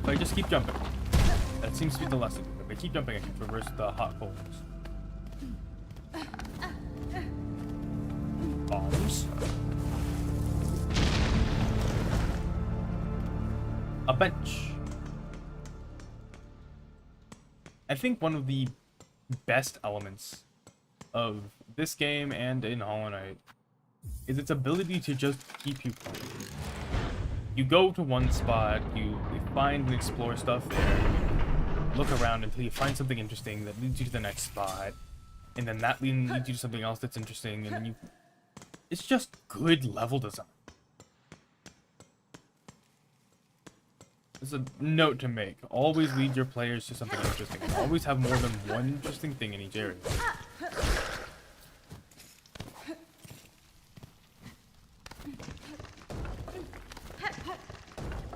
If I just keep jumping. That seems to be the lesson. If I keep jumping, I can traverse the hot coals. Bombs. A bench. I think one of the best elements of this game and in Hollow Knight is its ability to just keep you playing. You go to one spot, you find and explore stuff there, you look around until you find something interesting that leads you to the next spot, and then that leads you to something else that's interesting, and then you... It's just good level design. It's a note to make. Always lead your players to something interesting. Always have more than one interesting thing in each area.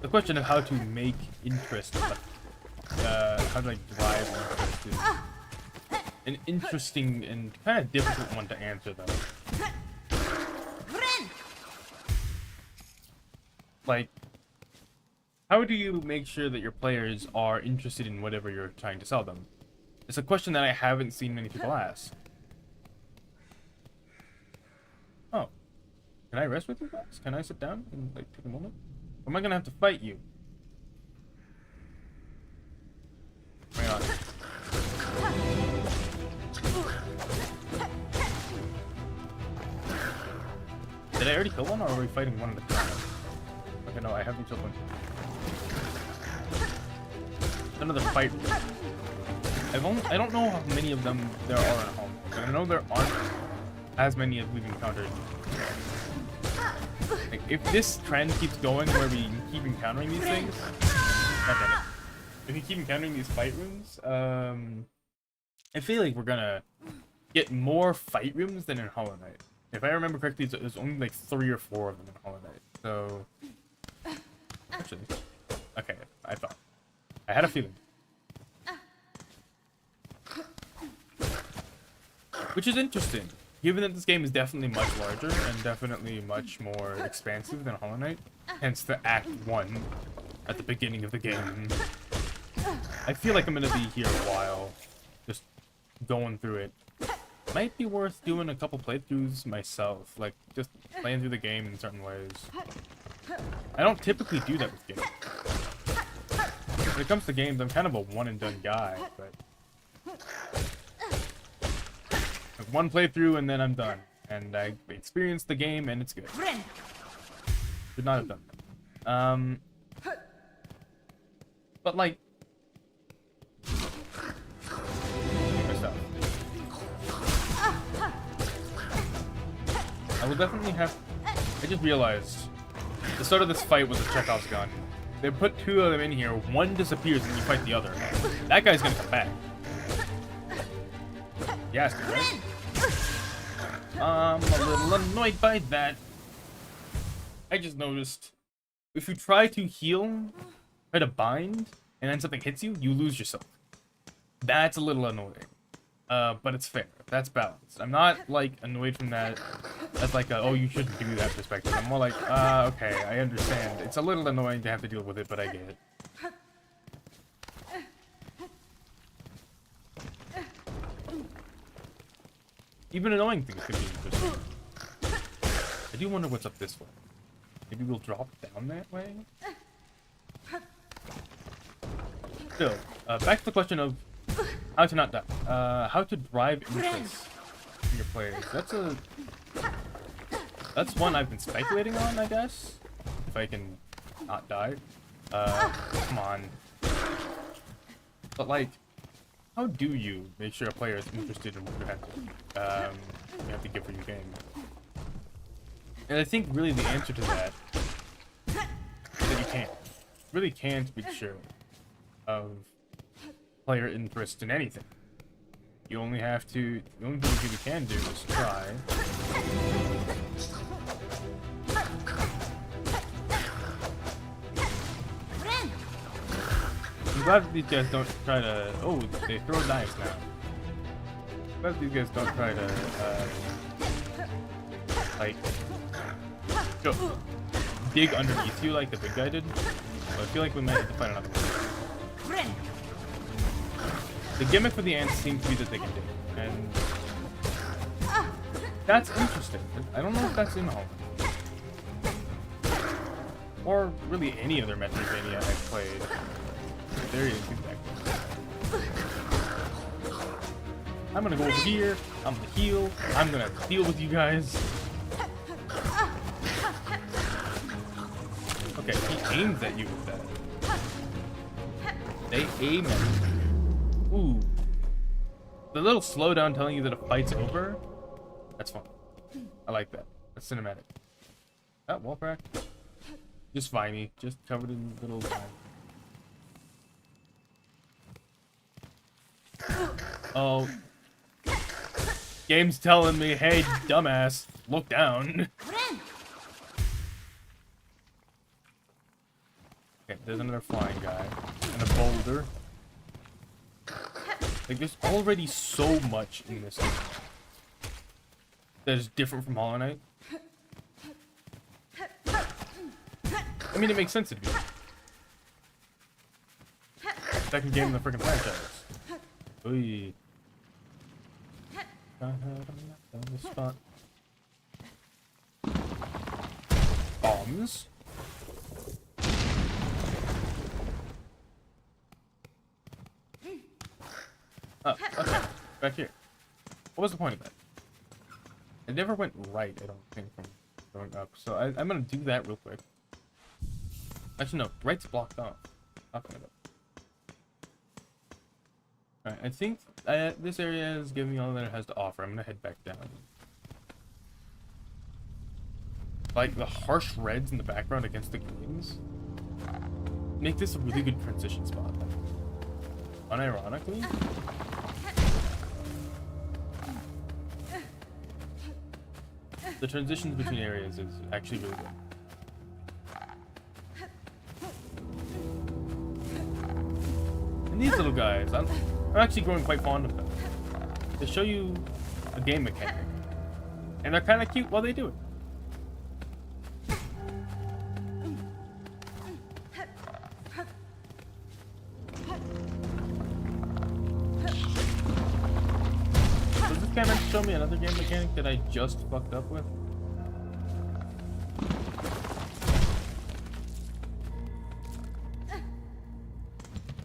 The question of how to make interest, how to like drive interest, is an interesting and kind of difficult one to answer, though. Like, how do you make sure that your players are interested in whatever you're trying to sell them? It's a question that I haven't seen many people ask. Oh. Can I rest with you guys? Can I sit down and like take a moment? Or am I gonna have to fight you? Hang on. Did I already kill one, or are we fighting one at a time? Okay, no, I haven't killed one. Another fight. I don't know how many of them there are in home. I know there aren't as many as we've encountered. Like, if this trend keeps going where we keep encountering these things, if we keep encountering these fight rooms, I feel like we're gonna get more fight rooms than in Hollow Knight. If I remember correctly, there's only like 3 or 4 of them in Hollow Knight. So, actually, okay, I thought. I had a feeling. Which is interesting, given that this game is definitely much larger and definitely much more expansive than Hollow Knight, hence the Act 1 at the beginning of the game. I feel like I'm gonna be here a while, just going through it. Might be worth doing a couple playthroughs myself, like just playing through the game in certain ways. I don't typically do that with games. When it comes to games, I'm kind of a one-and-done guy, but... like one playthrough and then I'm done. And I experienced the game and it's good. Should not have done that. But like... I will definitely have... I just realized the start of this fight was a Chekhov's gun. They put 2 of them in here, one disappears and you fight the other. That guy's gonna come back. Yes, right? I'm a little annoyed by that. I just noticed. If you try to heal, try to bind, and then something hits you, you lose yourself. That's a little annoying. But it's fair. That's balanced. I'm not, like, annoyed from that as, like, oh, you shouldn't do that perspective. I'm more like, okay, I understand. It's a little annoying to have to deal with it, but I get it. Even annoying things can be interesting. I do wonder what's up this way. Maybe we'll drop down that way? Still, back to the question of how to not die. How to drive interest in your players. That's one I've been speculating on, I guess. If I can not die. Come on. But like, how do you make sure a player is interested in what you have to give for your game? And I think really the answer to that is that you can't. You really can't be sure of player interest in anything. You only have to, the only thing you can do is try. I'm glad that these guys don't try to, oh, they throw knives now. I'm glad that these guys don't try to, like, dig underneath you like the big guy did. So I feel like we might have to find another one. The gimmick for the ants seems to be that they can dig, and that's interesting. I don't know if that's in Home. Or really any other Metroidvania I've played. There he is, exactly. I'm gonna go over here, I'm gonna heal, I'm gonna deal with you guys. Okay, he aims at you with that. They aim at you. Ooh. The little slowdown telling you that a fight's over, that's fun. I like that. That's cinematic. That wall crack? Just viney, just covered in little vine. Oh. Game's telling me, hey, dumbass, look down. Okay, there's another flying guy. And a boulder. Like, there's already so much in this game that is different from Hollow Knight. I mean, it makes sense to me. Second game in the freaking franchise. Oy. On the spot. Bombs. Oh, okay. Back here. What was the point of that? It never went right, I don't think, from going up. So I'm gonna do that real quick. Actually, no. Right's blocked off. Talking about. Alright, I think this area is giving me all that it has to offer. I'm gonna head back down. Like, the harsh reds in the background against the greens make this a really good transition spot. Unironically, the transitions between areas is actually really good. And these little guys, I'm actually growing quite fond of them. They show you a game mechanic, and they're kind of cute while they do it. Does this guy meant to show me another game mechanic that I just fucked up with?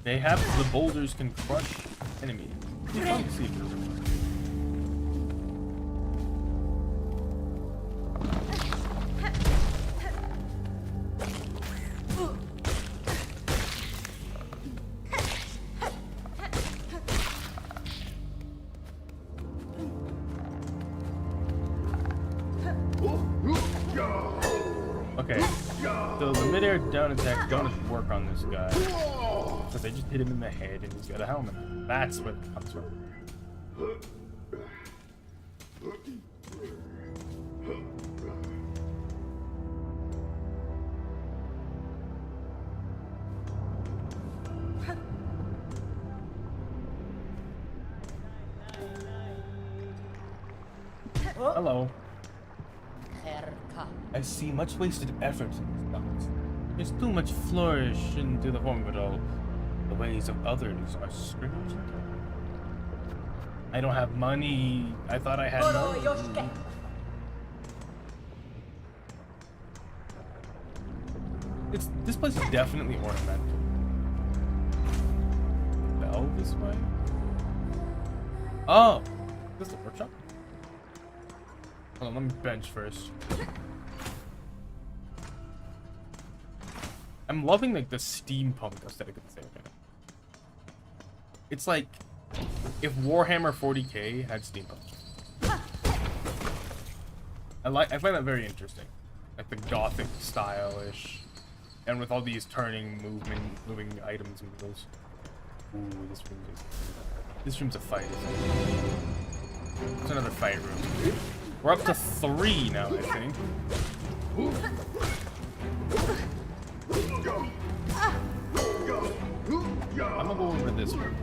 They have the boulders can crush enemies. It's fun to see. Okay, so the mid-air down attack don't work on this guy. Because they just hit him in the head and he's got a helmet. That's where it comes from. Hello. Herka. I see much wasted effort in these thoughts. There's too much flourish into the form of it all. The ways of others are stringent. I don't have money. I thought I had money. This place is definitely ornamental. Bell this way? Oh! Is this the workshop? Hold on, let me bench first. I'm loving like the steampunk aesthetic of the thing. It's like if Warhammer 40k had steampunk. I find that very interesting. Like the gothic style-ish. And with all these moving items and wheels. Ooh, this room's a fight, isn't it? It's another fight room. We're up to 3 now, I think. I'm gonna go over this room.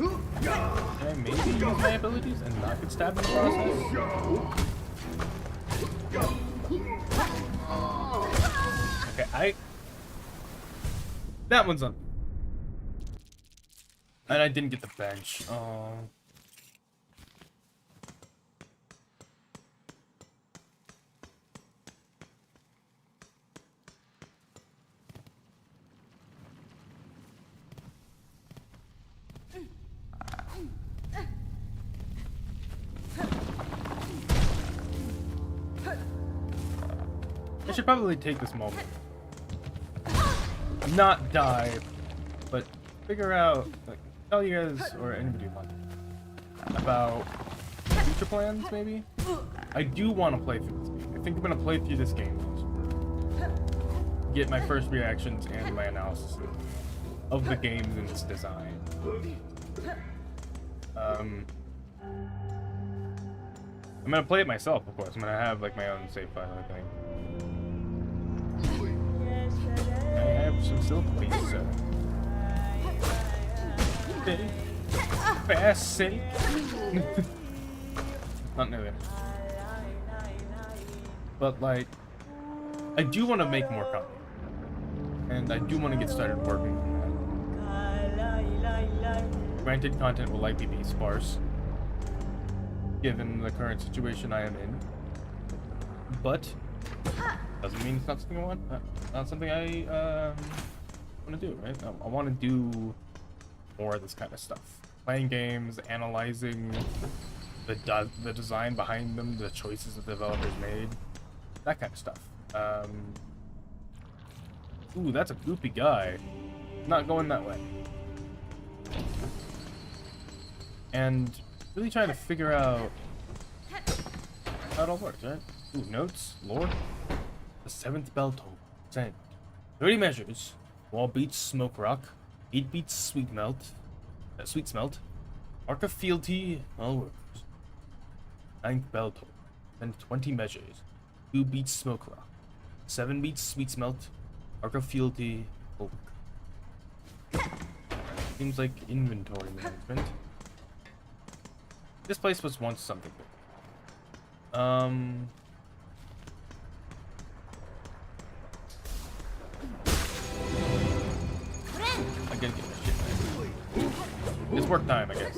Can I maybe use my abilities and not get stabbed in the process? Okay, that one's on. And I didn't get the bench. Oh. I should probably take this moment. Not die, but figure out, like, tell you guys, or anybody want, about future plans, maybe? I do want to play through this game. I think I'm going to play through this game. Get my first reactions and my analysis of the game and its design. I'm going to play it myself, of course. I'm going to have, like, my own save file, I think. I have some silk pieces. Fast silk. Not nearly. But like, I do want to make more content, and I do want to get started working on that. Granted, content will likely be sparse, given the current situation I am in. But doesn't mean it's not something I want. Not something I want to do, right? I want to do more of this kind of stuff. Playing games, analyzing the design behind them, the choices the developers made, that kind of stuff. Ooh, that's a goopy guy. Not going that way. And really trying to figure out how it all works, right? Ooh, notes, lore. The 7th bell toll. Send. 30 measures. Wall beats smoke rock. 8 beats sweet smelt. Arc of fealty. All workers. 9th bell toll. Send 20 measures. 2 beats smoke rock. 7 beats sweet smelt. Arc of fealty. All work. Seems like inventory management. This place was once something big. I gotta get my shit back. It's work time, I guess.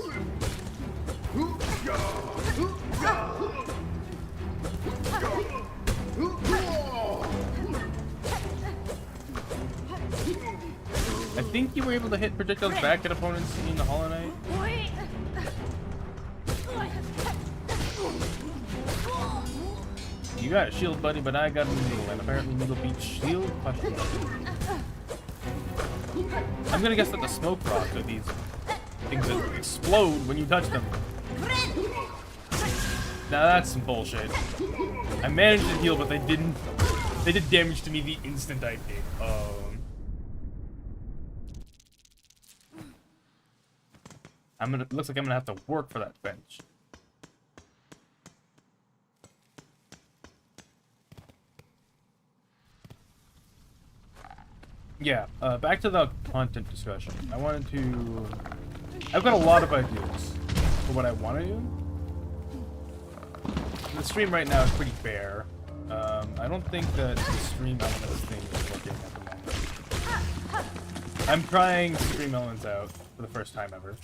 I think you were able to hit projectiles back at opponents in the Hollow Knight. You got a shield, buddy, but I got a needle, and apparently needle beats shield. I'm gonna guess that the smoke rocks are these things that explode when you touch them. Now that's some bullshit. I managed to heal, but they didn't. They did damage to me the instant I did. Looks like I'm gonna have to work for that bench. Yeah, back to the content discussion. I wanted to I've got a lot of ideas for what I want to do. The stream right now is pretty bare. I don't think that the stream elements thing is working at the moment. I'm trying stream elements out for the first time ever.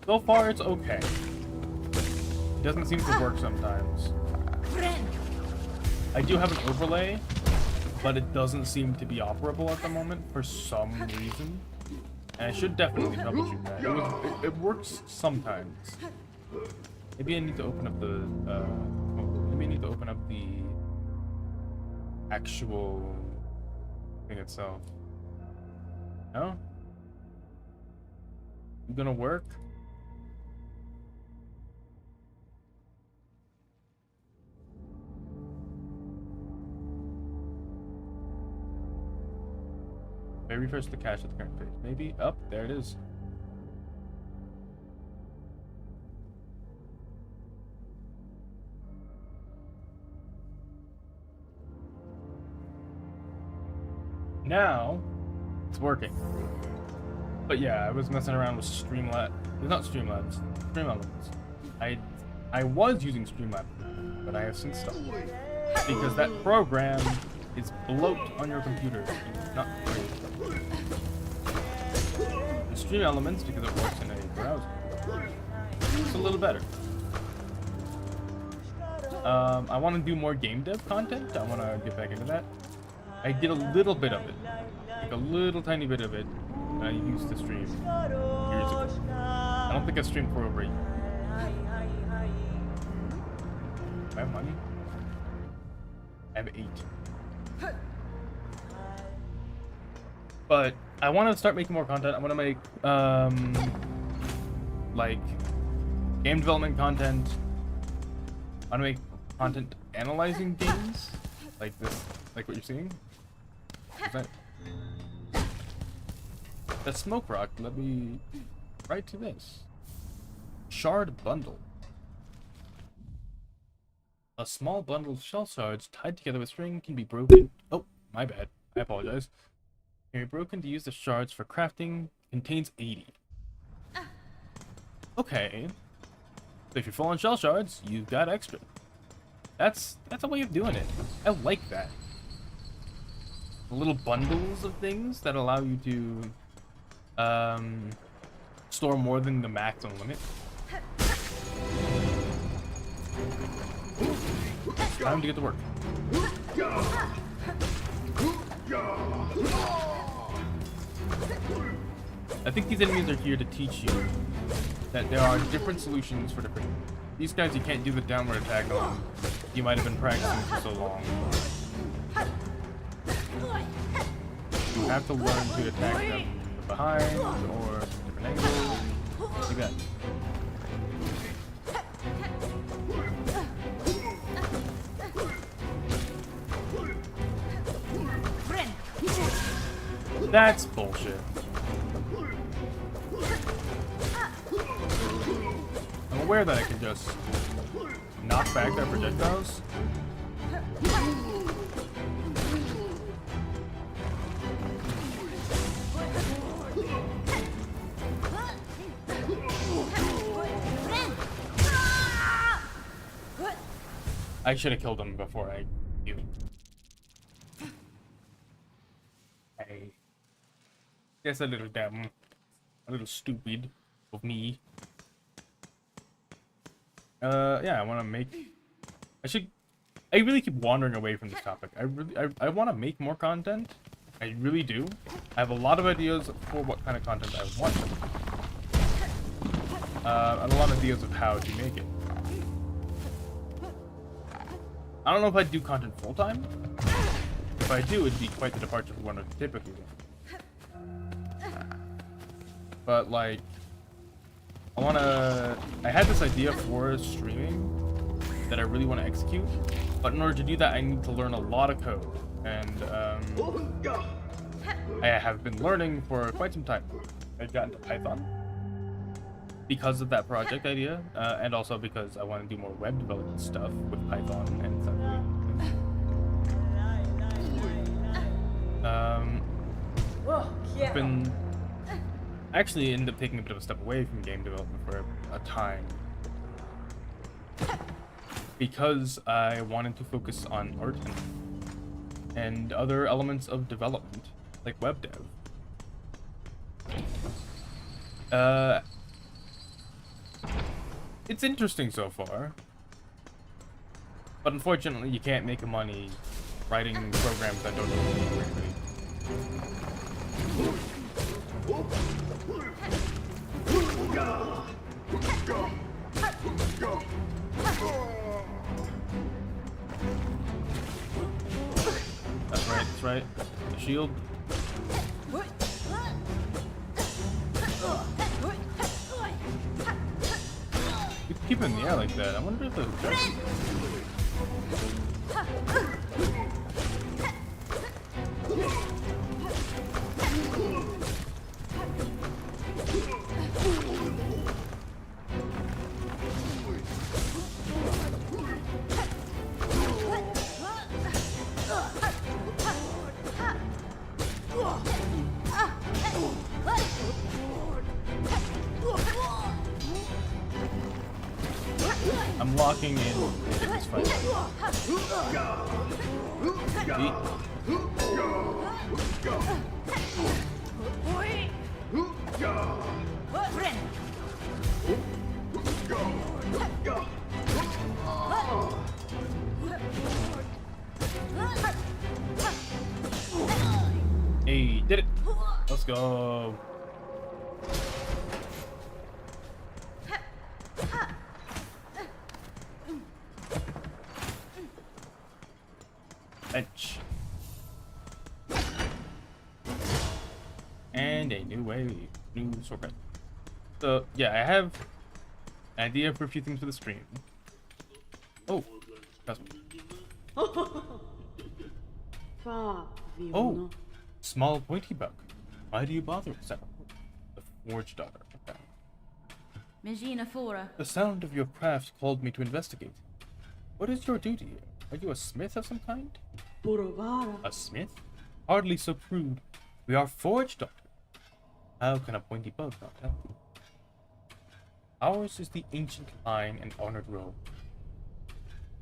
So far, it's okay. It doesn't seem to work sometimes. I do have an overlay, but it doesn't seem to be operable at the moment for some reason. And I should definitely troubleshoot that. It works sometimes. Maybe I need to open up the maybe I need to open up the actual thing itself. No? Gonna work? Maybe refresh the cache at the current page. Maybe up there it is. Now it's working. But yeah, I was messing around with Streamlabs. Not Streamlabs. Stream Elements. I was using Streamlabs, but I have since stopped because that program is bloat on your computer. It's not great. The Stream Elements, because it works in a browser, it's a little better. I want to do more game dev content. I want to get back into that. I did a little bit of it, like a little tiny bit of it. I used to stream years ago. I don't think I streamed for over a year. Do I have money? I have 8. But I want to start making more content. I want to make like game development content. I want to make content analyzing games, like this, like what you're seeing. Is that? That smoke rock led me right to this. Shard bundle. A small bundle of shell shards tied together with string can be broken. Oh, my bad. I apologize. Can be broken to use the shards for crafting. Contains 80. Okay. So if you're full on shell shards, you've got extra. That's a way of doing it. I like that. Little bundles of things that allow you to store more than the maximum limit. Time to get to work. I think these enemies are here to teach you that there are different solutions for different. These guys you can't do the downward attack on. You might have been practicing for so long. You have to learn to attack them from behind or different angles. Like that. That's bullshit. I'm aware that I can just knock back their projectiles. I should have killed him before I knew. I guess a little dumb, a little stupid of me. Yeah, I want to make. I really keep wandering away from this topic. I want to make more content. I really do. I have a lot of ideas for what kind of content I want. And a lot of ideas of how to make it. I don't know if I'd do content full time. If I do, it'd be quite the departure from what I typically do. But like, I had this idea for streaming that I really want to execute, but in order to do that, I need to learn a lot of code, and I have been learning for quite some time. I got into Python because of that project idea, and also because I want to do more web development stuff with Python and stuff. I actually ended up taking a bit of a step away from game development for a time because I wanted to focus on art and other elements of development, like web dev. It's interesting so far, but unfortunately you can't make money writing programs that don't really quickly. That's right. The shield. You can keep it in the air like that. I wonder if those jumps. I'm locking in to get this fight. Hey, did it! Let's go. Bench. And a new way, new shortcut. So yeah, I have an idea for a few things for the stream. Oh, that's one. Oh, small pointy bug. Why do you bother with that? The forge daughter. Okay. The sound of your craft called me to investigate. What is your duty here? Are you a smith of some kind? A smith? Hardly so crude. We are forge doctor. How can a pointy bug not help? Ours is the ancient line and honored road.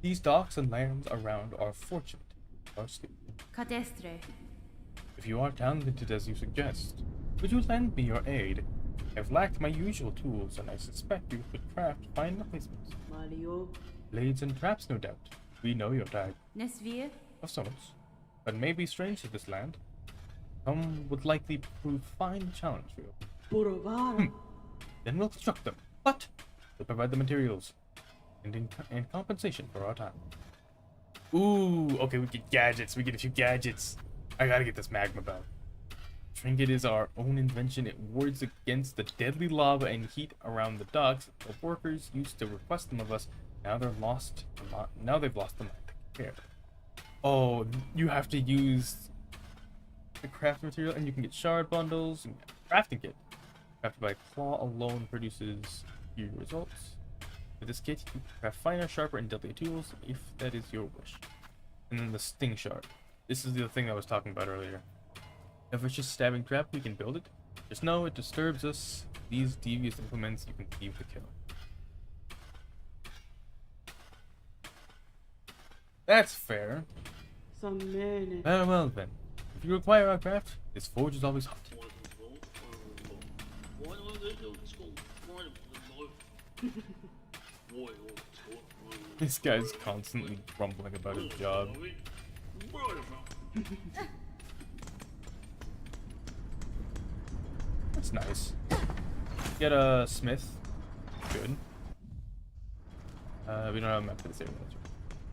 These docks and lands around are fortunate. If you are talented as you suggest, would you lend me your aid? I've lacked my usual tools, and I suspect you could craft fine replacements. Blades and traps, no doubt. We know your type. Of sorts, but may be strange to this land. Some would likely prove fine challenge for you. Then we'll construct them, but we'll provide the materials, and in compensation for our time. Ooh, okay, we get gadgets. We get a few gadgets. I gotta get this magma belt. Trinket is our own invention. It wards against the deadly lava and heat around the docks. The workers used to request them of us. Now they're lost. Now they've lost the mind to care. Oh, you have to use the craft material, and you can get shard bundles and crafting kit. Crafted by claw alone produces few results. With this kit, you can craft finer, sharper, and deadlier tools if that is your wish. And then the sting shard. This is the thing I was talking about earlier. If it's just stabbing trap, we can build it. Just know it disturbs us. These devious implements you can leave to kill. That's fair. Very well then. If you require our craft, this forge is always hot. This guy's constantly grumbling about his job. That's nice. Get a smith. Good. We don't have a map for this area.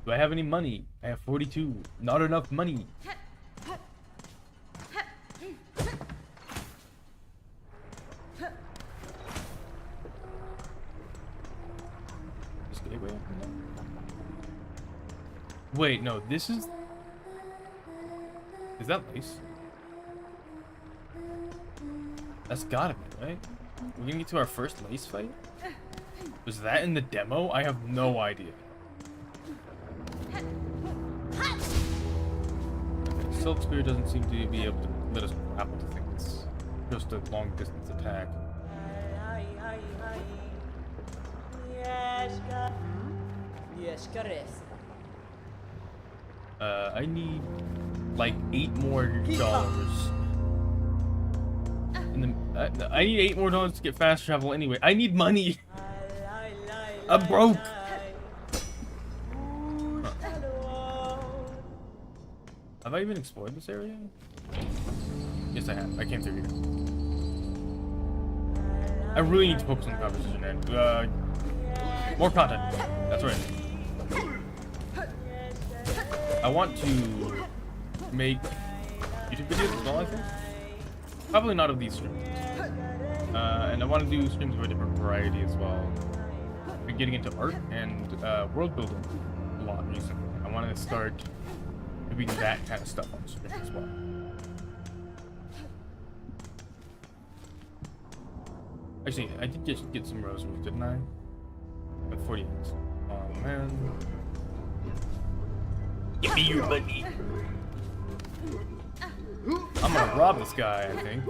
Do I have any money? I have 42. Not enough money. Just get away. Wait, no, this is... Is that lace? That's gotta be, right? We're gonna get to our first lace fight? Was that in the demo? I have no idea. Silk Spear doesn't seem to be able to let us grapple to things. just a long distance attack. I need like $8 more. I need $8 more to get fast travel anyway. I need money. I'm broke. Huh. Have I even explored this area? Yes, I have. I came through here. I really need to focus on the conversation and more content. That's right. I want to make YouTube videos as well, I think. Probably not of these streams. And I want to do streams of a different variety as well. I've been getting into art and world building a lot recently. I want to start doing that kind of stuff on stream as well. Actually, I did just get some rosaries, didn't I? At 48. Oh man. Give me your money. I'm gonna rob this guy, I think.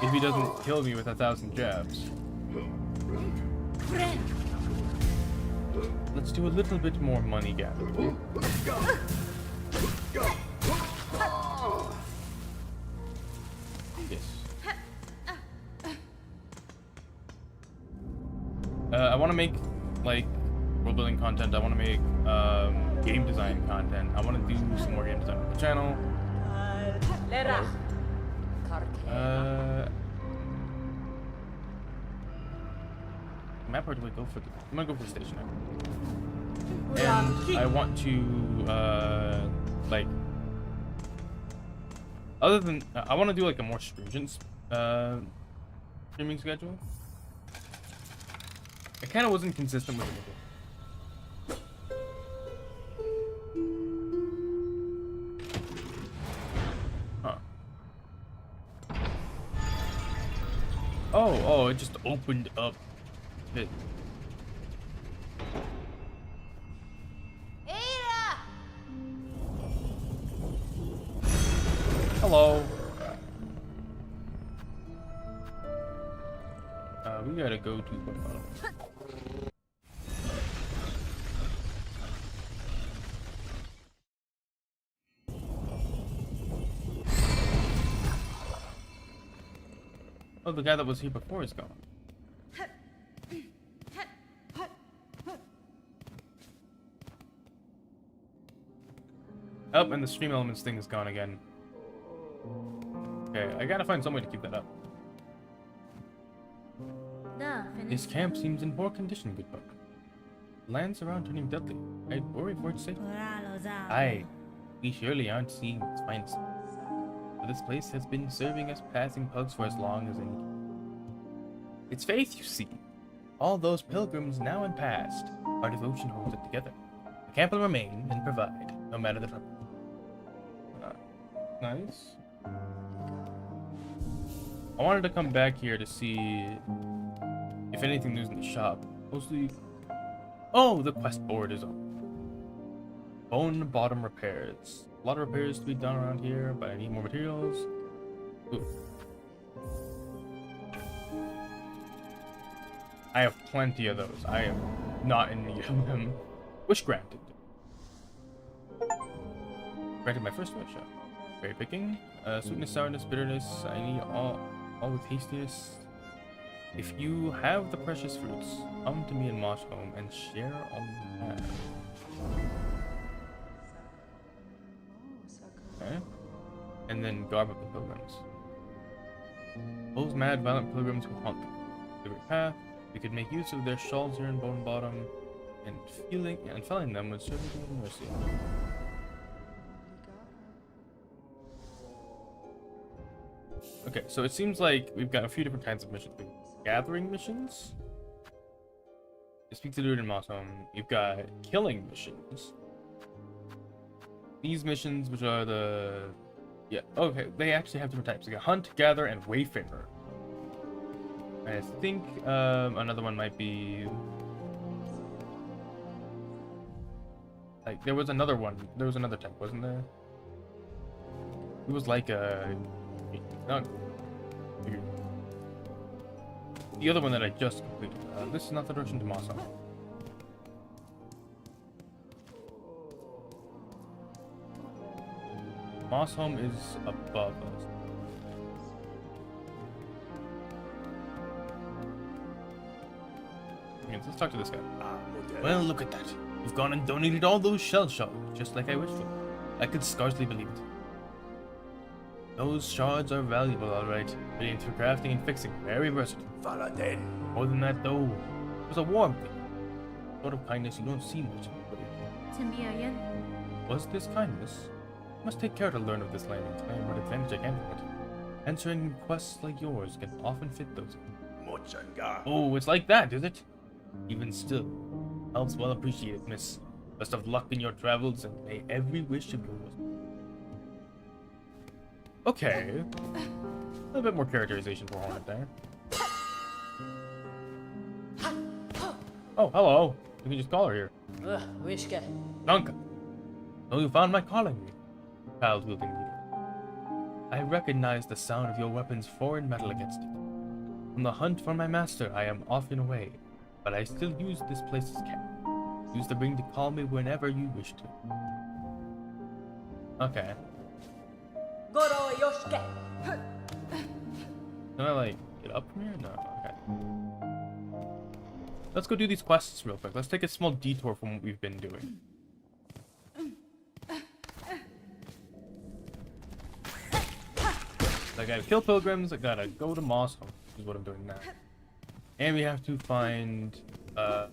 If he doesn't kill me with 1,000 jabs. Let's do a little bit more money gathering. Yes. I want to make, like, world building content. I want to make game design content. I want to do some more game design on the channel. Map or do I go for the? I'm gonna go for the station now. And I want to like, other than I want to do like a more stringent streaming schedule. I kind of wasn't consistent with it. Oh, it just opened up it. Hello. We gotta go to the Oh, the guy that was here before is gone. Oh, and the stream elements thing is gone again. Okay, I gotta find some way to keep that up. This camp seems in poor condition, good buck. The lands around turning deadly. I'd worry for its safety. Aye, we surely aren't seeing its finest. But this place has been serving us passing pugs for as long as any. It's faith, you see. All those pilgrims now and past, our devotion holds it together. The camp will remain and provide, no matter the trouble. Nice. I wanted to come back here to see if anything new's in the shop. Mostly. Oh, the quest board is up. Bone bottom repairs. A lot of repairs to be done around here, but I need more materials. Ooh. I have plenty of those. I am not in need of them. Wish granted. Granted my first wish. Berry picking. Sweetness, sourness, bitterness. I need all with hastiness. If you have the precious fruits, come to me in Mosh Home and share all you have. Okay. And then garb up the pilgrims. Those mad, violent pilgrims who haunt the great path. We could make use of their shawls here in Bone Bottom, and felling them would serve as a mercy. Okay, so it seems like we've got a few different kinds of missions. Gathering missions. Speak to the dude in Moss Home. You've got killing missions. These missions, which are the... Yeah, okay, they actually have different types. You got Hunt, Gather, and Wayfarer. I think another one might be... Like, there was another one. There was another type, wasn't there? It was like not the other one that I just completed. This is not the direction to Mossam. Mossholm is above us. Let's talk to this guy. Well, look at that. You've gone and donated all those shell shards, just like I wished for. I could scarcely believe it. Those shards are valuable, alright. Brilliant for crafting and fixing. Very versatile. More than that, though, it was a warm thing. Sort of kindness you don't see much of. Was this kindness? I must take care to learn of this land and claim what advantage I can from it. Answering quests like yours can often fit those. Oh, it's like that, is it? Even still, helps well appreciated, miss. Best of luck in your travels, and may every wish of yours. Okay. A little bit more characterization for Hornet there. Oh, hello. You can just call her here. Wishke. Danka. Oh, you found my calling. Child-wielding leader. I recognize the sound of your weapon's foreign metal against it. From the hunt for my master, I am often away, but I still use this place as camp. Use the ring to call me whenever you wish to. Okay. Goro Yoshke. Can I, like, get up from here? No, okay. Let's go do these quests real quick. Let's take a small detour from what we've been doing. I gotta kill pilgrims, I gotta go to Moss Home, which is what I'm doing now. And we have to find the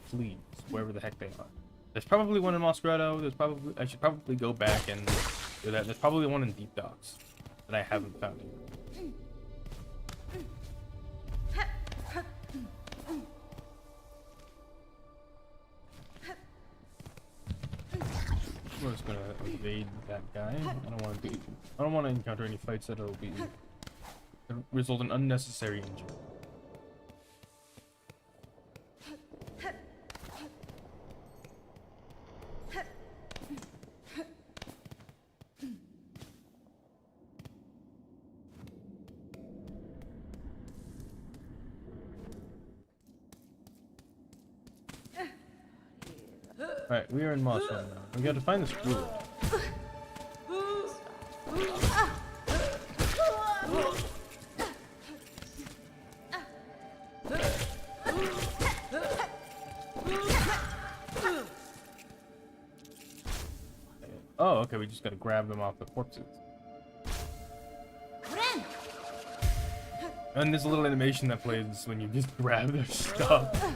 fleas, wherever the heck they are. There's probably one in Mosgretto. I should probably go back and do that. There's probably one in Deep Docks that I haven't found yet. We're just gonna evade that guy. I don't want to encounter any fights that'll result in unnecessary injury. Alright, we are in Moss right now. We gotta find this fluid. Oh, okay, we just gotta grab them off the corpses. And there's a little animation that plays when you just grab their stuff.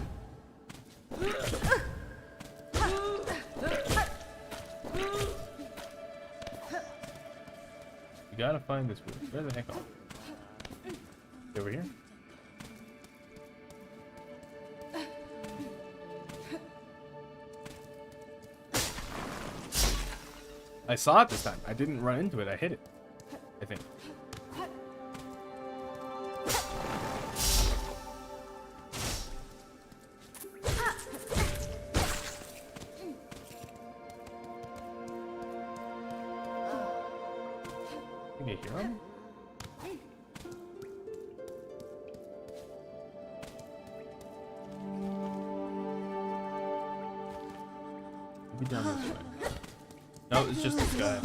We gotta find this wood. Where the heck are we? Over here? I saw it this time. I didn't run into it. I hit it. I think. Can you hear him? Maybe down this way. No, it's just this guy.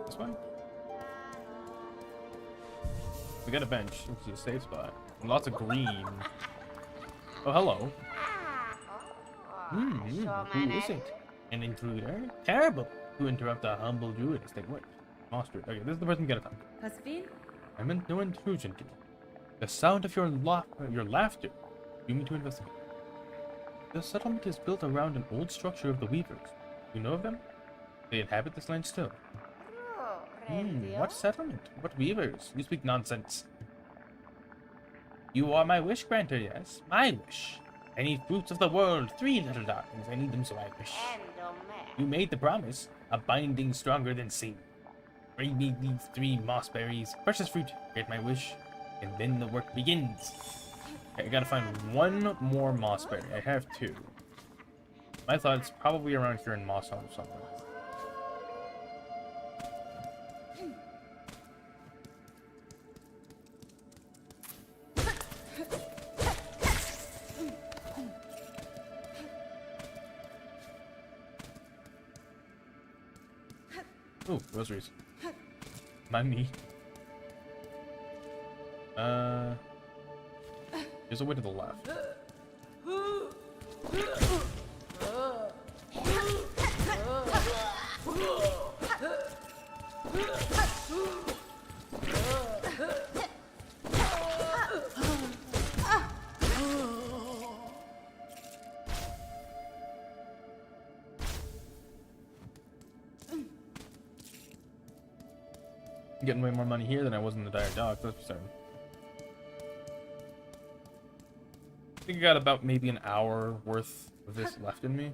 This way? We got a bench. It's a safe spot. And lots of green. Oh, hello. Who is it? An intruder? Terrible! To interrupt a humble druidistic work. Monster. Okay, this is the person we gotta talk to. I meant no intrusion. The sound of your laughter. You need to investigate. The settlement is built around an old structure of the Weavers. You know of them? They inhabit this land still. What settlement? What Weavers? You speak nonsense. You are my wish granter, yes? My wish. I need fruits of the world. 3 little darlings. I need them, so I wish. You made the promise. A binding stronger than sea. Bring me these 3 moss berries. Precious fruit. Grant my wish. And then the work begins. Okay, I gotta find one more moss berry. I have two. I thought it's probably around here in Moss Home somewhere. Oh, rosaries. Mind me. There's a way to the left. I'm getting way more money here than I was in the Dire Dock, that's for certain. I think I got about maybe an hour worth of this left in me.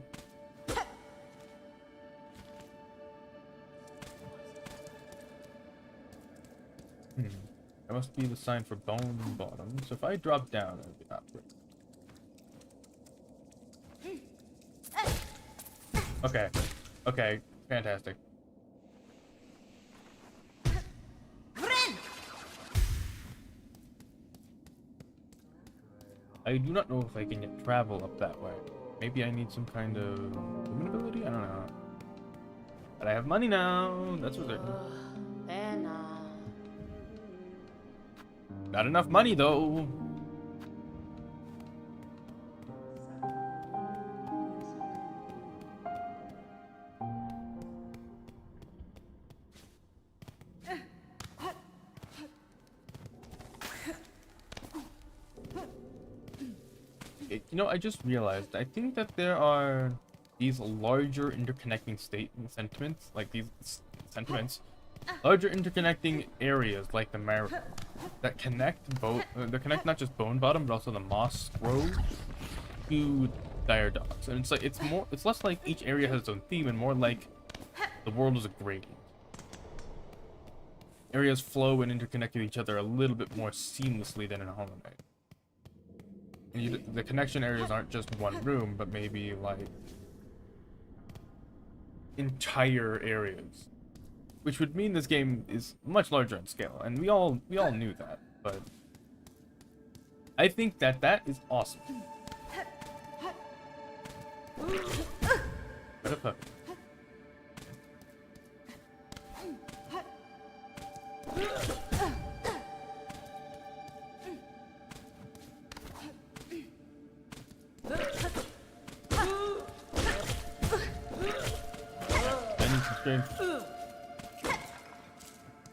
That must be the sign for Bone Bottom. So if I drop down, it'll be great. Okay. Okay. Fantastic. I do not know if I can yet travel up that way. Maybe I need some kind of movement ability? I don't know. But I have money now. That's for certain. Not enough money though. You know, I just realized, I think that there are these larger interconnecting sentiments, like these sentiments, larger interconnecting areas like the marrow that connect both, that connect not just Bone Bottom but also the Moss Grove to Dire Docks. And it's like, it's less like each area has its own theme and more like the world is a gradient. Areas flow and interconnect with each other a little bit more seamlessly than in Hollow Knight. And the connection areas aren't just one room, but maybe like entire areas, which would mean this game is much larger in scale, and we all knew that. But I think that is awesome. What a fuck.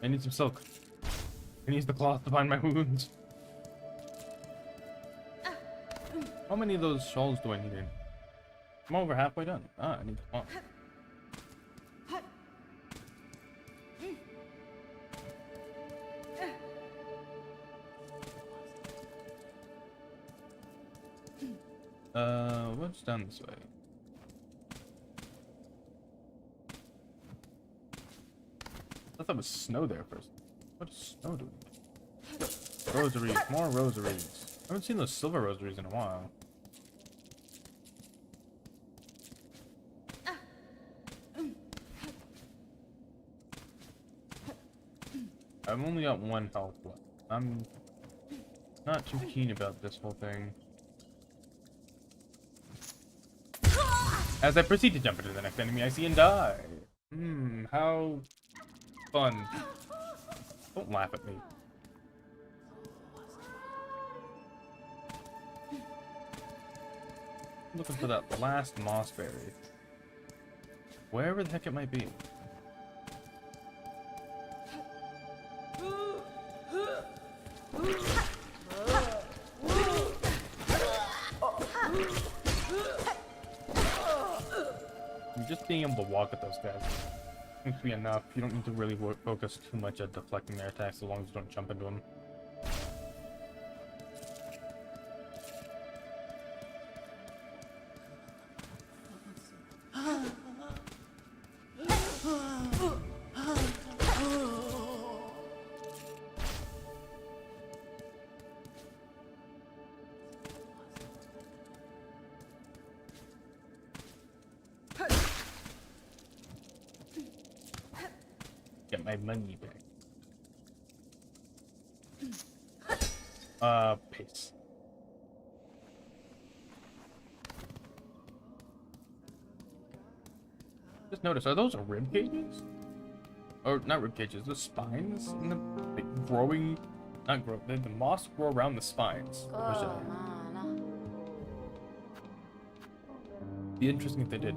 I need some silk. I need the cloth to bind my wounds. How many of those shawls do I need in? I'm over halfway done. Ah, I need the cloth. What's down this way? I thought it was snow there first. What is snow doing? Rosaries, more rosaries. I haven't seen those silver rosaries in a while. I've only got one health left. I'm not too keen about this whole thing. As I proceed to jump into the next enemy I see and die. How fun. Don't laugh at me. I'm looking for that last mossberry. Wherever the heck it might be. Just being able to walk at those guys seems to be enough. You don't need to really focus too much at deflecting their attacks as long as you don't jump into them. Get my money back. Pace. Just notice, are those rib cages? Or not rib cages, the spines in the like, growing, not grow. The moss grow around the spines. Wish I- Be interesting if they did.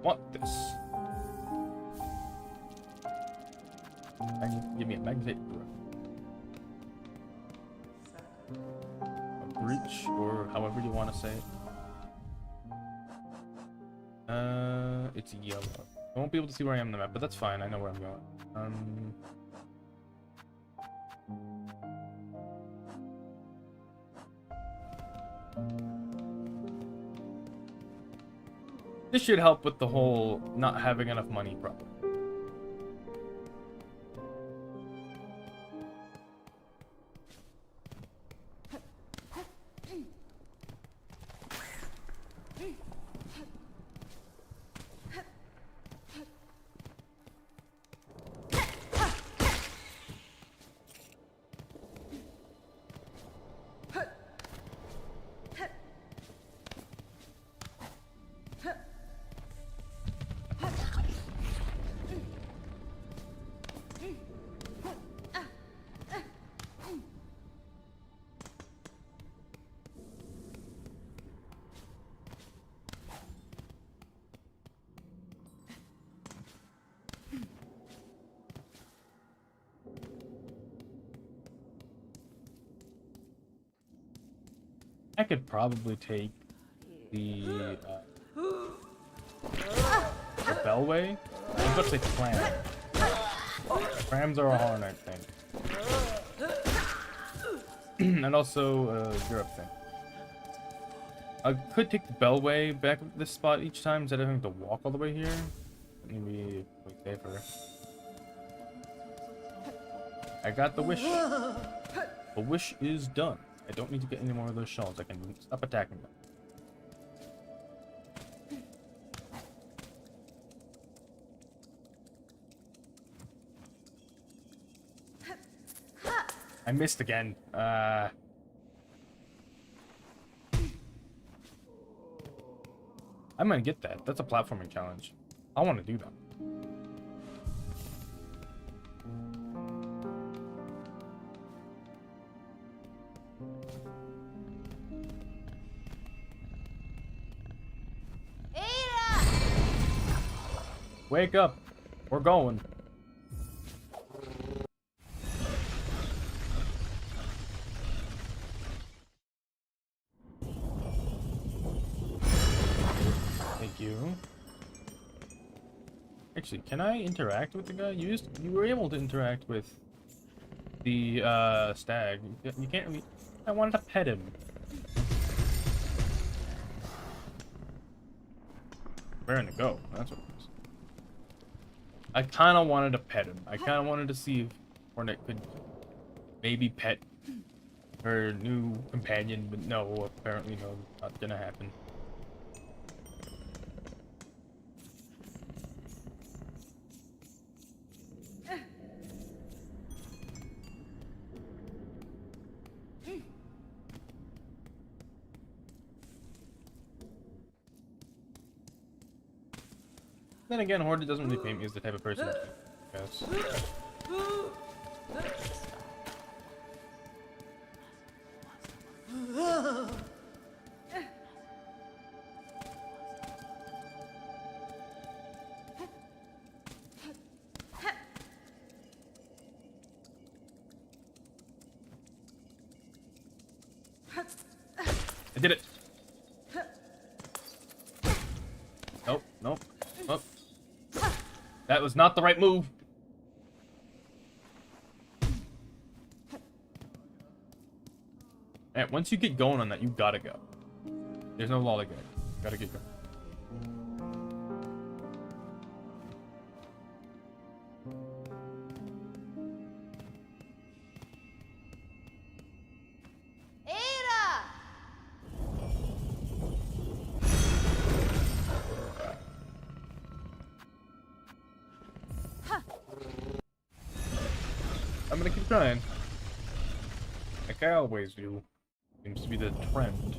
Want this? Give me a magnet, bro. A breach, or however you want to say it. It's yellow. I won't be able to see where I am on the map, but that's fine. I know where I'm going. This should help with the whole not having enough money problem. I could probably take the bellway. I was about to say clam. Clams are a hornet thing. And also Europe thing. I could take the bellway back to this spot each time instead of having to walk all the way here. Maybe way safer. I got the wish. The wish is done. I don't need to get any more of those shells. I can stop attacking them. I missed again. I'm gonna get that. That's a platforming challenge. I want to do that. Wake up. We're going. Thank you. Actually, can I interact with the guy? You were able to interact with the stag. You can't really. I wanted to pet him. Raring to go. That's what it is. I kind of wanted to pet him. I kind of wanted to see if Hornet could maybe pet her new companion, but no, apparently no, not gonna happen. Then again, Horde doesn't really paint me as the type of person to guess. I did it! Nope, nope, nope. That was not the right move. And once you get going on that, you gotta go. There's no lollygag. Gotta get going. I'm gonna keep trying. Like I always do. Seems to be the trend.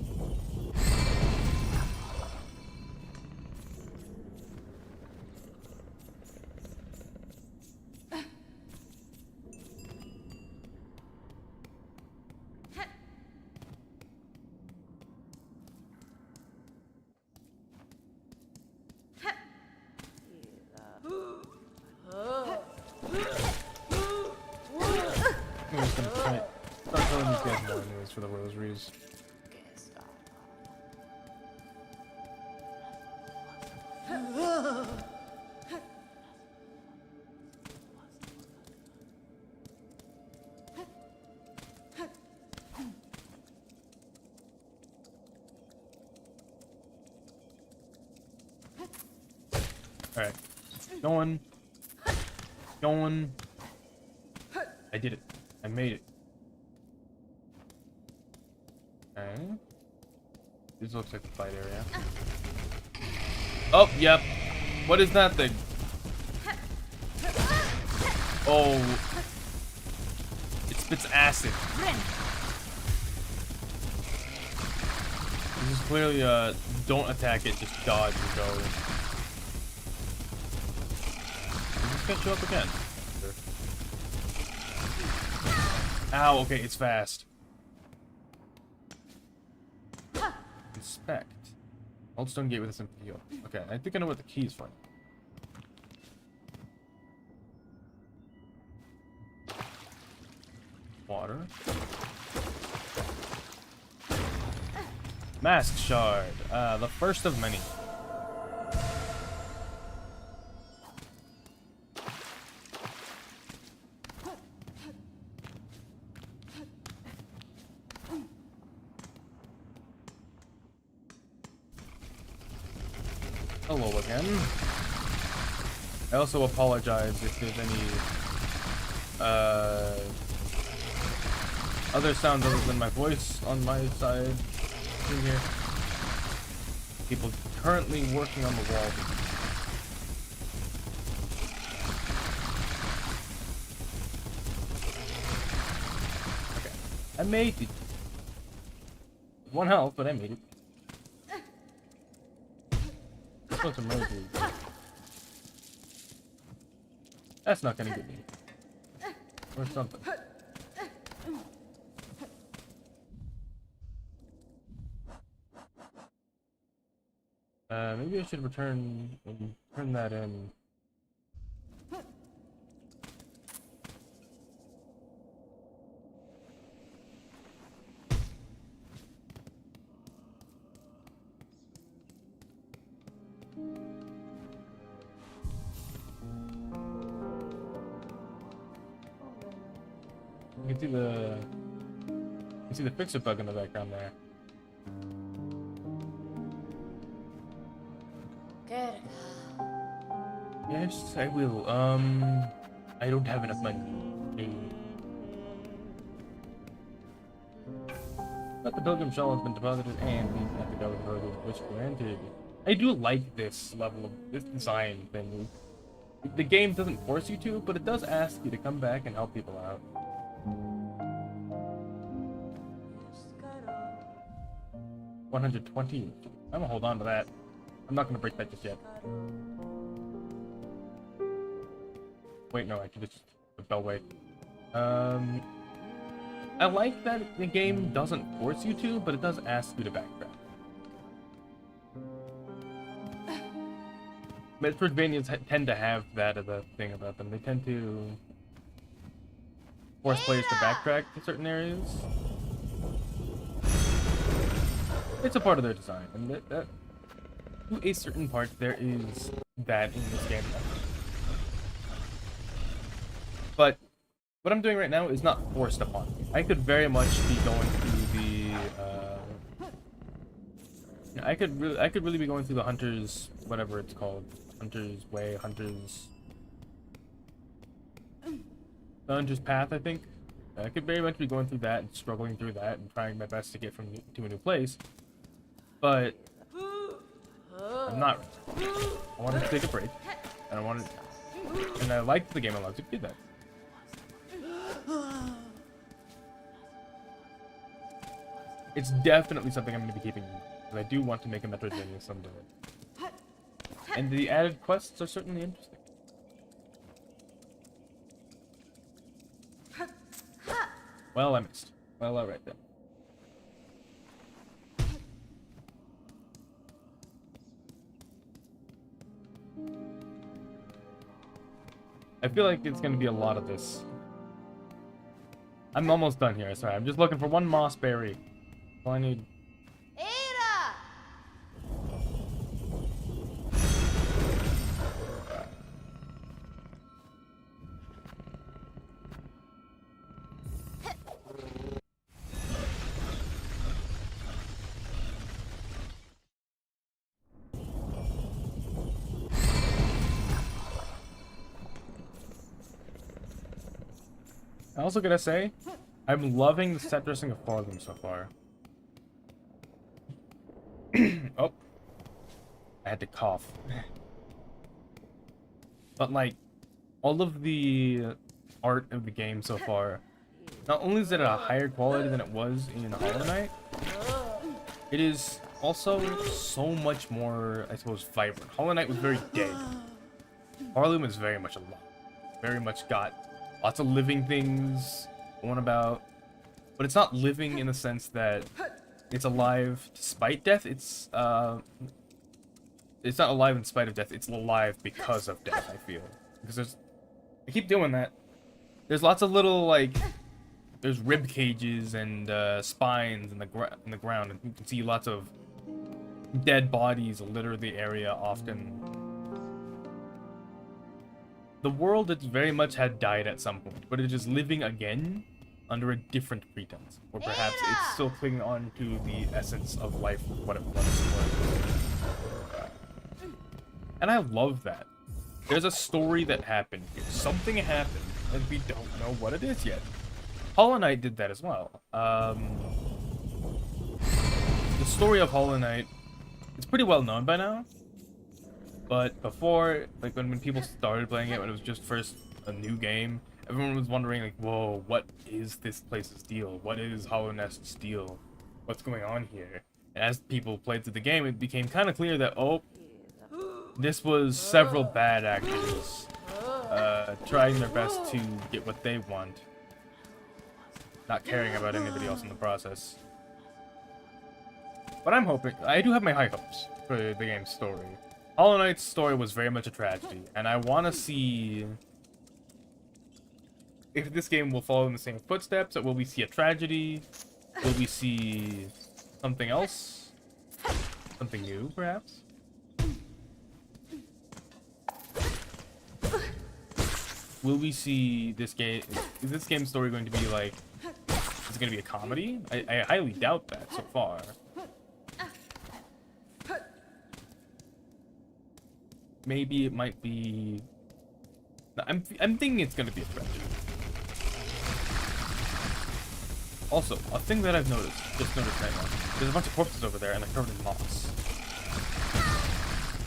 I'm just gonna try start telling these guys more anyways for the rosaries. Alright. Going. Going. I did it. I made it. Okay. This looks like the fight area. Oh, yep. What is that thing? Oh. It spits acid. This is clearly don't attack it, just dodge and go. Is this gonna show up again? Ow, okay, it's fast. Inspect. Old stone gate with a simple heal. Okay, I think I know what the key is for. Water. Mask shard. The first of many. Hello again. I also apologize if there's any other sounds other than my voice on my side in here. People currently working on the wall. Okay. I made it. One health, but I made it. Some rosaries. That's not gonna get me. Or something. Maybe I should return and turn that in. You can see the fixer bug in the background there. Yes, I will. I don't have enough money. No. But the pilgrim shell has been deposited and we have to go with her, which granted. I do like this level of this design thing. The game doesn't force you to, but it does ask you to come back and help people out. $120. I'm gonna hold on to that. I'm not gonna break that just yet. Wait, no, I can just bell wait. I like that the game doesn't force you to, but it does ask you to backtrack. Metroidvanias tend to have that as a thing about them. They tend to force players to backtrack to certain areas. It's a part of their design, and that to a certain part there is that in this game. But what I'm doing right now is not forced upon me. I could very much be going through the I could really be going through the Hunter's whatever it's called. Hunter's Way, the Hunter's Path, I think. I could very much be going through that and struggling through that and trying my best to get from to a new place. But I'm not. I wanted to take a break, and I like the game allows you to do that. It's definitely something I'm going to be keeping in mind, because I do want to make a Metroidvania someday. And the added quests are certainly interesting. Well, I missed. Well, alright then. I feel like it's going to be a lot of this. I'm almost done here, sorry. I'm just looking for one moss berry. That's all I need. I also gotta say, I'm loving the set dressing of Fartham so far. Oh. I had to cough. But like, all of the art of the game so far, not only is it at a higher quality than it was in Hollow Knight, it is also so much more, I suppose, vibrant. Hollow Knight was very dead. Fartham is very much alive. Very much got lots of living things going about, but it's not living in the sense that it's alive despite death. It's not alive in spite of death. It's alive because of death, I feel. Because I keep doing that. There's lots of little, like, there's rib cages and spines in the ground, and you can see lots of dead bodies litter the area often. The world it very much had died at some point, but it is living again under a different pretense, or perhaps it's still clinging on to the essence of life, what it once was. And I love that. There's a story that happened here. Something happened, and we don't know what it is yet. Hollow Knight did that as well. The story of Hollow Knight, it's pretty well known by now. But before, like when people started playing it, when it was just first a new game, everyone was wondering like, whoa, what is this place's deal? What is Hollow Nest's deal? What's going on here? And as people played through the game, it became kind of clear that, oh, this was several bad actors trying their best to get what they want, not caring about anybody else in the process. But I'm hoping, I do have my high hopes for the game's story. Hollow Knight's story was very much a tragedy, and I want to see if this game will follow in the same footsteps, or will we see a tragedy? Will we see something else? Something new, perhaps? Will we see this game? Is this game's story going to be like, is it going to be a comedy? I highly doubt that so far. Maybe it might be... I'm thinking it's going to be a tragedy. Also, a thing that I've just noticed right now, there's a bunch of corpses over there and they're covered in moss.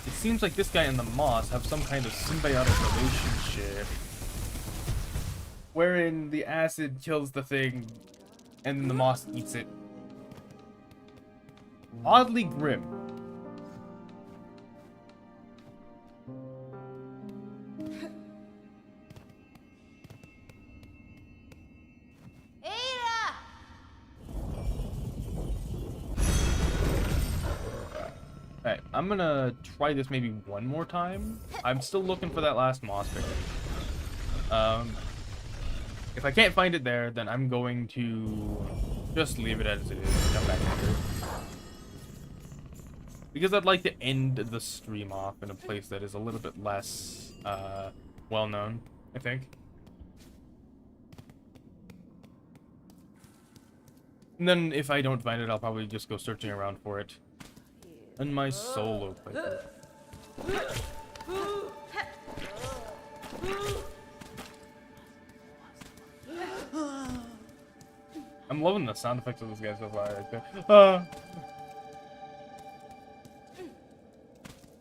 It seems like this guy and the moss have some kind of symbiotic relationship, wherein the acid kills the thing and the moss eats it. Oddly grim. Alright, I'm gonna try this maybe one more time. I'm still looking for that last moss berry. If I can't find it there, then I'm going to just leave it as it is and come back later. Because I'd like to end the stream off in a place that is a little bit less well-known, I think. And then if I don't find it, I'll probably just go searching around for it in my solo playthrough. I'm loving the sound effects of this guy so far right there.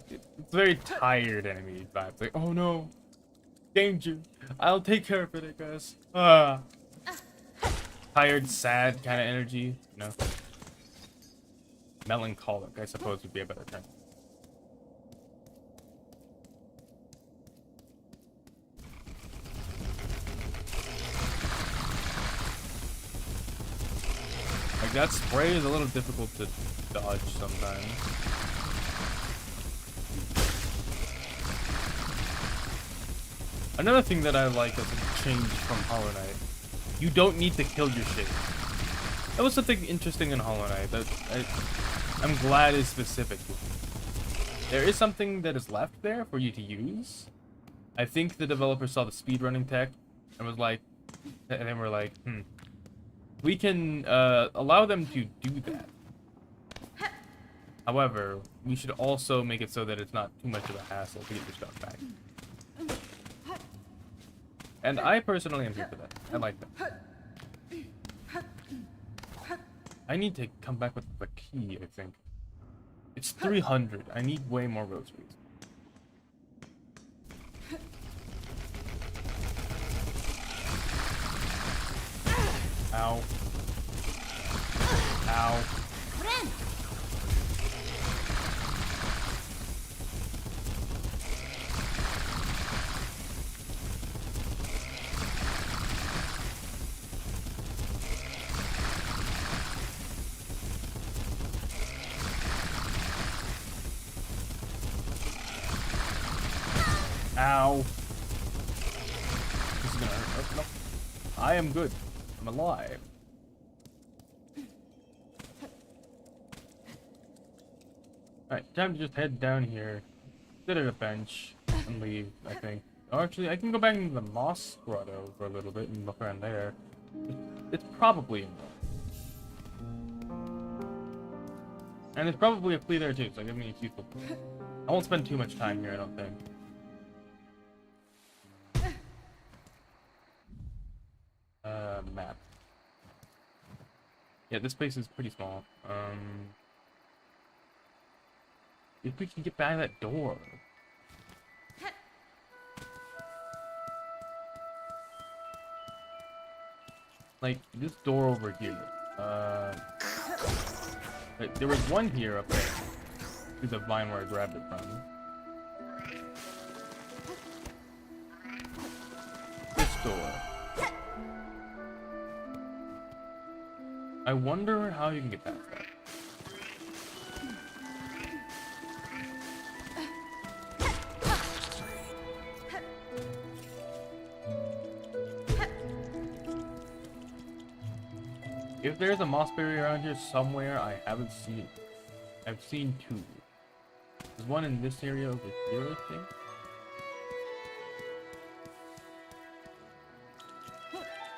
It's very tired enemy vibes. Like, oh no, danger. I'll take care of it, I guess. tired, sad kind of energy, you know. Melancholic, I suppose, would be a better term. Like, that spray is a little difficult to dodge sometimes. Another thing that I like as a change from Hollow Knight, you don't need to kill your shit. That was something interesting in Hollow Knight that I'm glad is specific. There is something that is left there for you to use. I think the developer saw the speedrunning tech and was like, and then we're like, we can allow them to do that. However, we should also make it so that it's not too much of a hassle to get your stuff back. And I personally am here for that. I like that. I need to come back with the key, I think. It's 300. I need way more rosaries. Ow. Ow. Ow. This is gonna hurt. Oh, no. I am good. I'm alive. Alright, time to just head down here, sit at a bench, and leave, I think. Oh, actually, I can go back into the Moss Grotto for a little bit and look around there. It's probably in there. And there's probably a flea there too, so give me a useful. I won't spend too much time here, I don't think. Map. Yeah, this place is pretty small. If we can get by that door. Like, this door over here. Like, there was one here up there. Through the vine where I grabbed it from. This door. I wonder how you can get past that. If there's a moss berry around here somewhere, I haven't seen it. I've seen two. There's one in this area over here, I think.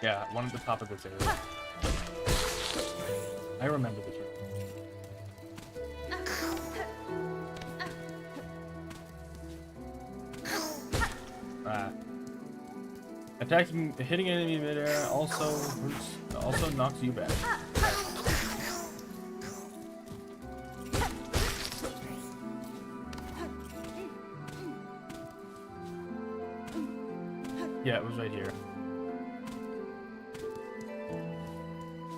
Yeah, one at the top of this area. I remember this room. Hitting an enemy midair also knocks you back. Yeah, it was right here.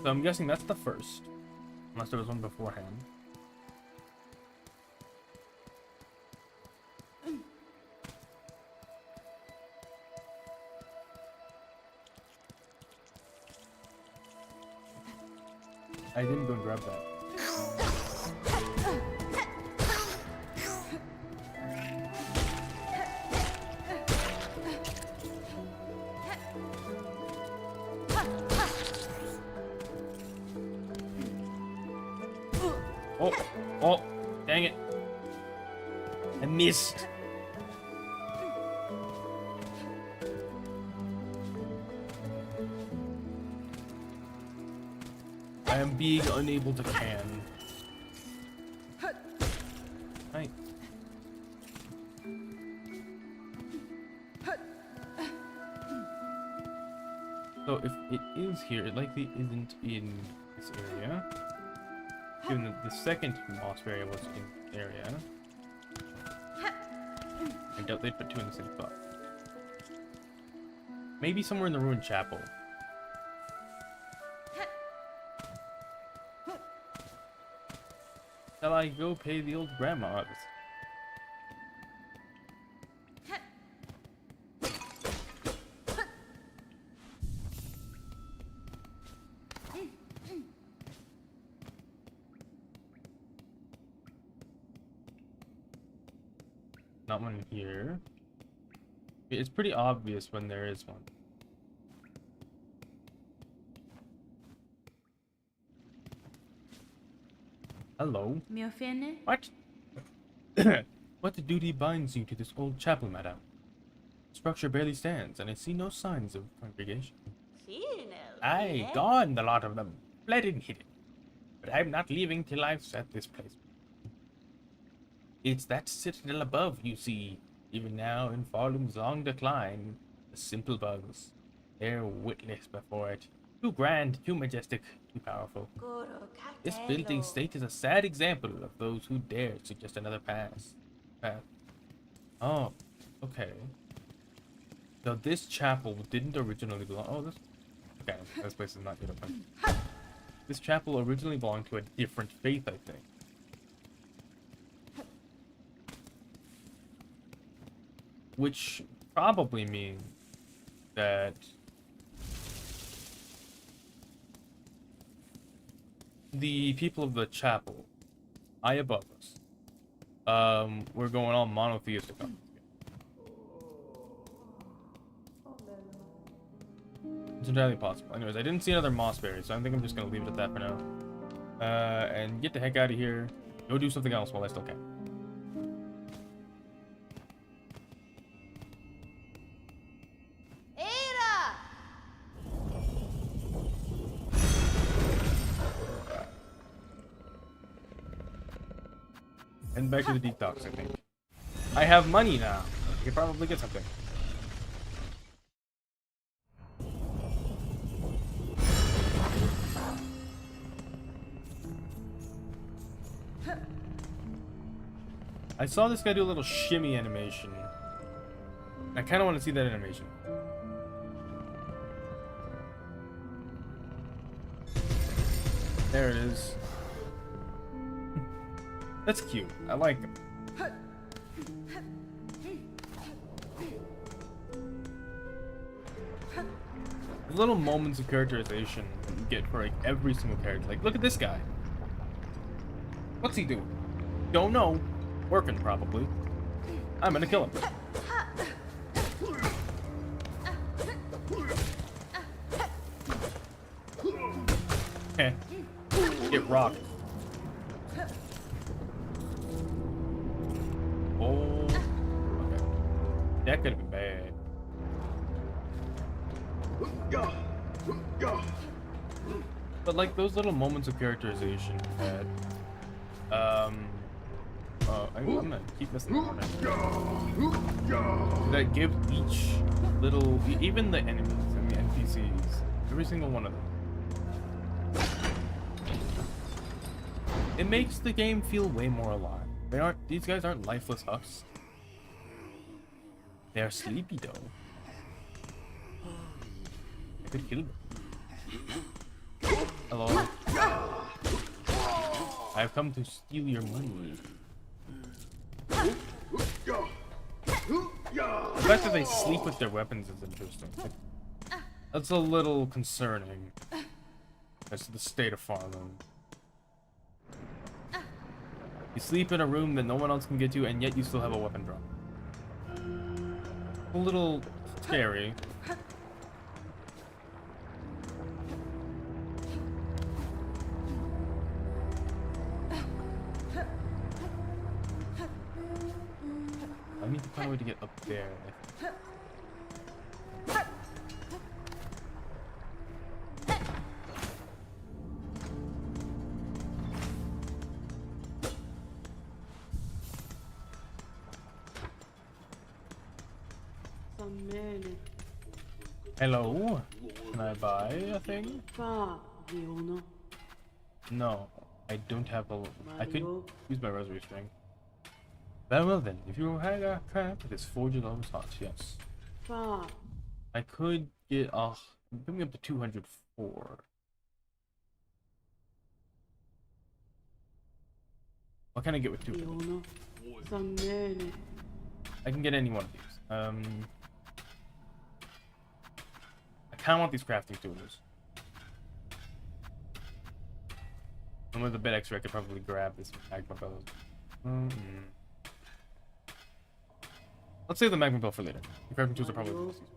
So I'm guessing that's the first. Unless there was one beforehand. I didn't go and grab that. Oh, dang it. I missed. I am being unable to can. Hi. So if it is here, it likely isn't in this area. Given that the second moss area was in this area. I doubt they'd put two in the same spot. Maybe somewhere in the ruined chapel. Shall I go pay the old grandma? Not one here. It's pretty obvious when there is one. Hello. Mio fene? What? What duty binds you to this old chapel, madame? The structure barely stands, and I see no signs of congregation. Aye, gone, the lot of them. Fled and hidden. But I'm not leaving till I've set this place. It's that citadel above, you see. Even now, in Farlum's long decline, the simple bugs. They're witless before it. Too grand, too majestic, too powerful. This building state is a sad example of those who dare suggest another path. Oh, okay. So this chapel didn't originally belong. Oh, this. Okay, this place is not yet open. This chapel originally belonged to a different faith, I think. Which probably means that the people of the chapel, high above us, we're going all monotheistic on this game. It's entirely possible. Anyways, I didn't see another moss berry, so I think I'm just gonna leave it at that for now. And get the heck out of here. Go do something else while I still can. And back to the detox, I think. I have money now. I could probably get something. I saw this guy do a little shimmy animation. I kind of want to see that animation. There it is. That's cute. I like him. The little moments of characterization that you get for like every single character. Like, look at this guy. What's he doing? Don't know. Working, probably. I'm gonna kill him. Okay. Get rocked. Oh. Okay. That could have been bad. But like those little moments of characterization that I'm gonna keep missing the one. That give each little, even the enemies and the NPCs, every single one of them. It makes the game feel way more alive. These guys aren't lifeless husks. They are sleepy though. I could kill them. Hello. I've come to steal your money. The fact that they sleep with their weapons is interesting. That's a little concerning as to the state of Farlum. You sleep in a room that no one else can get to, and yet you still have a weapon drop. A little scary. I need to find a way to get up there. Hello? Can I buy a thing? No, I don't have a... I could use my rosary string. Very well then, if you had a crap, it is 40 levels hot, yes. I could get, bring me up to 204. What can I get with 2 of them? I can get any one of these. I kind of want these crafting tools. And with a bit extra, I could probably grab this magma bell. Let's save the magma bell for later. The crafting tools are probably the most useful.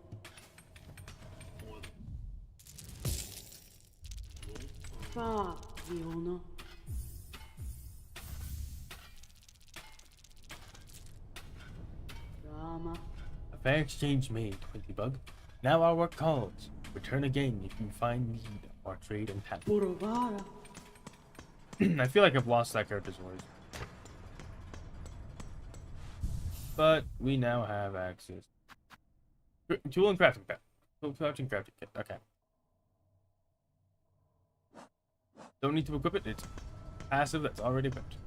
A fair exchange made, Bug. Now our work calls. Return again if you find need or trade and talent. I feel like I've lost that character's voice. But we now have access. Tool and crafting kit. Crafting kit. Okay. Don't need to equip it. It's passive that's already equipped.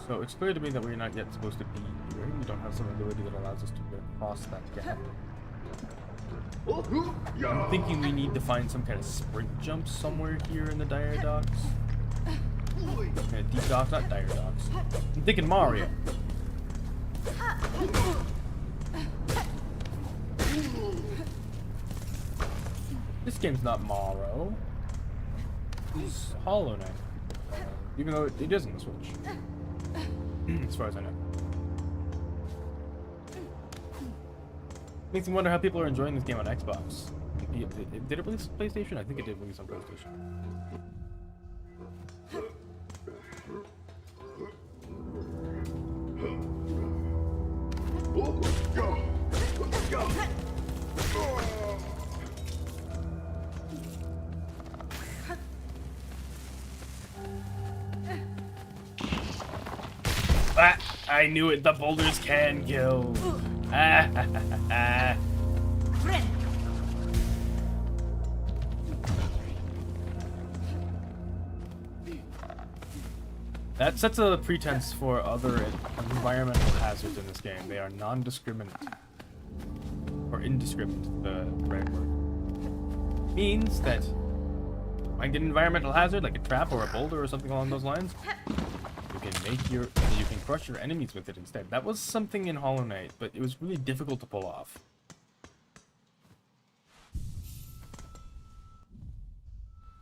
So it's clear to me that we're not yet supposed to be here. We don't have some ability that allows us to get across that gap. I'm thinking we need to find some kind of sprint jump somewhere here in the dire docks. Okay, deep docks, not dire docks. I'm thinking Mario. This game's not Mario. It's Hollow Knight. Even though it is on the Switch. As far as I know. Makes me wonder how people are enjoying this game on Xbox. Did it release on PlayStation? I think it did release on PlayStation. Ah, I knew it. The boulders can kill. That sets a pretense for other environmental hazards in this game. They are non-discriminate. Or indiscriminate, the right word. Means that I get an environmental hazard, like a trap or a boulder or something along those lines, you can crush your enemies with it instead. That was something in Hollow Knight, but it was really difficult to pull off.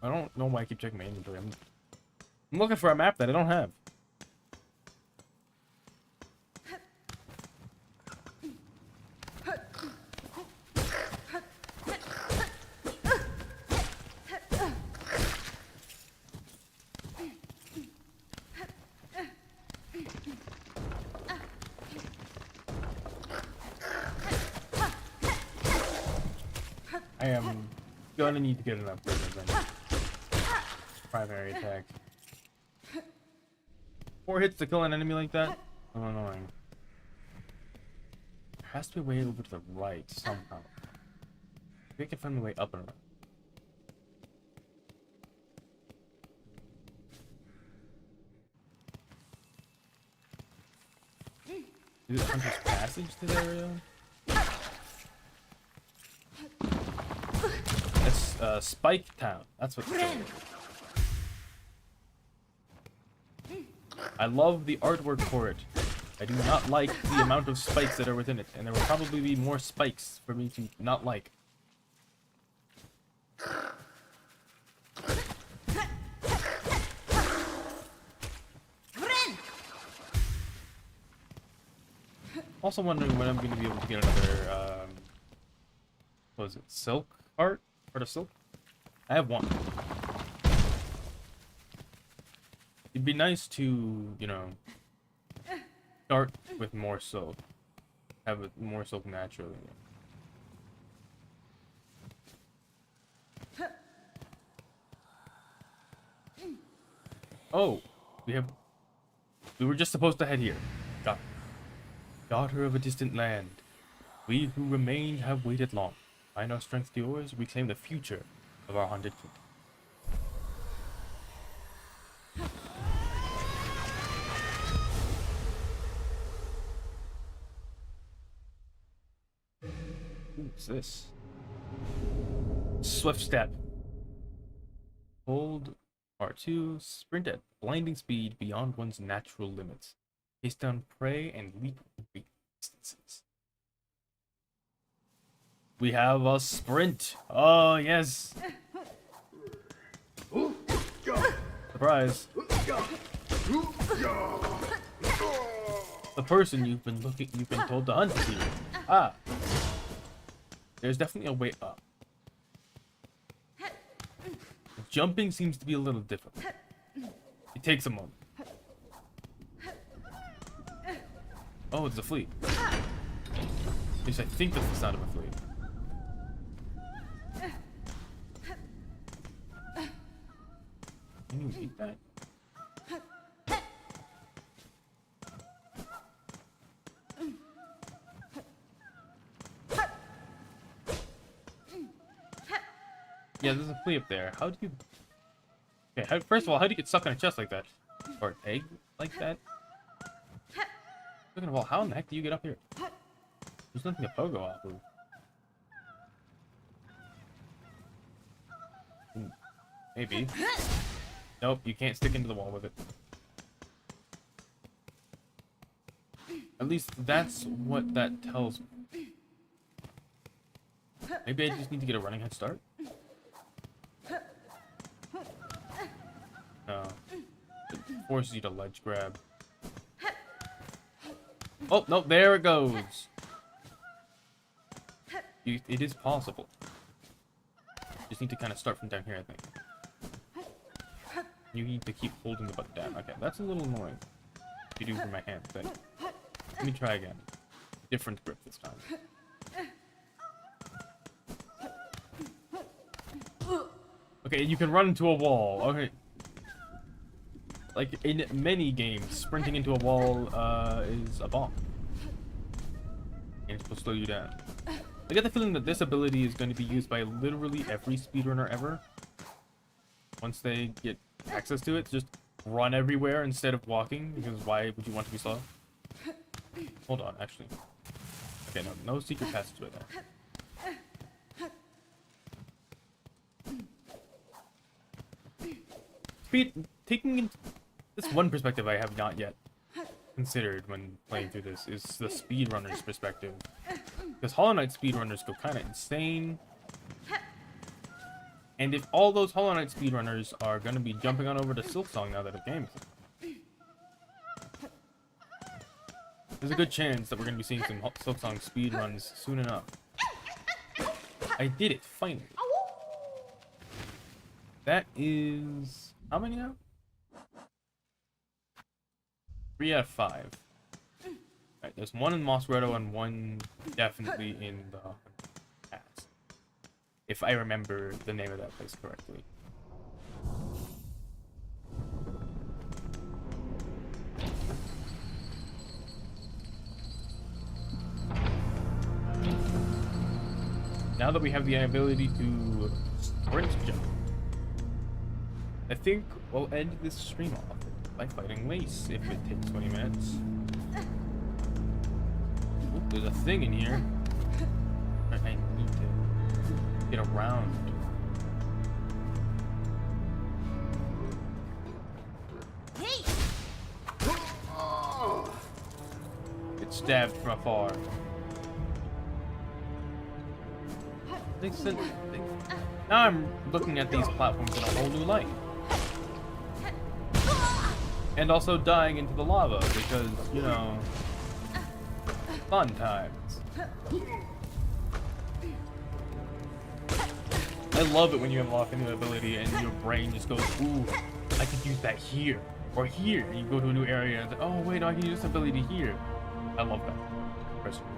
I don't know why I keep checking my inventory. I'm looking for a map that I don't have. I am gonna need to get an upgrade eventually. Primary attack. 4 hits to kill an enemy like that? So annoying. There has to be a way over to the right somehow. Maybe I can find my way up and around. Is it Hunter's Passage to the area? That's Spike Town. That's what it's called. I love the artwork for it. I do not like the amount of spikes that are within it, and there will probably be more spikes for me to not like. Also wondering when I'm going to be able to get another, what was it, Silk art? Art of Silk? I have one. It'd be nice to, you know, start with more silk. Have more silk naturally. Oh, we were just supposed to head here. Daughter of a distant land, we who remain have waited long. Bind our strength to yours, we claim the future of our haunted kingdom. What's this? swift step. Hold R2, sprint at blinding speed beyond one's natural limits. Chase down prey and leap great distances. We have a sprint. Oh, yes. Surprise. The person you've been told to hunt is here. Ah. There's definitely a way up. Jumping seems to be a little difficult. It takes a moment. Oh, it's a flea. At least I think that's the sound of a flea. Can you eat that? Yeah, there's a flea up there. How do you... Okay, first of all, how do you get stuck on a chest like that? Or an egg like that? Second of all, how in the heck do you get up here? There's nothing to pogo off of. Maybe. Nope, you can't stick into the wall with it. At least that's what that tells me. Maybe I just need to get a running head start? No. It forces you to ledge grab. Oh, no, there it goes. It is possible. Just need to kind of start from down here, I think. You need to keep holding the button down. Okay, that's a little annoying. You do for my hand thing. Let me try again. Different grip this time. Okay, you can run into a wall. Okay. Like, in many games, sprinting into a wall is a bomb. And it's supposed to slow you down. I get the feeling that this ability is going to be used by literally every speedrunner ever. Once they get access to it, just run everywhere instead of walking, because why would you want to be slow? Hold on, actually. Okay, no secret passageway there. Taking into this one perspective I have not yet considered when playing through this is the speedrunner's perspective. Because Hollow Knight speedrunners go kind of insane. And if all those Hollow Knight speedrunners are going to be jumping on over to Silksong now that the game is there's a good chance that we're going to be seeing some Silksong speedruns soon enough. I did it, finally. That is... how many now? 3 out of 5. Alright, there's one in Moss Grotto and one definitely in the past. If I remember the name of that place correctly. Now that we have the ability to sprint jump, I think we'll end this stream off by fighting Lace if it takes 20 minutes. Ooh, there's a thing in here. I need to get around. Hey! Get stabbed from afar. Now I'm looking at these platforms in a whole new light. And also dying into the lava because, you know, fun times. I love it when you unlock a new ability and your brain just goes, ooh, I could use that here or here. And you go to a new area and it's like, oh wait, no, I can use this ability here. I love that. Personally.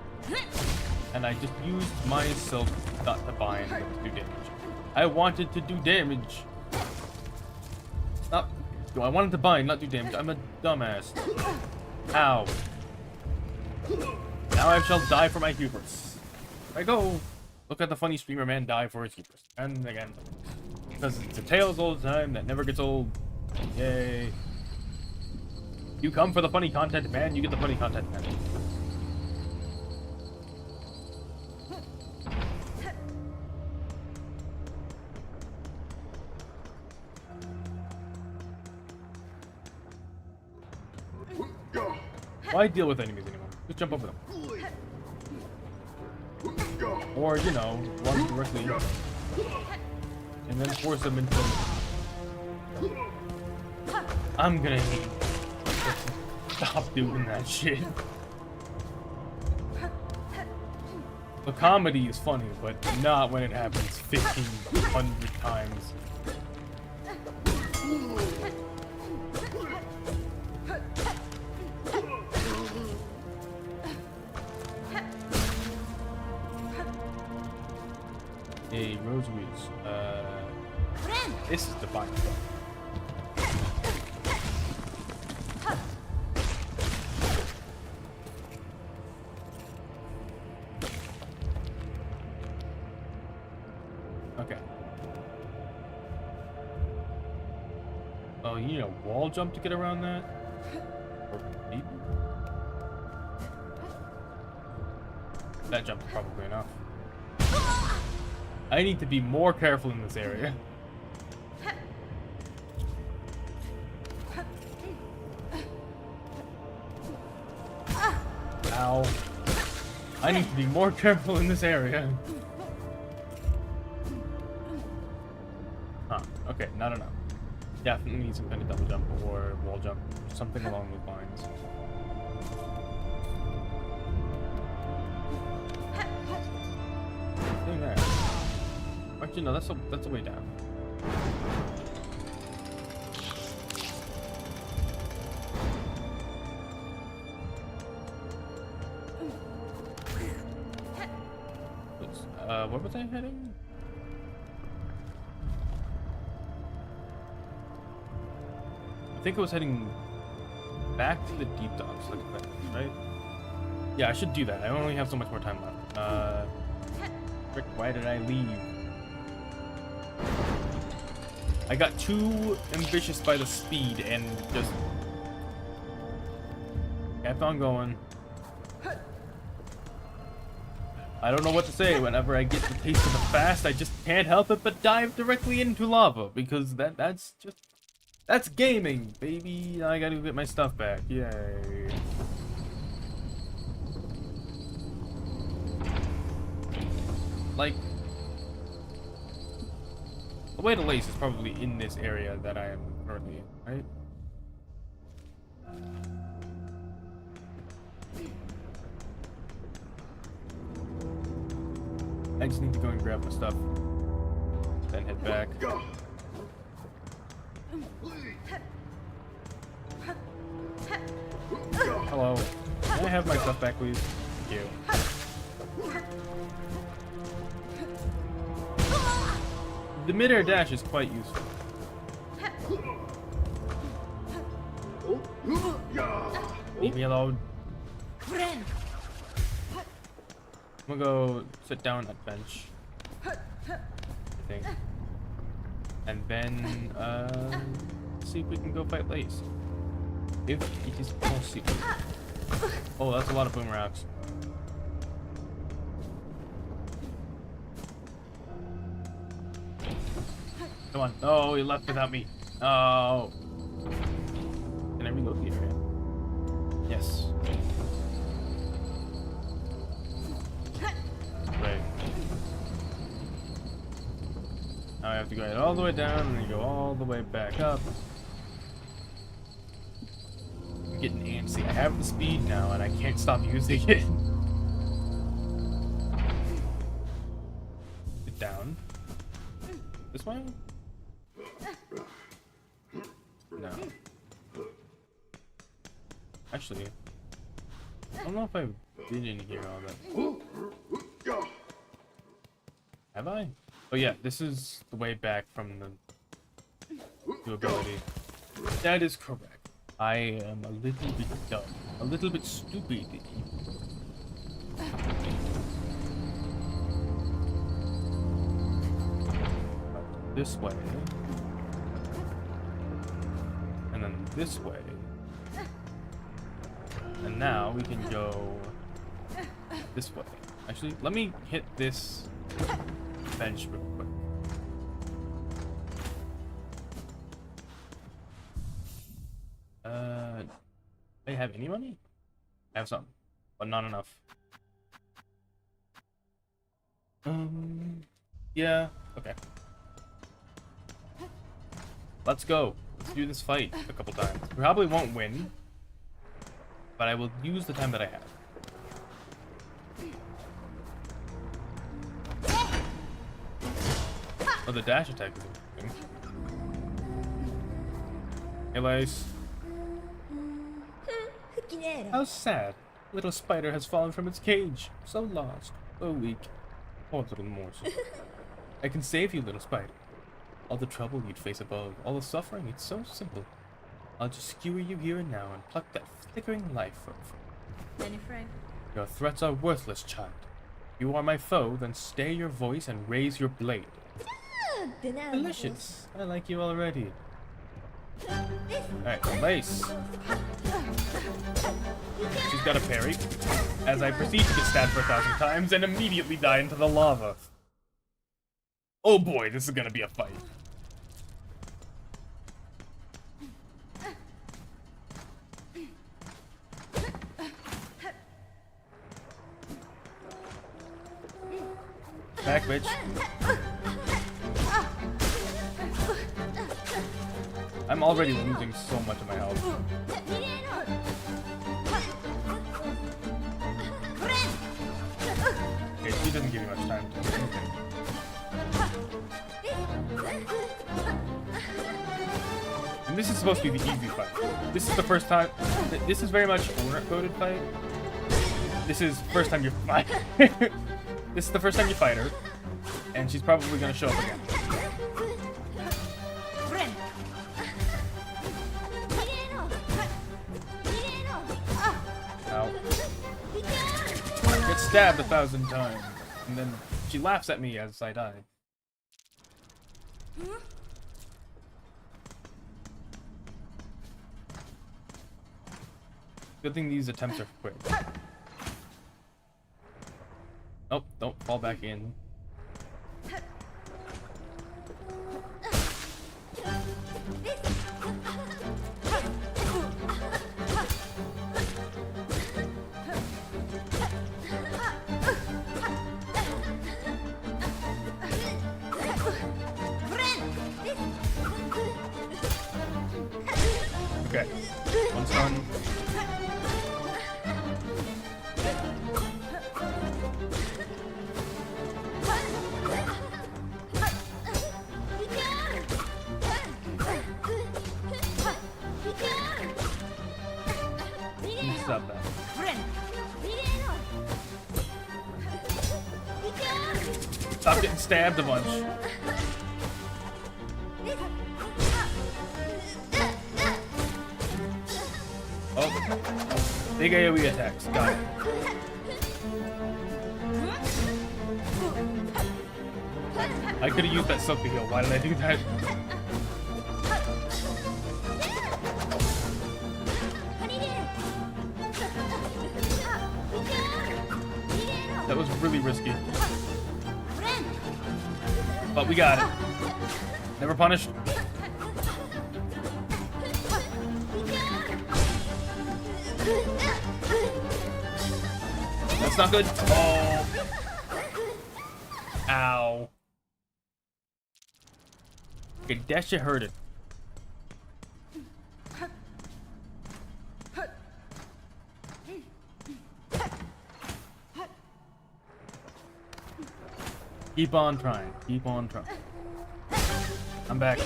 And I just used myself not to bind but to do damage. I wanted to do damage. Not. No, I wanted to bind, not do damage. I'm a dumbass. Ow. Now I shall die for my hubris. There I go. Look at the funny streamer man die for his hubris. And again. Because it's a tale as old as time that never gets old. Yay. You come for the funny content, man. You get the funny content, man. Why deal with enemies anymore? Just jump over them. Or, you know, run directly into them. And then force them into... I'm gonna hate... Stop doing that shit. The comedy is funny, but not when it happens 1,500 times. Hey, rosaries. This is the fine stuff. Okay. Oh, you need a wall jump to get around that? Or maybe? That jump is probably enough. I need to be more careful in this area. Ow. I need to be more careful in this area. Huh. Okay, not enough. Definitely need some kind of double jump or wall jump. Something along those lines. Thing there. Actually, no, that's a way down. Where was I heading? I think I was heading back to the deep docks, like that, right? Yeah, I should do that. I only have so much more time left. Frick, why did I leave? I got too ambitious by the speed and just kept on going. I don't know what to say. Whenever I get the taste of the fast, I just can't help it but dive directly into lava because that's gaming, baby. I gotta get my stuff back. Yay. Like, the way to lace is probably in this area that I am currently in, right? I just need to go and grab my stuff, then head back. Hello. Can I have my stuff back, please? Thank you. The mid-air dash is quite useful. Leave me alone. I'm gonna go sit down at bench, I think. And then, see if we can go fight Lace. If it is possible. Oh, that's a lot of boomerangs. Come on. Oh, he left without me. Oh. Can I reload the area? Yes. Right. Now I have to go all the way down and then go all the way back up. I'm getting antsy. I have the speed now and I can't stop using it. Get down. This way? No. Actually, I don't know if I've been in here all that. Have I? Oh yeah, this is the way back from the ability. That is correct. I am a little bit dumb. A little bit stupid. This way. And then this way. And now we can go this way. Actually, let me hit this bench real quick. Do I have any money? I have some, but not enough. Yeah, okay. Let's go. Let's do this fight a couple times. We probably won't win, but I will use the time that I have. Oh, the dash attack is interesting. Hey, Lace. How sad. Little spider has fallen from its cage. So lost. So weak. Poor little morsel. I can save you, little spider. All the trouble you'd face above, all the suffering, it's so simple. I'll just skewer you here and now and pluck that flickering life from you. Any friend? Your threats are worthless, child. You are my foe, then stay your voice and raise your blade. Delicious. I like you already. Alright, Lace. She's got a parry, as I proceed to get stabbed for 1,000 times and immediately die into the lava. Oh boy, this is gonna be a fight. Back, bitch. I'm already losing so much of my health. Okay, she doesn't give you much time to do anything. And this is supposed to be the easy fight. This is the first time. This is very much owner-coded fight. This is first time you fight. This is the first time you fight her, and she's probably gonna show up again. Ow. I get stabbed 1,000 times, and then she laughs at me as I die. Good thing these attempts are quick. Oh, don't fall back in. Okay, one's done. Stop that. Stop getting stabbed a bunch. Oh, big AoE attacks. Got it. I could have used that soak to heal. Why did I do that? That was really risky. But we got it. Never punished. That's not good. Oh. Ow. Okay, that shit hurt it. Keep on trying. Keep on trying. I'm back.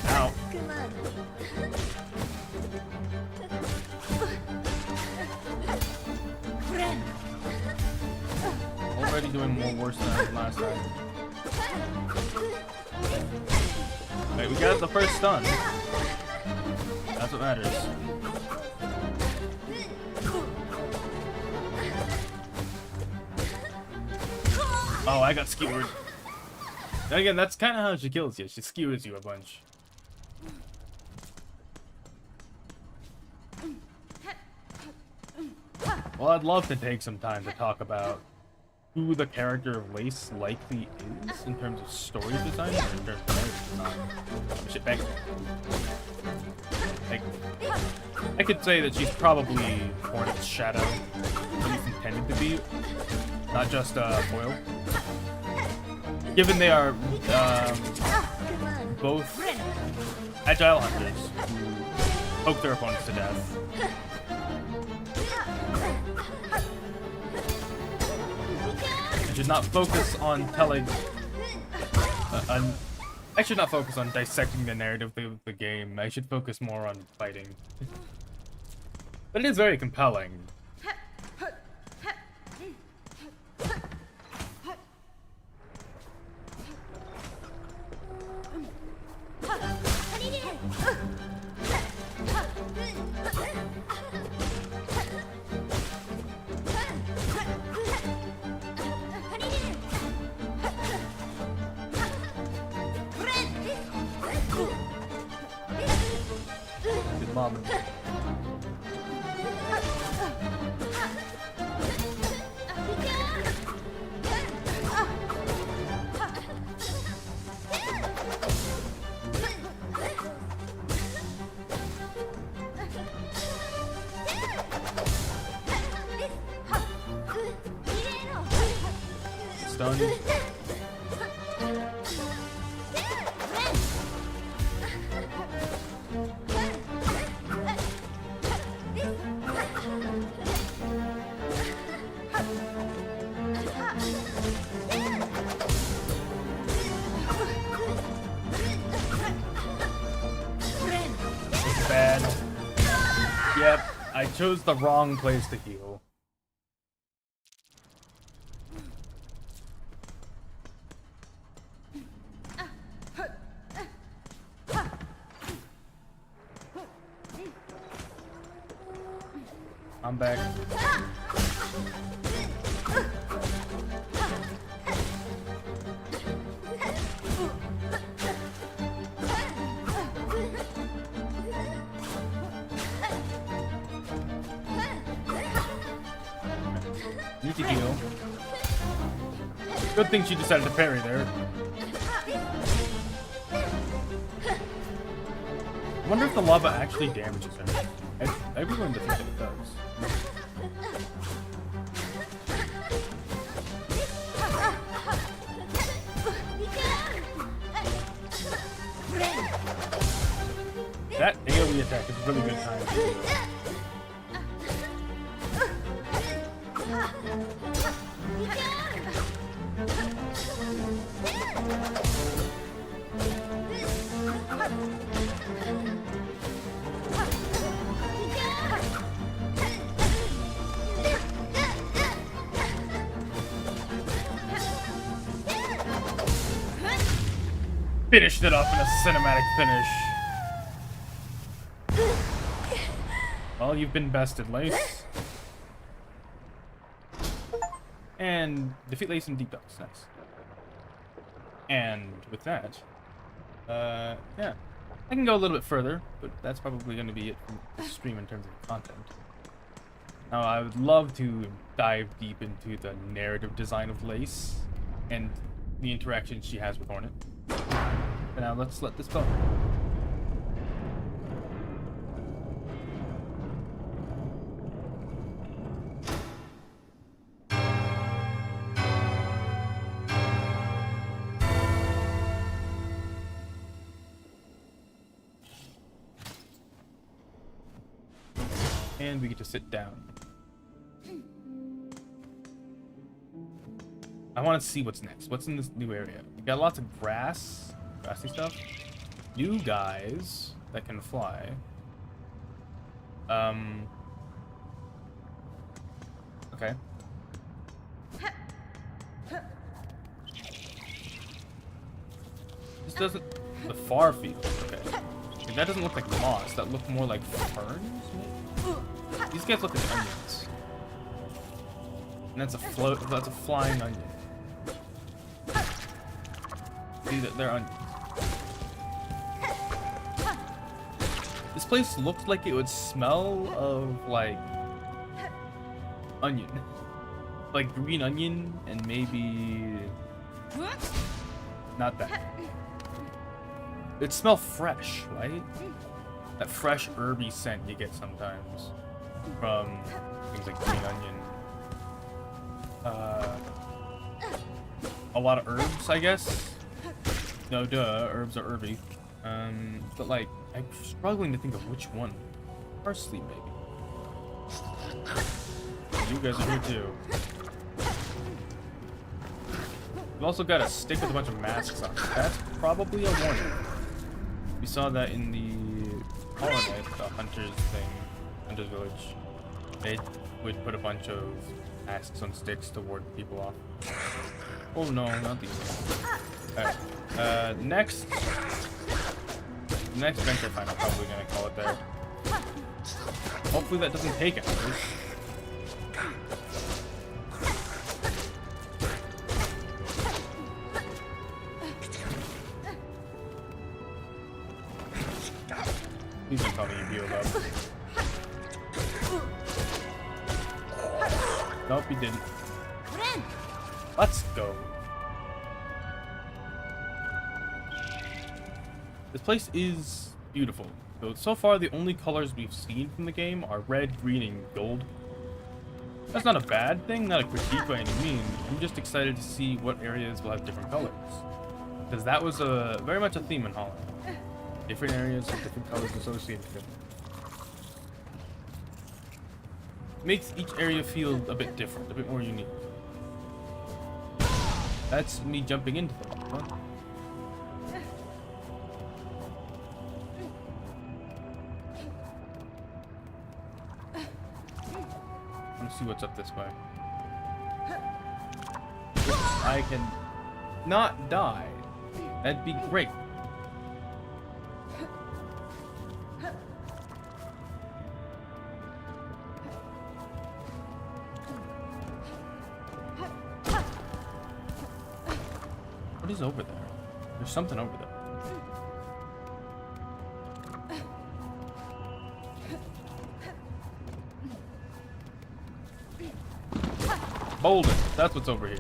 Ow. Already doing more worse than I did last time. Wait, we got the first stun. That's what matters. Oh, I got skewered. Then again, that's kind of how she kills you. She skewers you a bunch. Well, I'd love to take some time to talk about who the character of Lace likely is in terms of story design and in terms of character design. Shit, back. Back. I could say that she's probably Hornet's shadow, at least intended to be, not just foil. Given they are both agile hunters who poke their opponents to death. I should not focus on telling. I should not focus on dissecting the narrative of the game. I should focus more on fighting. But it is very compelling. Good mom. Stun. It's bad. Yep, I chose the wrong place to heal. I'm back. Need to heal. Good thing she decided to parry there. I wonder if the lava actually damages her. I'd be willing to think that it does. That AoE attack is really good time. Finished it off in a cinematic finish. Well, you've been bested, Lace. And defeat Lace in deep ducks. Nice. And with that, yeah. I can go a little bit further, but that's probably going to be it from the stream in terms of content. Now, I would love to dive deep into the narrative design of Lace and the interaction she has with Hornet. But now let's let this go. And we get to sit down. I want to see what's next. What's in this new area? We got lots of grassy stuff. New guys that can fly. Okay. This doesn't. The far field. Okay. Like, that doesn't look like moss. That looked more like ferns. Maybe? These guys look like onions. And that's a flying onion. See that they're onions. This place looks like it would smell of like onion. Like green onion and maybe not that. It'd smell fresh, right? that fresh herby scent you get sometimes from things like green onion. A lot of herbs, I guess. No, duh, herbs are herby. But like, I'm struggling to think of which one. Parsley, maybe. You guys are here too. We've also got a stick with a bunch of masks on it. That's probably a warning. We saw that in the Hollow Knight, the Hunter's thing, Hunter's Village. They would put a bunch of masks on sticks to ward people off. Oh no, not these ones. Alright, next bench I find, I'm probably gonna call it there. Hopefully that doesn't take hours. Please don't tell me you healed up. Nope, you didn't. Let's go. This place is beautiful. So far, the only colors we've seen from the game are red, green, and gold. That's not a bad thing, not a critique by any means. I'm just excited to see what areas will have different colors. Because that was very much a theme in Hollow. Different areas with different colors associated with them. Makes each area feel a bit different, a bit more unique. That's me jumping into them. Huh? Let's see what's up this way. If I can not die, that'd be great. What is over there? There's something over there. Boulder, that's what's over here.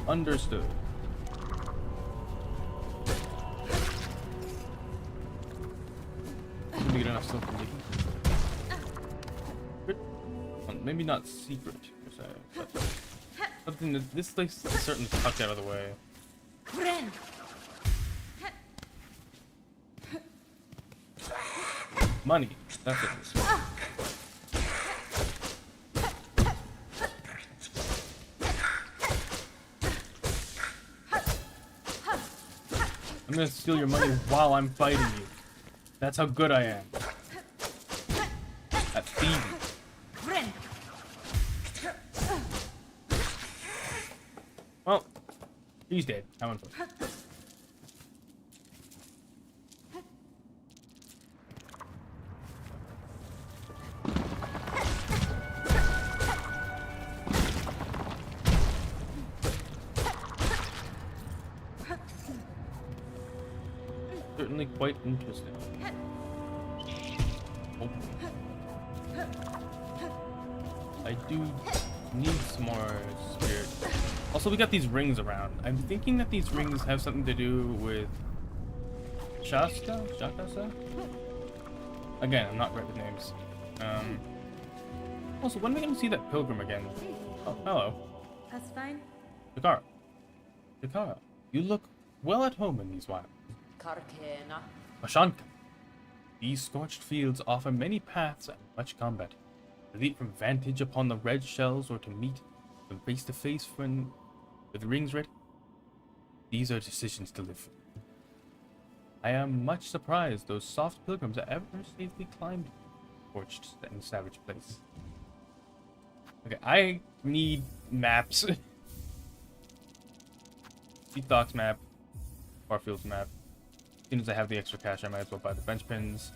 Understood. Let me get enough stuff for digging. Maybe not secret, per se, but something that this place is certainly tucked out of the way. Money, that's it. I'm gonna steal your money while I'm fighting you. That's how good I am. At thieving. Well, he's dead. That one's fine. Certainly quite interesting. Oh. I do need some more spirit. Also, we got these rings around. I'm thinking that these rings have something to do with Shasta? Again, I'm not great with names. Also, when are we going to see that pilgrim again? Oh, hello. That's fine. Takara, you look well at home in these wilds. Karkena. Ashanka. These scorched fields offer many paths and much combat. To leap from vantage upon the red shells or to meet them face to face with rings ready. These are decisions to live for. I am much surprised those soft pilgrims ever safely climbed scorched and savage place. Okay, I need maps. Detox map. Farfield's map. As soon as I have the extra cash, I might as well buy the bench pins.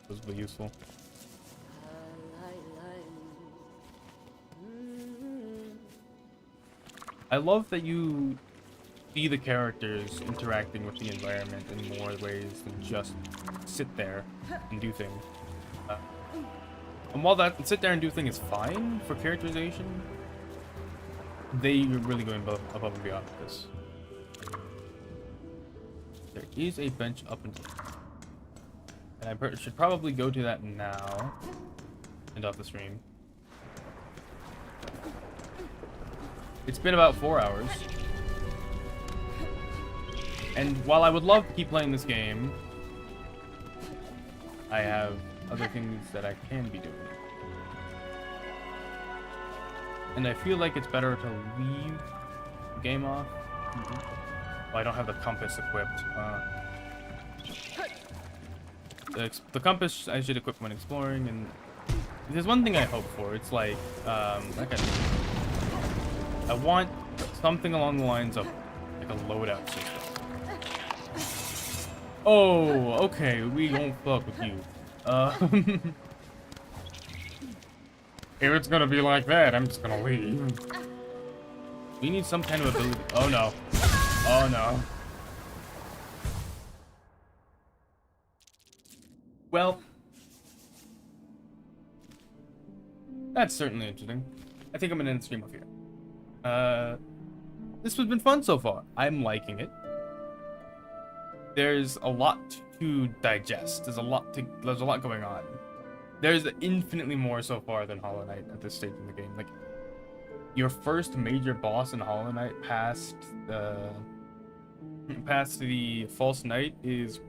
Those will be useful. I love that you see the characters interacting with the environment in more ways than just sit there and do things. And while that sit there and do thing is fine for characterization, they are really going above and beyond with this. There is a bench up and And I should probably go to that now. End off the stream. It's been about 4 hours. And while I would love to keep playing this game, I have other things that I can be doing. And I feel like it's better to leave the game off. Well, I don't have the compass equipped. The compass I should equip when exploring, and there's one thing I hope for. It's like I want something along the lines of like a loadout system. Oh, okay, we won't fuck with you. If it's gonna be like that, I'm just gonna leave. We need some kind of ability. Oh no. Oh no. Well, that's certainly interesting. I think I'm gonna end the stream off here. This has been fun so far. I'm liking it. There's a lot to digest. There's a lot going on. There's infinitely more so far than Hollow Knight at this stage in the game. Like, your first major boss in Hollow Knight past the False Knight is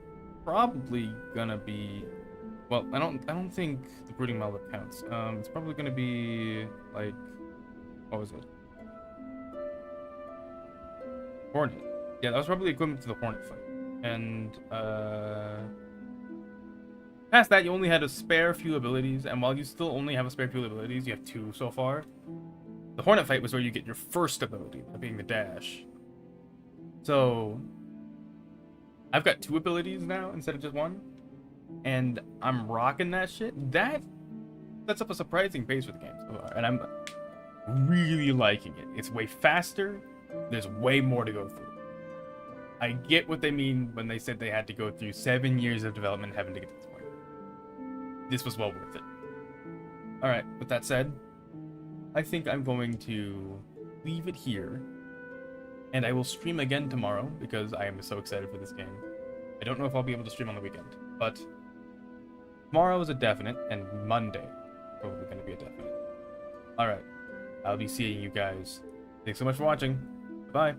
probably gonna be, well, I don't think the Brooding Mallet counts. It's probably gonna be like, what was it? Hornet. Yeah, that was probably equivalent to the Hornet fight. And past that, you only had a spare few abilities, and while you still only have a spare few abilities, you have 2 so far. The Hornet fight was where you get your first ability, that being the dash. So I've got 2 abilities now instead of just 1, and I'm rocking that shit. That sets up a surprising pace for the game so far, and I'm really liking it. It's way faster. There's way more to go through. I get what they mean when they said they had to go through 7 years of development having to get to this point. This was well worth it. Alright, with that said, I think I'm going to leave it here. And I will stream again tomorrow because I am so excited for this game. I don't know if I'll be able to stream on the weekend, but tomorrow is a definite, and Monday is probably going to be a definite. Alright, I'll be seeing you guys. Thanks so much for watching. Bye.